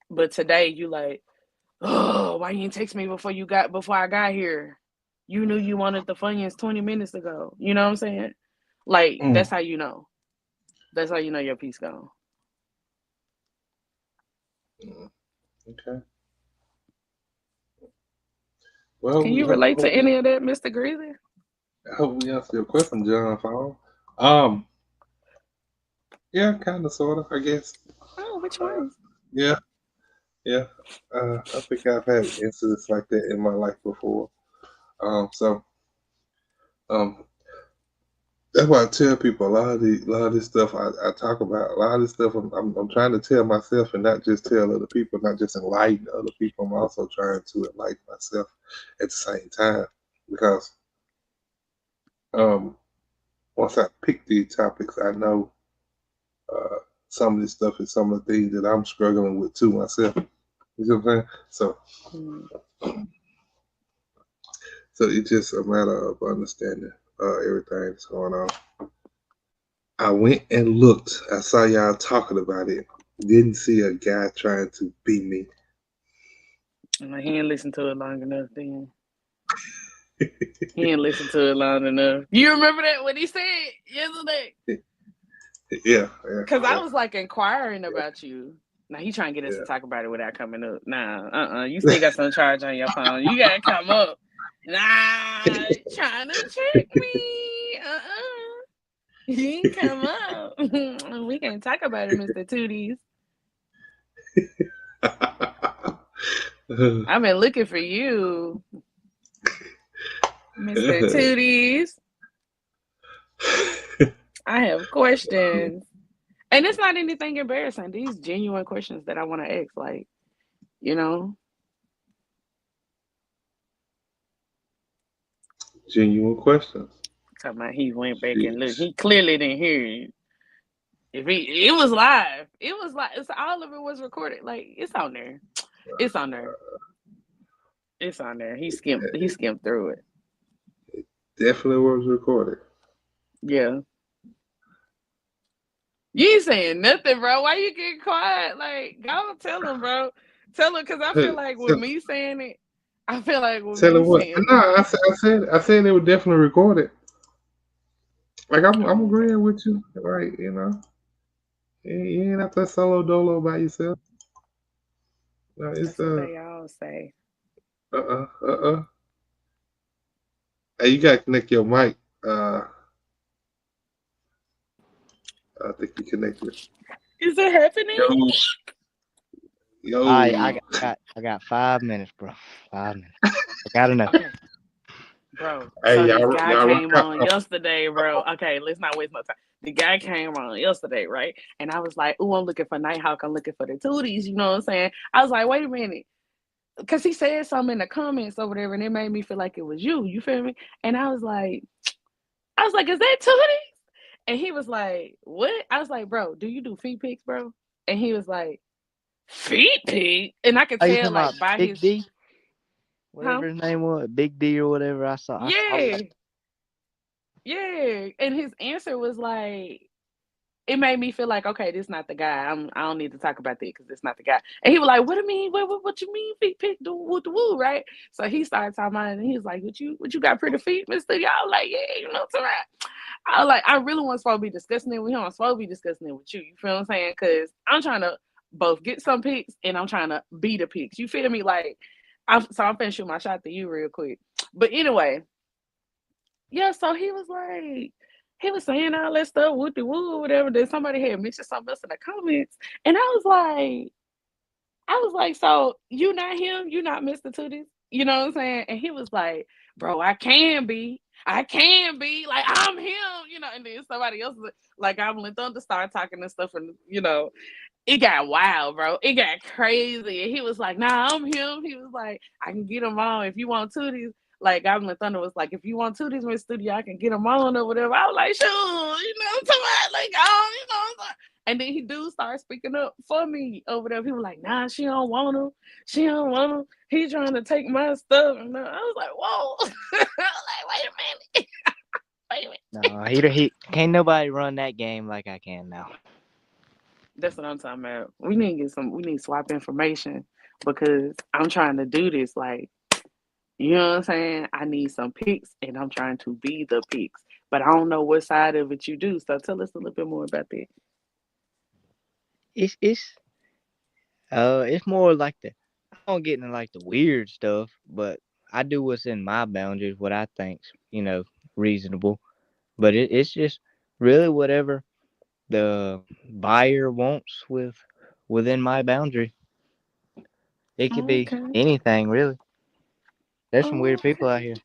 But today you like, oh, why you didn't text me before I got here? You knew you wanted the Funyuns 20 minutes ago. You know what I'm saying? Like Mm. that's how you know. That's how you know your peace gone. Okay. Well, Can you relate to any of that, Mr. Greeley? I hope we answer your question, John Fall. Um, yeah, kind of, sort of, I guess. Oh, which Uh, ones? yeah, yeah. I think I've had incidents like that in my life before. So um, that's why I tell people a lot of this stuff I talk about. A lot of this stuff I'm trying to tell myself and not just tell other people, not just enlighten other people. I'm also trying to enlighten myself at the same time because um, once I pick these topics, I know uh, some of this stuff is some of the things that I'm struggling with too myself. You know what I'm saying? Mm. So it's just a matter of understanding everything that's going on. I went and looked. I saw y'all talking about it. Didn't see a guy trying to beat me. He didn't listen to it long enough. Then he didn't listen to it long enough. You remember that what he said yesterday? Yeah, Because I yeah, was like inquiring about you. Now he trying to get us to yeah. talk about it without coming up. Nah, you still got some charge on your phone. You gotta come up. Nah, trying to trick me. You ain't come up. We can't talk about it, Mr. Tooties. I've been looking for you, Mr. Tooties. I have questions. And it's not anything embarrassing. These genuine questions that I want to ask, like, you know, Genuine questions. talking about he went back and looked. He clearly didn't hear you. It was live. It was like it's all of it was recorded. Like it's on there. It's on there. It's on there. He skimmed through it. Definitely was recorded. Yeah. You ain't saying nothing, bro. Why you getting quiet? Like, go tell him, bro. Tell him, because I feel like with Tell, me saying it, I feel like with tell me him what? saying No, it. I said it was definitely recorded. Like I'm Oh, okay. agreeing with you. Right, you know. You ain't have to solo dolo by yourself. No, it's That's what they all say. uh. Hey, you gotta connect your mic. I think you connected. Is it happening? Yo, yo. I got 5 minutes, bro. 5 minutes. I got enough. Okay. Bro, Hey, so this y'all, guy y'all rock came out. on yesterday, bro. Okay, let's not waste no time. The guy came on yesterday, right? And I was like, "Ooh, I'm looking for Nighthawk. I'm looking for the Tooties." You know what I'm saying? I was like, "Wait a minute," because he said something in the comments over there, and it made me feel like it was you. You feel me? And I was like, "Is that Tootie?" And he was like, "What?" I was like, "Bro, do you do feet pics, bro?" And he was like, "Feet pic," and I could Are you tell talking about like by Big his, D? huh? Whatever his name was, Big D or whatever. I saw Yeah, that. yeah. And his answer was like, it made me feel like, okay, this not the guy. I don't need to talk about that because it's not the guy. And he was like, what do you mean? What you mean feet pick do woo the woo, right? So he started talking about it and he was like, what you got pretty feet, Mr. Y'all like, yeah, you know what I'm saying? I was like, I really wasn't supposed to be discussing it with him. I'm supposed to be discussing it with you. You feel what I'm saying? Because I'm trying to both get some picks and I'm trying to be the picks. You feel me? Like, I'm finna shoot my shot to you real quick. But anyway, yeah, so he was saying all that stuff, woo de woo, whatever. Then somebody had mentioned something else in the comments, and I was like, so you not him, you not Mr. Tooties, you know what I'm saying? And he was like, bro, I can be, like I'm him, you know. And then somebody else, like I'm Thunder, start talking and stuff, and it got wild, bro. It got crazy. And he was like, nah, I'm him. He was like, I can get them on if you want Tooties. Like Goblin Thunder was like, if you want Tooties in the studio, I can get them on or whatever. I was like, sure, you know what I'm talking about? Like, oh, you know what I'm saying? And then he do start speaking up for me over there. He was like, nah, she don't want him. She don't want him. He trying to take my stuff. And I was like, whoa. I was like, wait a minute. Wait a minute. No, he can't nobody run that game like I can now. That's what I'm talking about. We need to we need to swap information because I'm trying to do this. Like, you know what I'm saying? I need some picks and I'm trying to be the picks. But I don't know what side of it you do. So tell us a little bit more about that. It's it's more like I don't get into like the weird stuff, but I do what's in my boundaries, what I think's reasonable. But it's just really whatever the buyer wants within my boundary. It could be Okay. anything really. There's some weird Okay. people out here.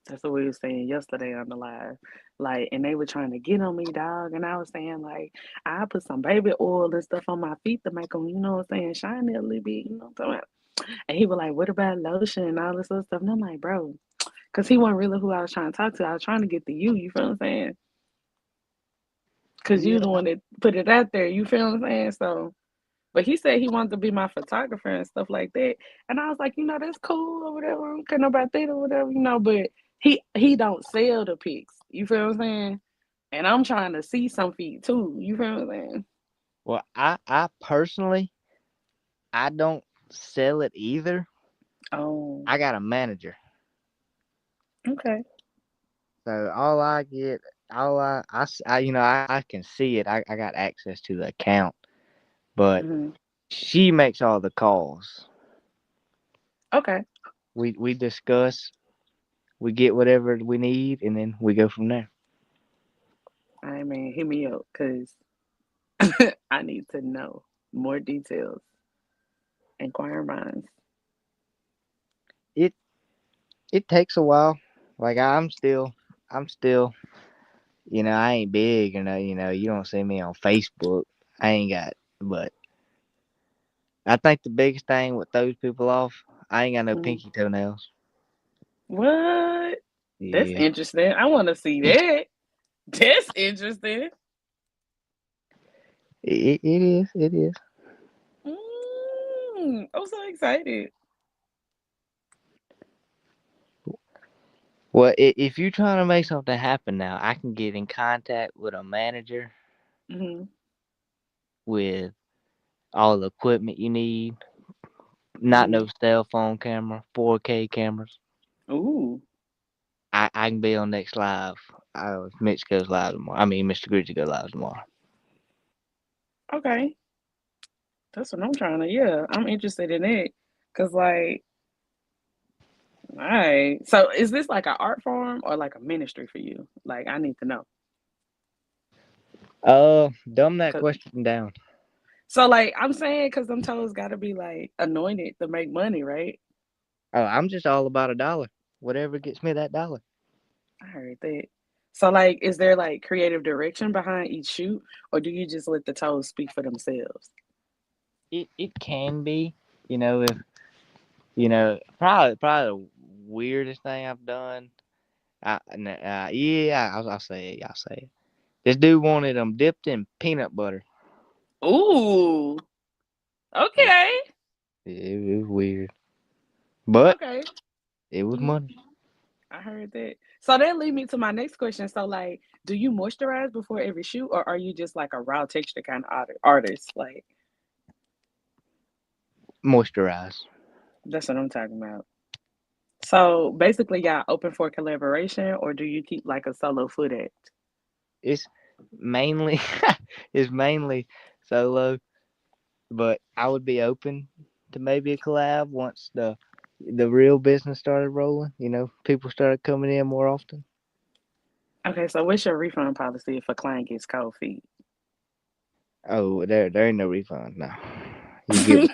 That's what we were saying yesterday on the live. Like, and they were trying to get on me, dog. And I was saying, like, I put some baby oil and stuff on my feet to make them, you know what I'm saying, shiny a little bit, you know what I'm talking about? And he was like, what about lotion and all this other stuff? And I'm like, bro, because he wasn't really who I was trying to talk to. I was trying to get to you feel what I'm saying? Because you the Yeah. one that put it out there, you feel what I'm saying? So, but he said he wanted to be my photographer and stuff like that. And I was like, that's cool or whatever. I don't care about that or whatever, but he don't sell the pics. You feel what I'm saying? And I'm trying to see some feet too. You feel what I'm saying? Well, I personally I don't sell it either. Oh, I got a manager. okay. So all I get, I can see it. I got access to the account, but Hmm. she makes all the calls. Okay. We discuss, we get whatever we need, and then we go from there. All right, man, hit me up because I need to know more details. Inquire minds. It it takes a while. Like I'm still, I ain't big, you don't see me on Facebook. I ain't got, but I think the biggest thing what throws people off, I ain't got no Hmm. pinky toenails. What? That's Yeah, interesting. I want to see that. That's interesting. it is. It is. I'm so excited. Well, if you're trying to make something happen now, I can get in contact with a manager Hmm. with all the equipment you need. Not Hmm. no cell phone camera, 4K cameras. Ooh. I can be on next live. Mitch goes live tomorrow. I mean, Mr. Grizzy goes live tomorrow. Okay. That's what I'm trying to. Yeah, I'm interested in it. Cause like, all right. So is this like an art form or like a ministry for you? Like, I need to know. Dumb that 'Cause- question down. so like, I'm saying, cause them toes got to be like anointed to make money, right? Oh, I'm just all about a dollar. Whatever gets me that dollar. I heard that. So like, is there like creative direction behind each shoot, or do you just let the toes speak for themselves? It can be, if probably the weirdest thing I've done. Yeah, I'll say it. I'll say it. This dude wanted them dipped in peanut butter. Ooh. It, Okay. it was weird, but Okay. it was Mm, money. I heard that. So that lead me to my next question. So like, do you moisturize before every shoot, or are you just like a raw texture kind of artist? Like, Moisturize. that's what I'm talking about. So basically, y'all open for collaboration, or do you keep like a solo foot act? It's mainly it's mainly solo, but I would be open to maybe a collab once the real business started rolling. People started coming in more often. Okay, so what's your refund policy if a client gets cold feet? Oh, there ain't no refund now. You get what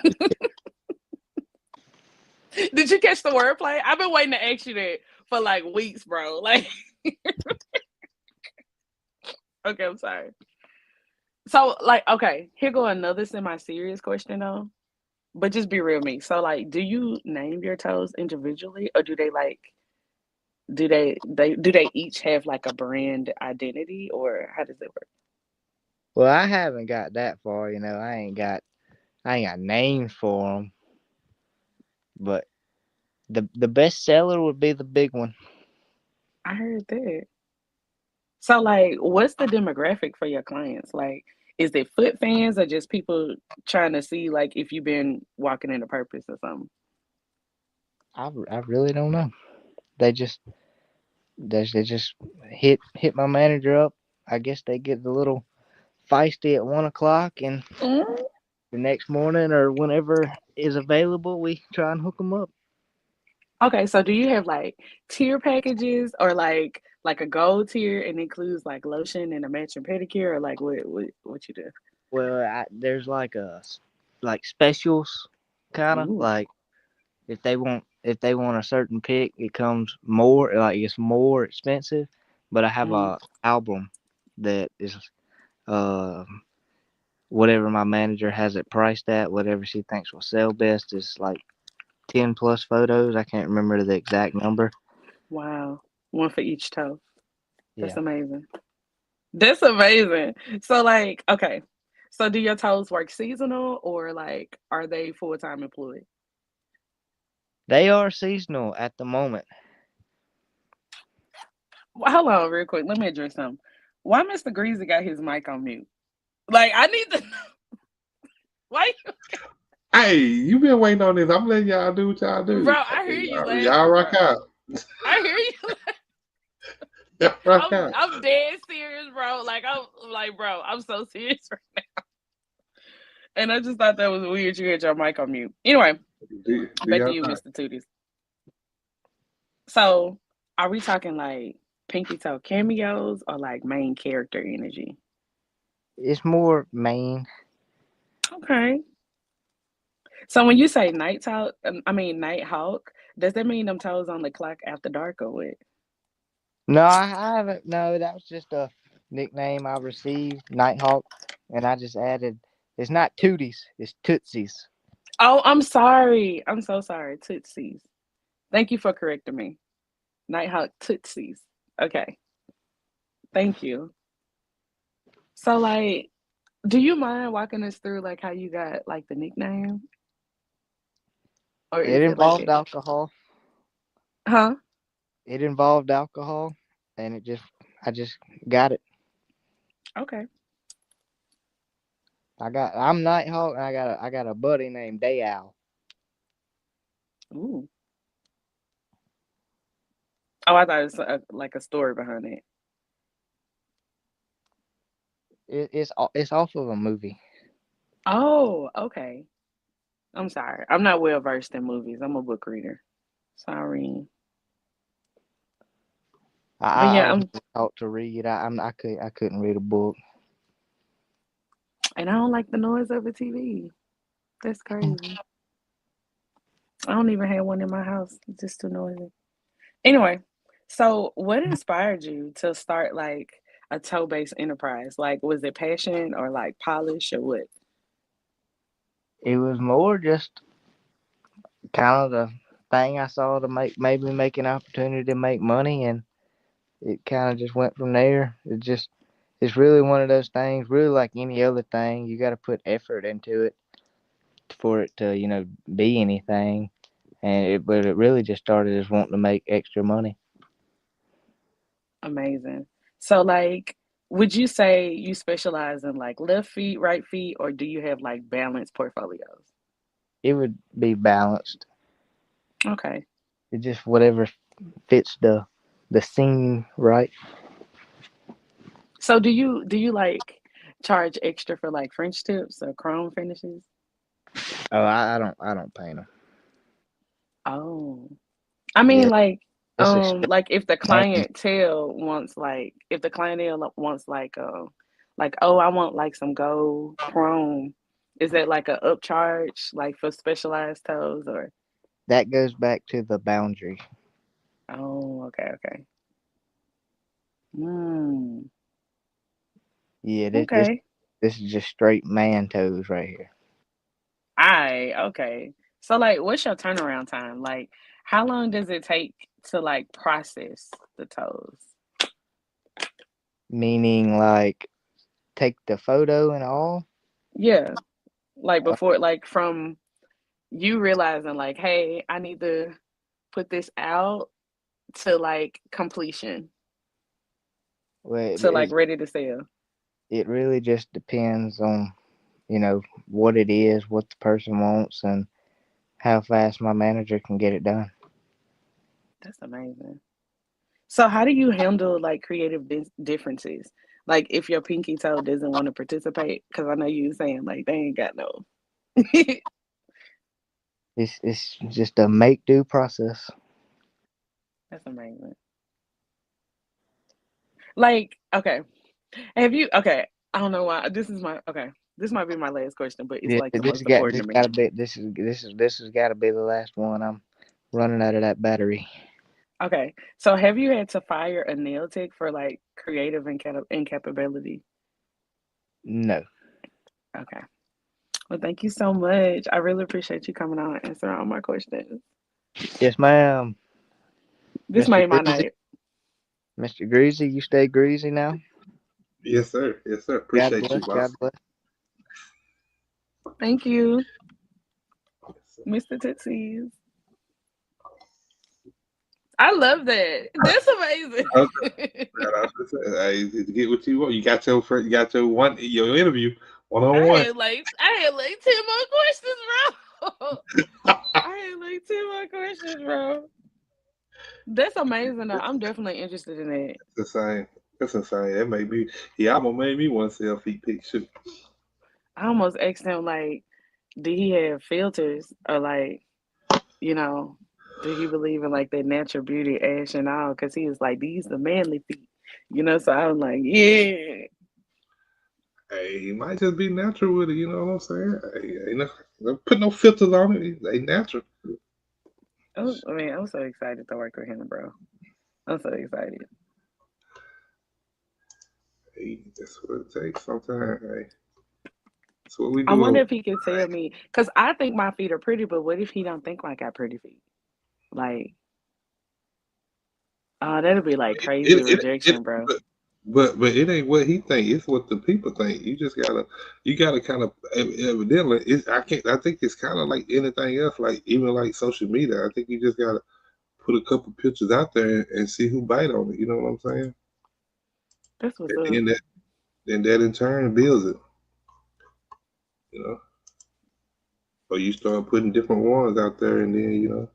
Did you catch the wordplay? I've been waiting to ask you that for like weeks, bro. Like, okay, I'm sorry. So, like, okay, here go another semi-serious question though. But just be real with me. So, like, do you name your toes individually, or do they like do they each have like a brand identity, or how does it work? Well, I haven't got that far. I ain't got names for them, but the best seller would be the big one. I heard that. So, like, what's the demographic for your clients? Like, is it foot fans or just people trying to see like if you've been walking into purpose or something? I really don't know. They just they just hit my manager up. I guess they get a little feisty at 1 o'clock, and Mm. the next morning or whenever is available, we try and hook them up. Okay, so do you have like tier packages or like a gold tier and includes like lotion and a matching pedicure or like what you do? Well, there's like specials, kind of Ooh. like if they want a certain pick, it comes more like it's more expensive. But I have Mm. a album that is uh whatever my manager has it priced at, whatever she thinks will sell best is like 10 plus photos. I can't remember the exact number. Wow. One for each toe. That's Yeah, amazing. That's amazing. So like, okay. So do your toes work seasonal or like are they full-time employed? they are seasonal at the moment. Well, hold on real quick. Let me address something. Why Mr. Greasy got his mic on mute? Like I need to why Hey, you been waiting on this. I'm letting y'all do what y'all do. bro, I hear you Y'all laughing, rock bro. out. I hear you. Y'all rock I'm out. I'm dead serious, bro. Like I'm like, bro, I'm so serious. And I just thought that was weird. You had your mic on mute. Anyway, Do back to y'all you, not? Mr. Tooties. So, are we talking like pinky toe cameos or like main character energy? It's more main. Okay. So when you say night talk, I mean night hawk, does that mean them toes on the clock after dark or what? No, I haven't. No, that was just a nickname I received, Nighthawk, and I just added. It's not Tooties, it's Tootsies. Oh, I'm sorry. I'm so sorry. Tootsies. Thank you for correcting me. Nighthawk Tootsies. Okay. Thank you. So like, do you mind walking us through like how you got like the nickname? Or It is it like involved it alcohol. huh? It involved alcohol, and I just got it. Okay. I'm Nighthawk, and I got a buddy named Day Owl. Ooh. Oh, I thought it was like a story behind it. It's off of a movie. Oh, okay. I'm sorry. I'm not well versed in movies. I'm a book reader. Sorry. But I yeah, was I'm never taught to read. I couldn't read a book. and I don't like the noise of a TV. That's crazy. I don't even have one in my house. It's just too noisy. Anyway, so what inspired you to start like a toe-based enterprise? Like, was it passion or like polish or what? It was more just kind of the thing I saw to make an opportunity to make money, and it kind of just went from there. It's really one of those things, really like any other thing. You got to put effort into it for it to be anything. But it really just started as wanting to make extra money. Amazing. So like, would you say you specialize in like left feet, right feet, or do you have like balanced portfolios? It would be balanced. Okay. It just whatever fits the scene right. So do you like charge extra for like French tips or chrome finishes? Oh, I don't paint them. Oh. I Yeah, mean it's a like if the man. clientele wants like if the clientele wants like oh I want like some gold chrome, is that like a upcharge like for specialized toes or That goes back to the boundary. oh okay. Hmm. Yeah, Okay. this is just straight man toes right here. I okay. So like what's your turnaround time? Like how long does it take to like process the toes? Meaning like take the photo and all. Yeah. Like Uh, before like from you realizing like, hey, I need to put this out to like completion well, to like ready to sell. it really just depends on what it is, what the person wants, and how fast my manager can get it done. That's amazing. So how do you handle like creative differences? Like if your pinky toe doesn't want to participate, because I know you were saying like they ain't got no. It's just a make do process. That's amazing. Like okay, have you okay? I don't know why this is my okay. This might be my last question, but it's like the most important This to me. gotta be this has got to be the last one. I'm running out of that battery. Okay, so have you had to fire a nail tech for like creative incapability? No. Okay. Well, thank you so much. I really appreciate you coming on and answering all my questions. Yes, ma'am. This Mr. made my Greasy. night. Mr. Greasy, you stay greasy now. Yes, sir. Yes, sir. God Appreciate you, bless. God boss. bless. Thank you, Yes, sir. Mr. Tootsies. I love that. That's Okay. amazing. I was gonna say, hey, to get what you want. You got your interview one on I one. had like I had like 10 more questions, bro. I had like 10 more questions, bro. That's amazing though. I'm definitely interested in that. The same. That's insane. That made me. He almost made me want to sell feet pick shoot. I almost asked him like, did he have filters or like, you know, did he believe in like that natural beauty ash and all? Because he was like, these the manly feet, So I was like, yeah. Hey, he might just be natural with it. You know what I'm saying? Hey, ain't no put no filters on it. They natural. I mean, I'm so excited to work with him, bro. I'm so excited. Hey, that's what it takes sometimes. Hey, that's what we I wonder do. if he could tell me, because I think my feet are pretty, but what if he don't think I got pretty feet? Like, oh, that'd be like crazy It rejection, bro. but it ain't what he think. It's what the people think. You gotta kind of evidently. I think it's kind of like anything else. Like even like social media. I think you just gotta put a couple pictures out there and see who bite on it. You know what I'm saying? That's what's And up. that in turn builds it. You know, or you start putting different ones out there, and then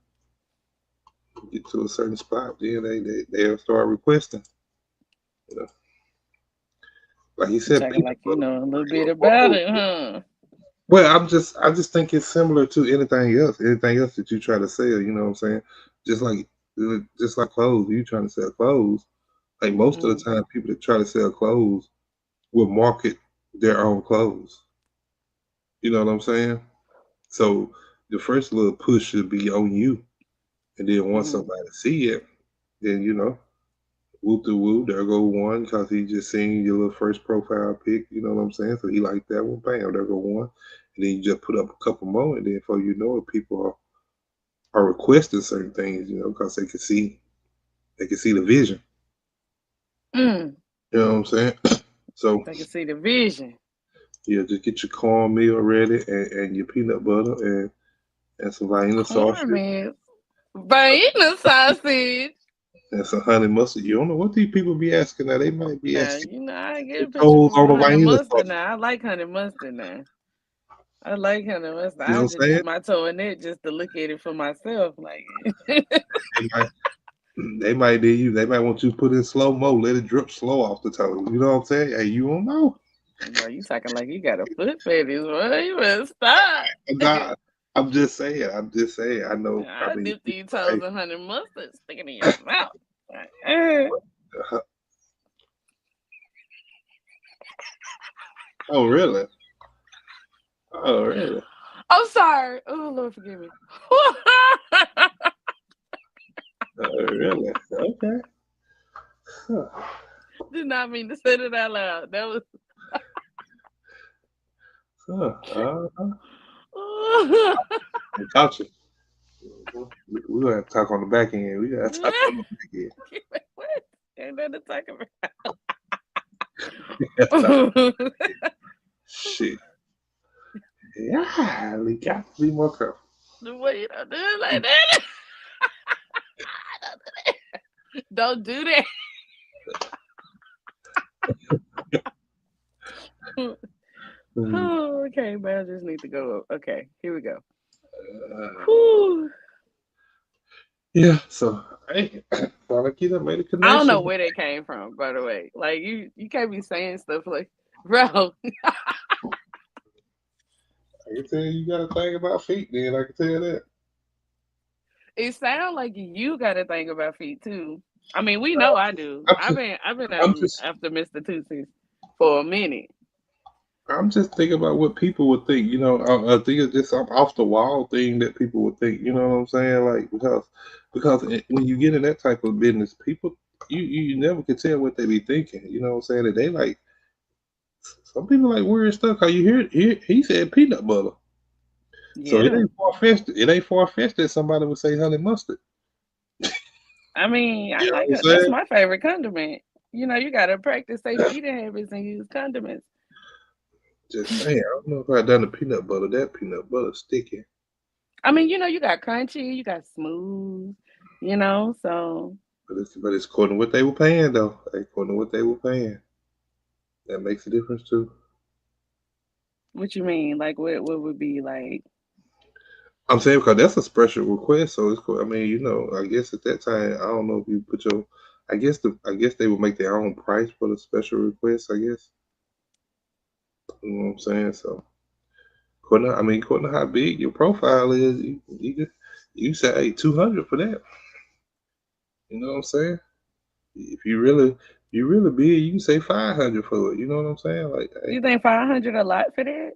get to a certain spot, then they'll start requesting. You know, like he You said, talking like you know a little bit about it, huh? Well, I just think it's similar to anything else that you try to sell. You know what I'm saying? Just like, just like clothes. You trying to sell clothes. Like most of the Mm. time, people that try to sell clothes will market their own clothes. You know what I'm saying? So the first little push should be on you, and then once Mm. somebody see it, then whoop the whoop, there go one because he just seen your little first profile pic. You know what I'm saying? So he liked that one, bam, there go one, and then you just put up a couple more, and then before you know it, people are requesting certain things, because they can see the vision. Mm. You know what I'm saying? So They can see the vision. yeah, just get your cornmeal ready and your peanut butter and some Vienna sausage Cornmeal. Vienna sausage. and some honey mustard. You don't know what these people be asking now. They might be Now, asking you know, I get for a picture toes from on the honey Vienna mustard sausage. now. I like honey mustard now. I like honey mustard. You know I what just I'm saying? dip my toe in it just to look at it for myself. Like, They might, they might want you to put in slow mo, let it drip slow off the toe. You know what I'm saying? Hey, you don't know. boy, you talking like you got a foot fetish. Boy, you better stop. Nah, I'm just saying. I'm just saying. I know. I I mean, dip these hey, toes in honey mustard, stick it in your mouth. Like, oh really? Oh really? I'm sorry. Oh Lord, forgive me. Oh really? Okay. Huh. Did not mean to say that out loud. That was. Huh. We caught you. We gonna have to talk on the back end. We gotta talk on the back end. What? Ain't nothing to talk We gotta talk- about. Shit. Yeah, we got to be more careful. The way you don't do it like that. Don't do that. Oh, okay, but I just need to go. Okay, here we go. Whew. Yeah, so hey, sound like you done made a I don't know connection. where they came from, by the way. Like you can't be saying stuff like, bro. I can tell you got a thing about feet, then I can tell you that. It sounds like you got to think about feet too. I mean, we know I do. I'm I've just, been I'm just, after Mr. Tootsies for a minute. I'm just thinking about what people would think. I think it's just some off the wall thing that people would think. You know what I'm saying? Like because when you get in that type of business, people you never can tell what they be thinking. You know what I'm saying? That they like some people like weird stuff. How you hear he said peanut butter, so it Yeah. ain't far fetched. It ain't far fetched that somebody would say honey mustard. I mean, I You know like what it. I'm That's saying? my favorite condiment. You know, you got to practice safe eating habits and use condiments. Just saying. I don't know if I done the peanut butter. That peanut butter sticky. I mean, you know, you got crunchy, you got smooth, so But it's according to what they were paying though. According to what they were paying. That makes a difference too. what you mean? Like, what would be like? I'm saying because that's a special request, so it's cool. I mean, I guess at that time, I don't know if you put your. I guess they would make their own price for the special request. I guess you know what I'm saying. So, according to how big your profile is, you say hey 200 for that. You know what I'm saying? If you really big, you can say 500 for it. You know what I'm saying? Like, hey, You think 500 a lot for that?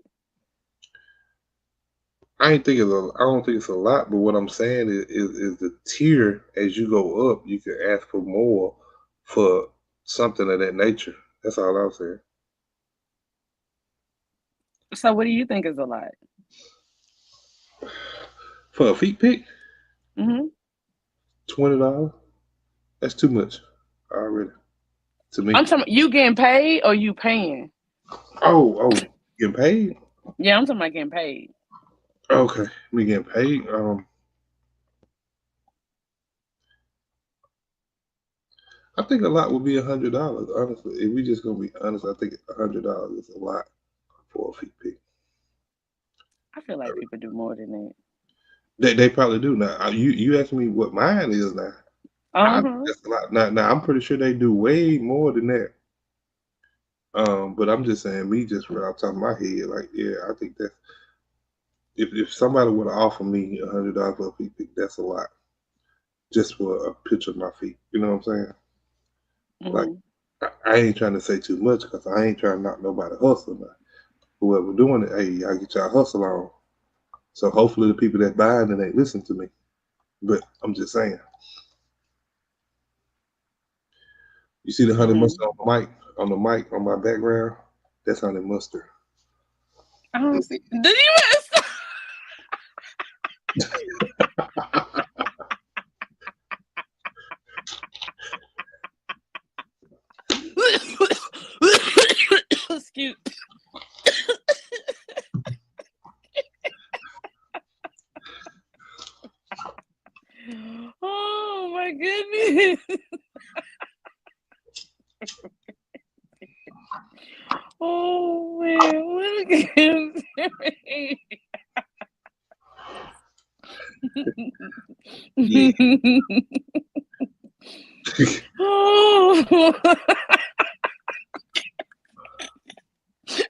I don't think it's a lot, but what I'm saying is the tier as you go up, you can ask for more for something of that nature. That's all I'm saying. So, what do you think is a lot? For a feet pick, Hmm. $20. That's too much already to me. I'm talking. You getting paid or you paying? Oh, getting paid? Yeah, I'm talking about getting paid. Okay, me getting paid. I think a lot would be $100. Honestly, if we just gonna be honest, I think $100 is a lot for a feet pick. I feel like people do more than that. They probably do now. You ask me what mine is now. I think Uh-huh. that's a lot. Now I'm pretty sure they do way more than that. But I'm just saying, me just right off the top of my head, like, yeah, if somebody would have offered me $100 for a feet pic, that's a lot. Just for a picture of my feet. You know what I'm saying? Like, I ain't trying to say too much because I ain't trying to knock nobody hustle now. Whoever doing it, hey, y'all get y'all hustle on. So hopefully the people that buying it ain't listen to me. But I'm just saying. You see the honey mustard on the mic on my background? That's honey mustard. I don't see. Did you excuse? Oh my goodness. Oh man, what again? Yeah. Oh,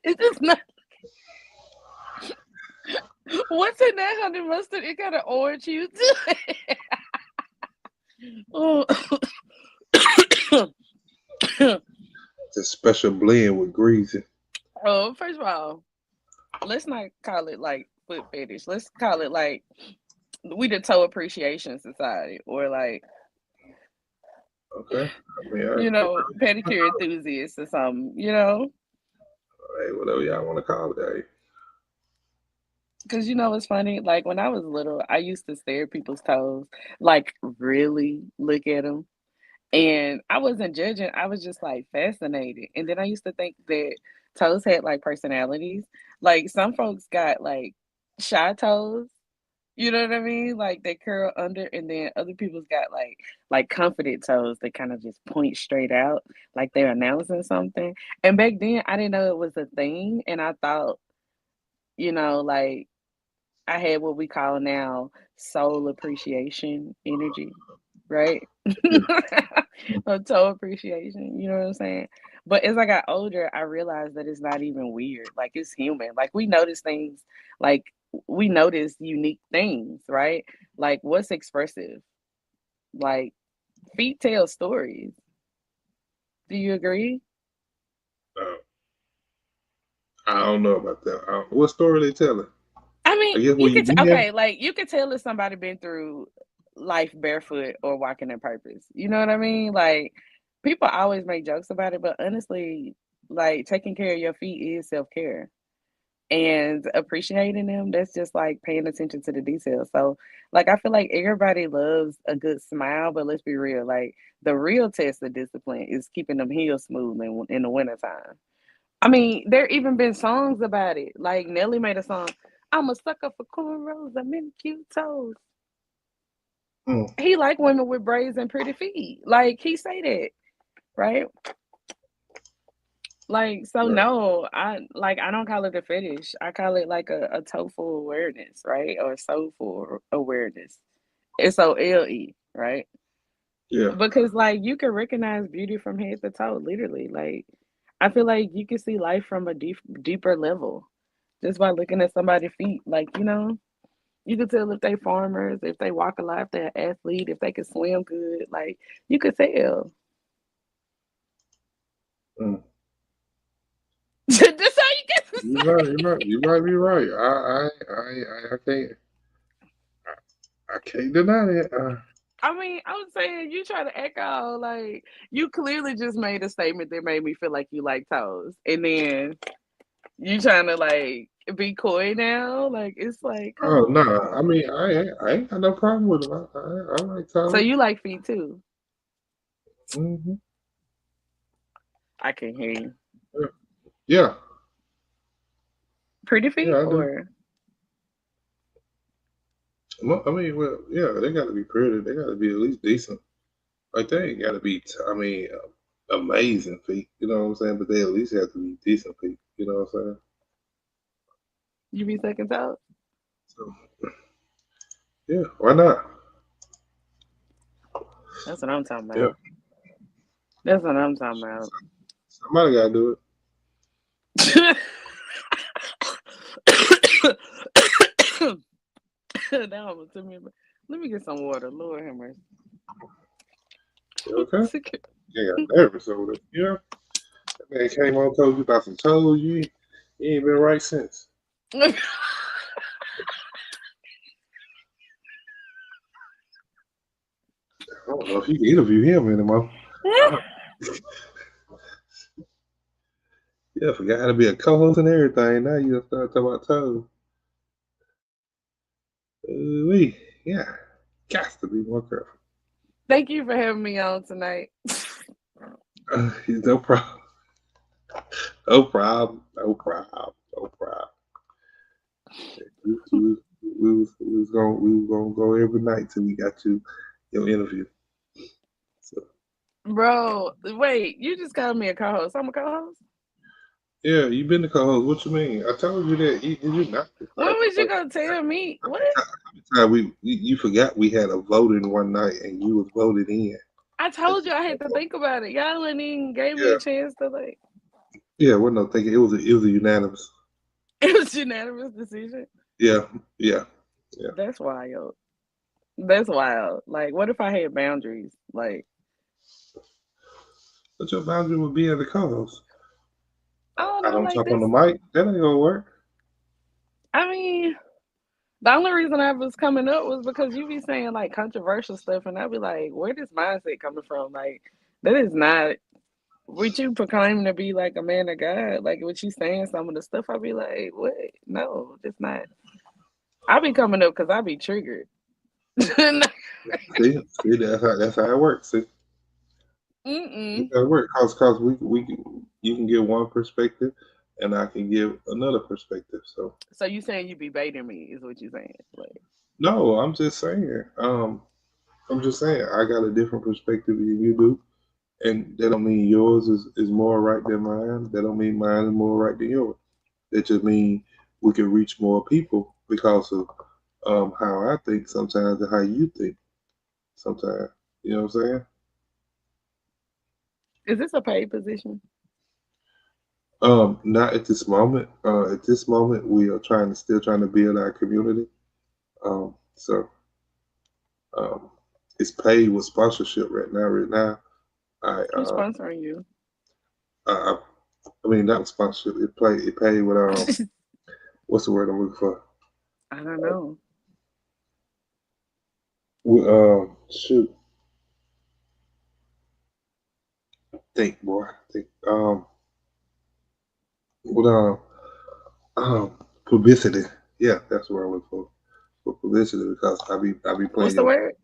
it's just not. What's in that honey mustard? It got an orange hue to it. Oh. It's a special blend with greasy. Oh, first of all, let's not call it like foot fetish. Let's call it like we the toe appreciation society, or like Okay. I mean, you know, pedicure enthusiasts or something. You know, hey, whatever y'all want to call it. Hey. because you know it's funny. Like when I was little, I used to stare at people's toes, like really look at them. And I wasn't judging, I was just like fascinated. And then I used to think that toes had like personalities. Like some folks got like shy toes, you know what I mean? Like they curl under, and then other people's got like confident toes that kind of just point straight out, like they're announcing something. And back then I didn't know it was a thing, and I thought, you know, like I had what we call now soul appreciation energy, right? Of toe appreciation, you know what I'm saying? But as I got older, I realized that it's not even weird. Like it's human. Like we notice things, like we notice unique things, right? Like what's expressive? Like feet tell stories. Do you agree? I don't know about that. What story they telling? I I mean, guess you where you could been? okay, like you could tell if somebody been through life barefoot or walking in purpose. You know what I mean? Like people always make jokes about it, but honestly, like taking care of your feet is self-care. And appreciating them, that's just like paying attention to the details. So like I feel like everybody loves a good smile, but let's be real, like the real test of discipline is keeping them heels smooth in the wintertime. I mean, there even been songs about it. Like Nelly made a song, I'm a sucker for cornrows, I'm in cute toes. Mm. He like women with braids and pretty feet. Like he say that, right? Like so Right. no, I don't call it a fetish. I call it like a toeful awareness, right? Or soulful awareness. SOLE, right? Yeah. Because like you can recognize beauty from head to toe, literally. Like I feel like you can see life from a deeper level just by looking at somebody's feet. Like, you know, you can tell if they farmers, if they walk a lot, if they're an athlete, if they can swim good. Like you could tell. Mm. That's how you get to You're say. right. You're right. You might be right. I can't. I can't deny that. I mean, I was saying you try to echo like you clearly just made a statement that made me feel like you like toes, and then you trying to like be coy now. Like it's like, come Oh no! I on. mean, I ain't got no problem with them. I like So toes. you like feet too? Mm-hmm. I can hear you. Yeah. Pretty feet Yeah, I do. or I mean, well, yeah, they got to be pretty. They got to be at least decent. Like they ain't got to be. I mean, amazing feet. You know what I'm saying? But they at least have to be decent feet. You know what I'm saying? you be second toes? So yeah, why not? That's what I'm talking Yeah, about. That's what I'm talking about. somebody got to do it. Now I'm gonna me. Let me get some water. Lord have mercy. You okay? Yeah, got nervous over there. You know? That man came on, told you about some toes. You ain't been right since. I don't know if you can interview him anymore. Yeah, forgot how to be a co-host and everything. Now you just start talking about toes. Yeah, got to be more careful. Thank you for having me on tonight. No problem. No problem. No problem. No problem. We was gonna go every night till we got your interview. So Bro, wait, you just called me a co-host. I'm a co-host? yeah, you been the co-host. What you mean? I told you that. Did you not? When was you gonna tell me? What? You forgot we had a voting one night and you was voted in. I told you I had to think about it. Y'all ain't even gave me a chance to like. Yeah, well, no, thinking it was a unanimous. It was unanimous decision. Yeah. That's wild. That's wild. Like, what if I had boundaries? Like, what your boundary would be as a co-host? I don't like talk this. on the mic. That ain't gonna work. I mean, the only reason I was coming up was because you be saying like controversial stuff, and I'd be like, where this mindset coming from? Like, that is not what you proclaiming to be like a man of God. Like, what you saying some of the stuff, I'd be like, what? No, it's not. I be coming up because I be triggered. See, that's how it works. See, that's how it works. Cause you can give one perspective, and I can give another perspective. So you saying you be baiting me is what you saying? Like, no, I'm just saying. I'm just saying I got a different perspective than you do, and that don't mean yours is more right than mine. That don't mean mine is more right than yours. That just mean we can reach more people because of how I think sometimes and how you think sometimes. You know what I'm saying? is this a paid position? Not at this moment. At this moment, we are still trying to build our community. So it's paid with sponsorship right now. Right now, Who's sponsoring you? I mean not sponsorship. It paid with what's the word I'm looking for? I don't know. Shoot. Think, boy. Think. With publicity. Yeah, that's what I look for publicity because I be playing. What's the word?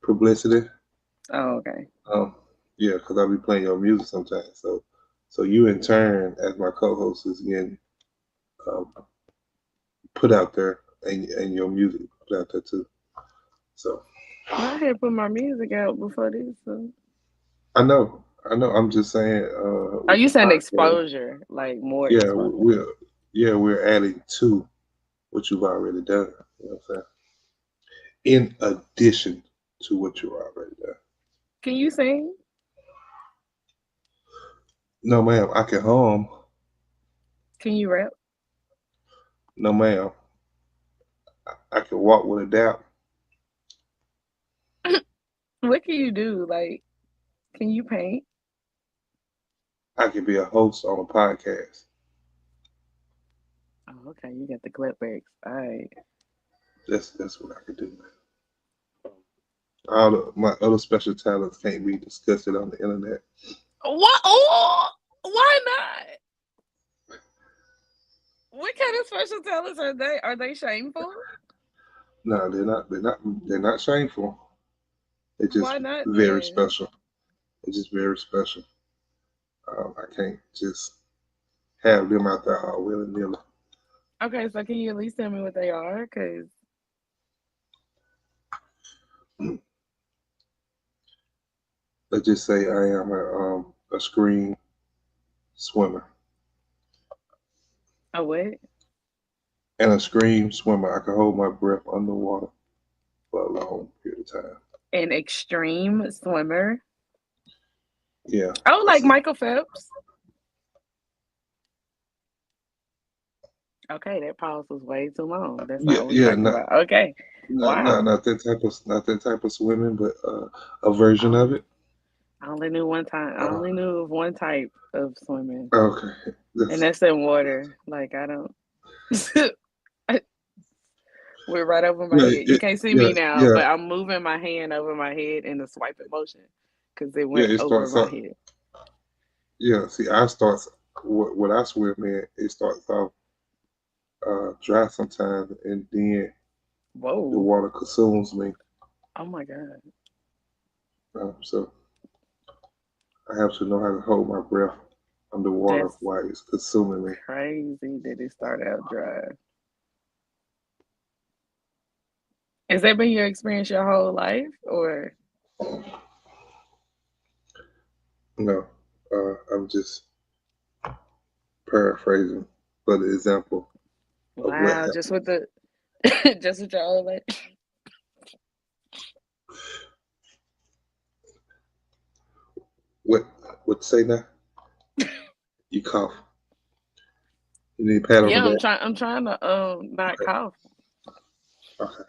Publicity. Oh, okay. Yeah, because I be playing your music sometimes. So you in turn, as my co-host, is getting put out there, and your music put out there too. So I had put my music out before this. So. I know. I'm just saying. Are you saying exposure, like more? Yeah, exposure? we're adding to what you've already done. You know what I'm saying? In addition to what you've already done. Can you sing? No, ma'am. I can hum. Can you rap? No, ma'am. I can walk with a doubt. What can you do? Like, can you paint? I can be a host on a podcast. Oh, okay. You got the clapbacks. All right. That's what I can do, man. All my other special talents can't be discussed on the internet. What? Oh, why not? What kind of special talents are they? Are they shameful? No, they're not. They're not shameful. They're just why not, very then? special. They're just very special. I can't just have them out there all willy-nilly. Okay, so can you at least tell me what they are? Because let's just say I am a screen swimmer. a what? And a screen swimmer. I can hold my breath underwater for a long period of time. An extreme swimmer? Yeah. Oh, like Michael Phelps? Okay, that pause was way too long. That's not Yeah, what we're yeah, talking about. Okay. Wow. not that type of swimming, but a version Oh, of it. I only knew one time. I Uh, only knew of one type of swimming, okay, and that's that's in water. Like I don't. We're right over my yeah, head. You can't see yeah, me now, yeah, but I'm moving my hand over my head in the swiping motion because it yeah. went It over starts my off. head. Yeah, see, I starts what I swim in. It starts off dry sometimes, and then the Whoa. water consumes me. Oh my God. So I have to know how to hold my breath underwater That's while it's consuming me. crazy that it started out dry. Has that been your experience your whole life? Or No, I'm just paraphrasing for the example of what wow, just happened. with the just with your old lady? What what say now? You cough. You need a pat on the Yeah, back. I'm trying to not cough. Okay.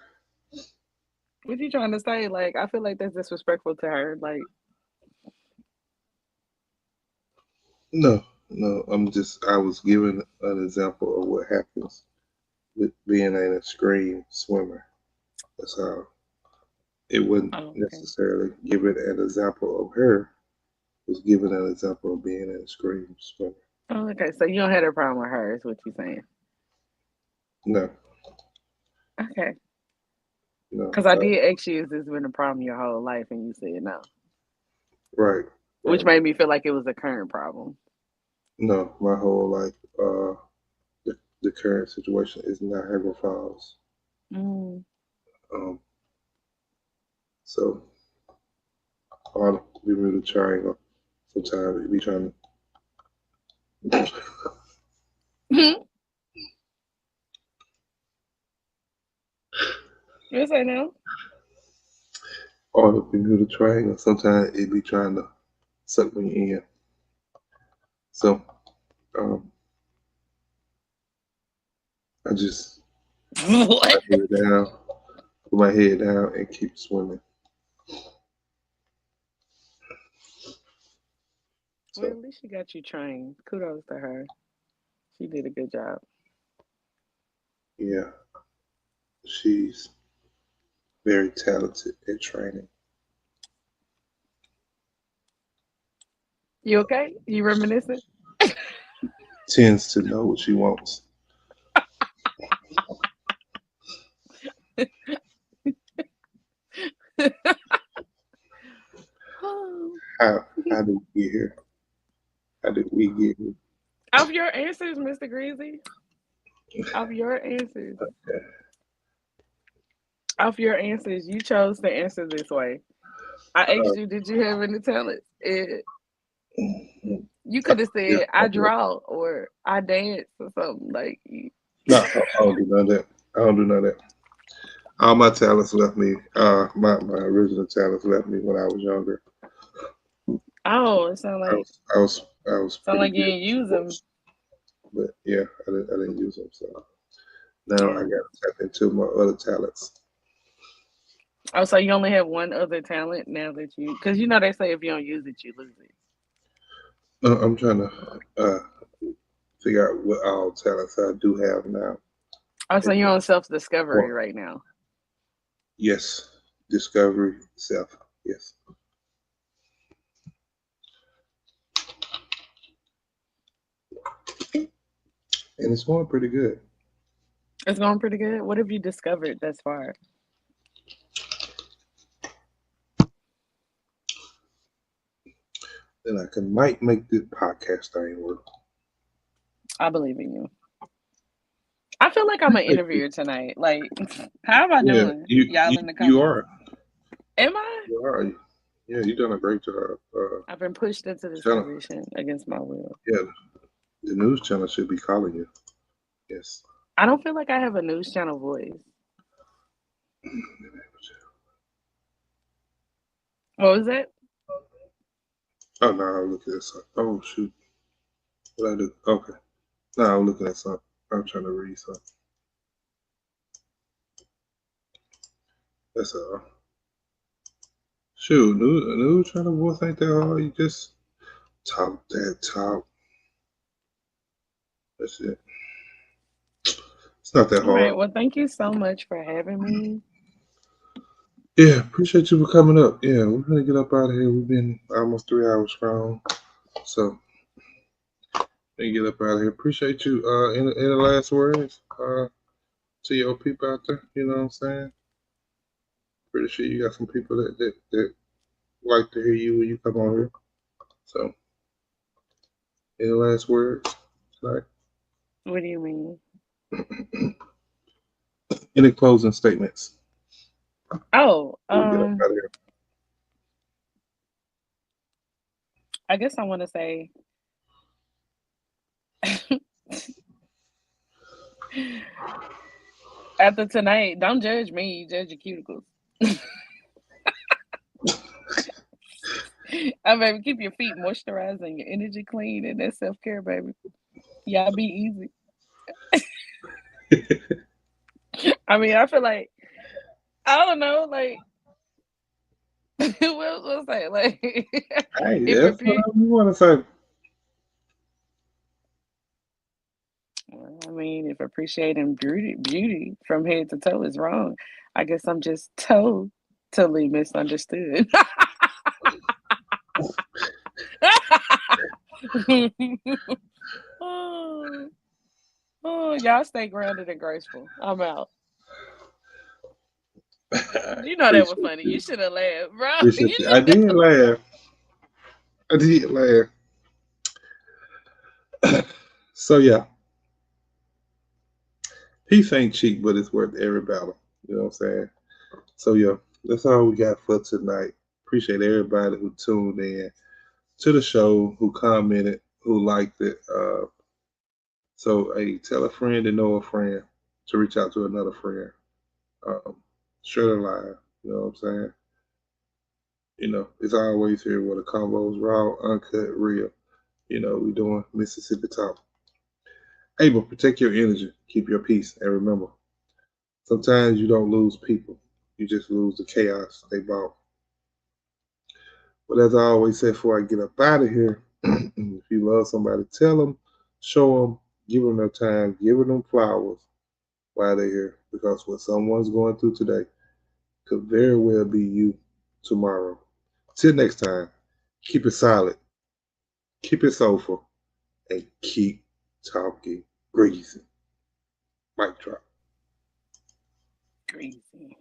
What you trying to say? Like I feel like that's disrespectful to her. Like No, no. I was giving an example of what happens with being an extreme swimmer. That's how it wasn't oh, okay. necessarily giving an example of her. It was giving an example of being an extreme swimmer. Oh, okay. So you don't have a problem with her, is what you're saying. No, Okay. no. Because I did ask you, has this been a problem your whole life? And you said no, Right, which right. made me feel like it was a current problem. No, my whole life, the current situation is Niagara Falls. Mm. Um, so all the Bermuda Triangle. Sometimes we be trying to You say no? all the Bermuda Triangle. Sometimes it be trying to suck me in. So um, I just What? put my head down, put my head down, and keep swimming. Well, So at least she got you trained. Kudos to her. She did a good job. yeah, she's very talented at training. You okay? You reminiscing? Tends to know what she wants. How did we get here? How did we get here? Of your answers, Mr. Greasy. Of your answers. Of your answers, you chose to answer this way. I asked you, did you have any talent? You could have Yeah, said I draw or I dance or something like. no, I don't do none of that. I don't do none of that. All my talents left me. My original talents left me when I was younger. Oh, it sound like I was sound pretty like you good didn't at use them. sports, but yeah, I didn't use them. So now I Yeah. got to tap into my other talents. Oh, so you only have one other talent now that you, because you know they say if you don't use it, you lose it. I'm trying to figure out what all talents I do have now. Oh, so And you're on self discovery well, right now. yes, discovery, self. Yes, and it's going pretty good. It's going pretty good. What have you discovered thus far? Then might make this podcast thing work. I believe in you. I feel like I'm an Thank you. interviewer tonight. Like, how am I Yeah, doing? Y'all in the you comments. are. Am I? You are. Yeah, you've done a great job. I've been pushed into this Channel, position against my will. yeah, the news channel should be calling you. Yes. I don't feel like I have a news channel voice. What was that? Oh no, I'm looking at something. Oh shoot, what I do? Okay, no, I'm looking at something. I'm trying to read something. That's all. Shoot, new trying to voice ain't that hard. You just talk that talk. That's it. It's not that All right. hard. Well, thank you so much for having me. Yeah, appreciate you for coming up. Yeah, we're gonna get up out of here. We've been almost 3 hours strong. So we get up out of here. Appreciate you in the last words to your people out there, you know what I'm saying? Pretty sure you got some people that like to hear you when you come on here. So any last words tonight? What do you mean? Any closing statements? Oh, We get up out of here. I guess I want to say after tonight, don't judge me, judge your cuticles. Baby, keep your feet moisturized and your energy clean, and that's self-care, baby. Y'all be easy. I mean, I feel like, I don't know, like, what was I say? Like, Hey, if that's it, what you want to say. well, I mean, if appreciating beauty from head to toe is wrong, I guess I'm just totally misunderstood. oh, y'all stay grounded and graceful. I'm out. You know that was Appreciate funny. You you. should have laughed, bro. Appreciate You you. know I did laugh. I did laugh. So yeah, peace ain't cheap, but it's worth every battle. You know what I'm saying? So yeah, that's all we got for tonight. Appreciate everybody who tuned in to the show, who commented, who liked it. So hey, tell a friend to know a friend to reach out to another friend. Um, share the line. You know what I'm saying? You know, it's always here where the combos raw, uncut, real. You know, we doing Mississippi talk. Hey, but protect your energy, keep your peace, and remember, sometimes you don't lose people, you just lose the chaos they brought. But as I always say before I get up out of here, if you love somebody, tell them, show them, give them their time, give them flowers while they're here. Because what someone's going through today could very well be you tomorrow. Till next time, keep it solid, keep it soulful, and keep talking greasy. Mic drop. crazy.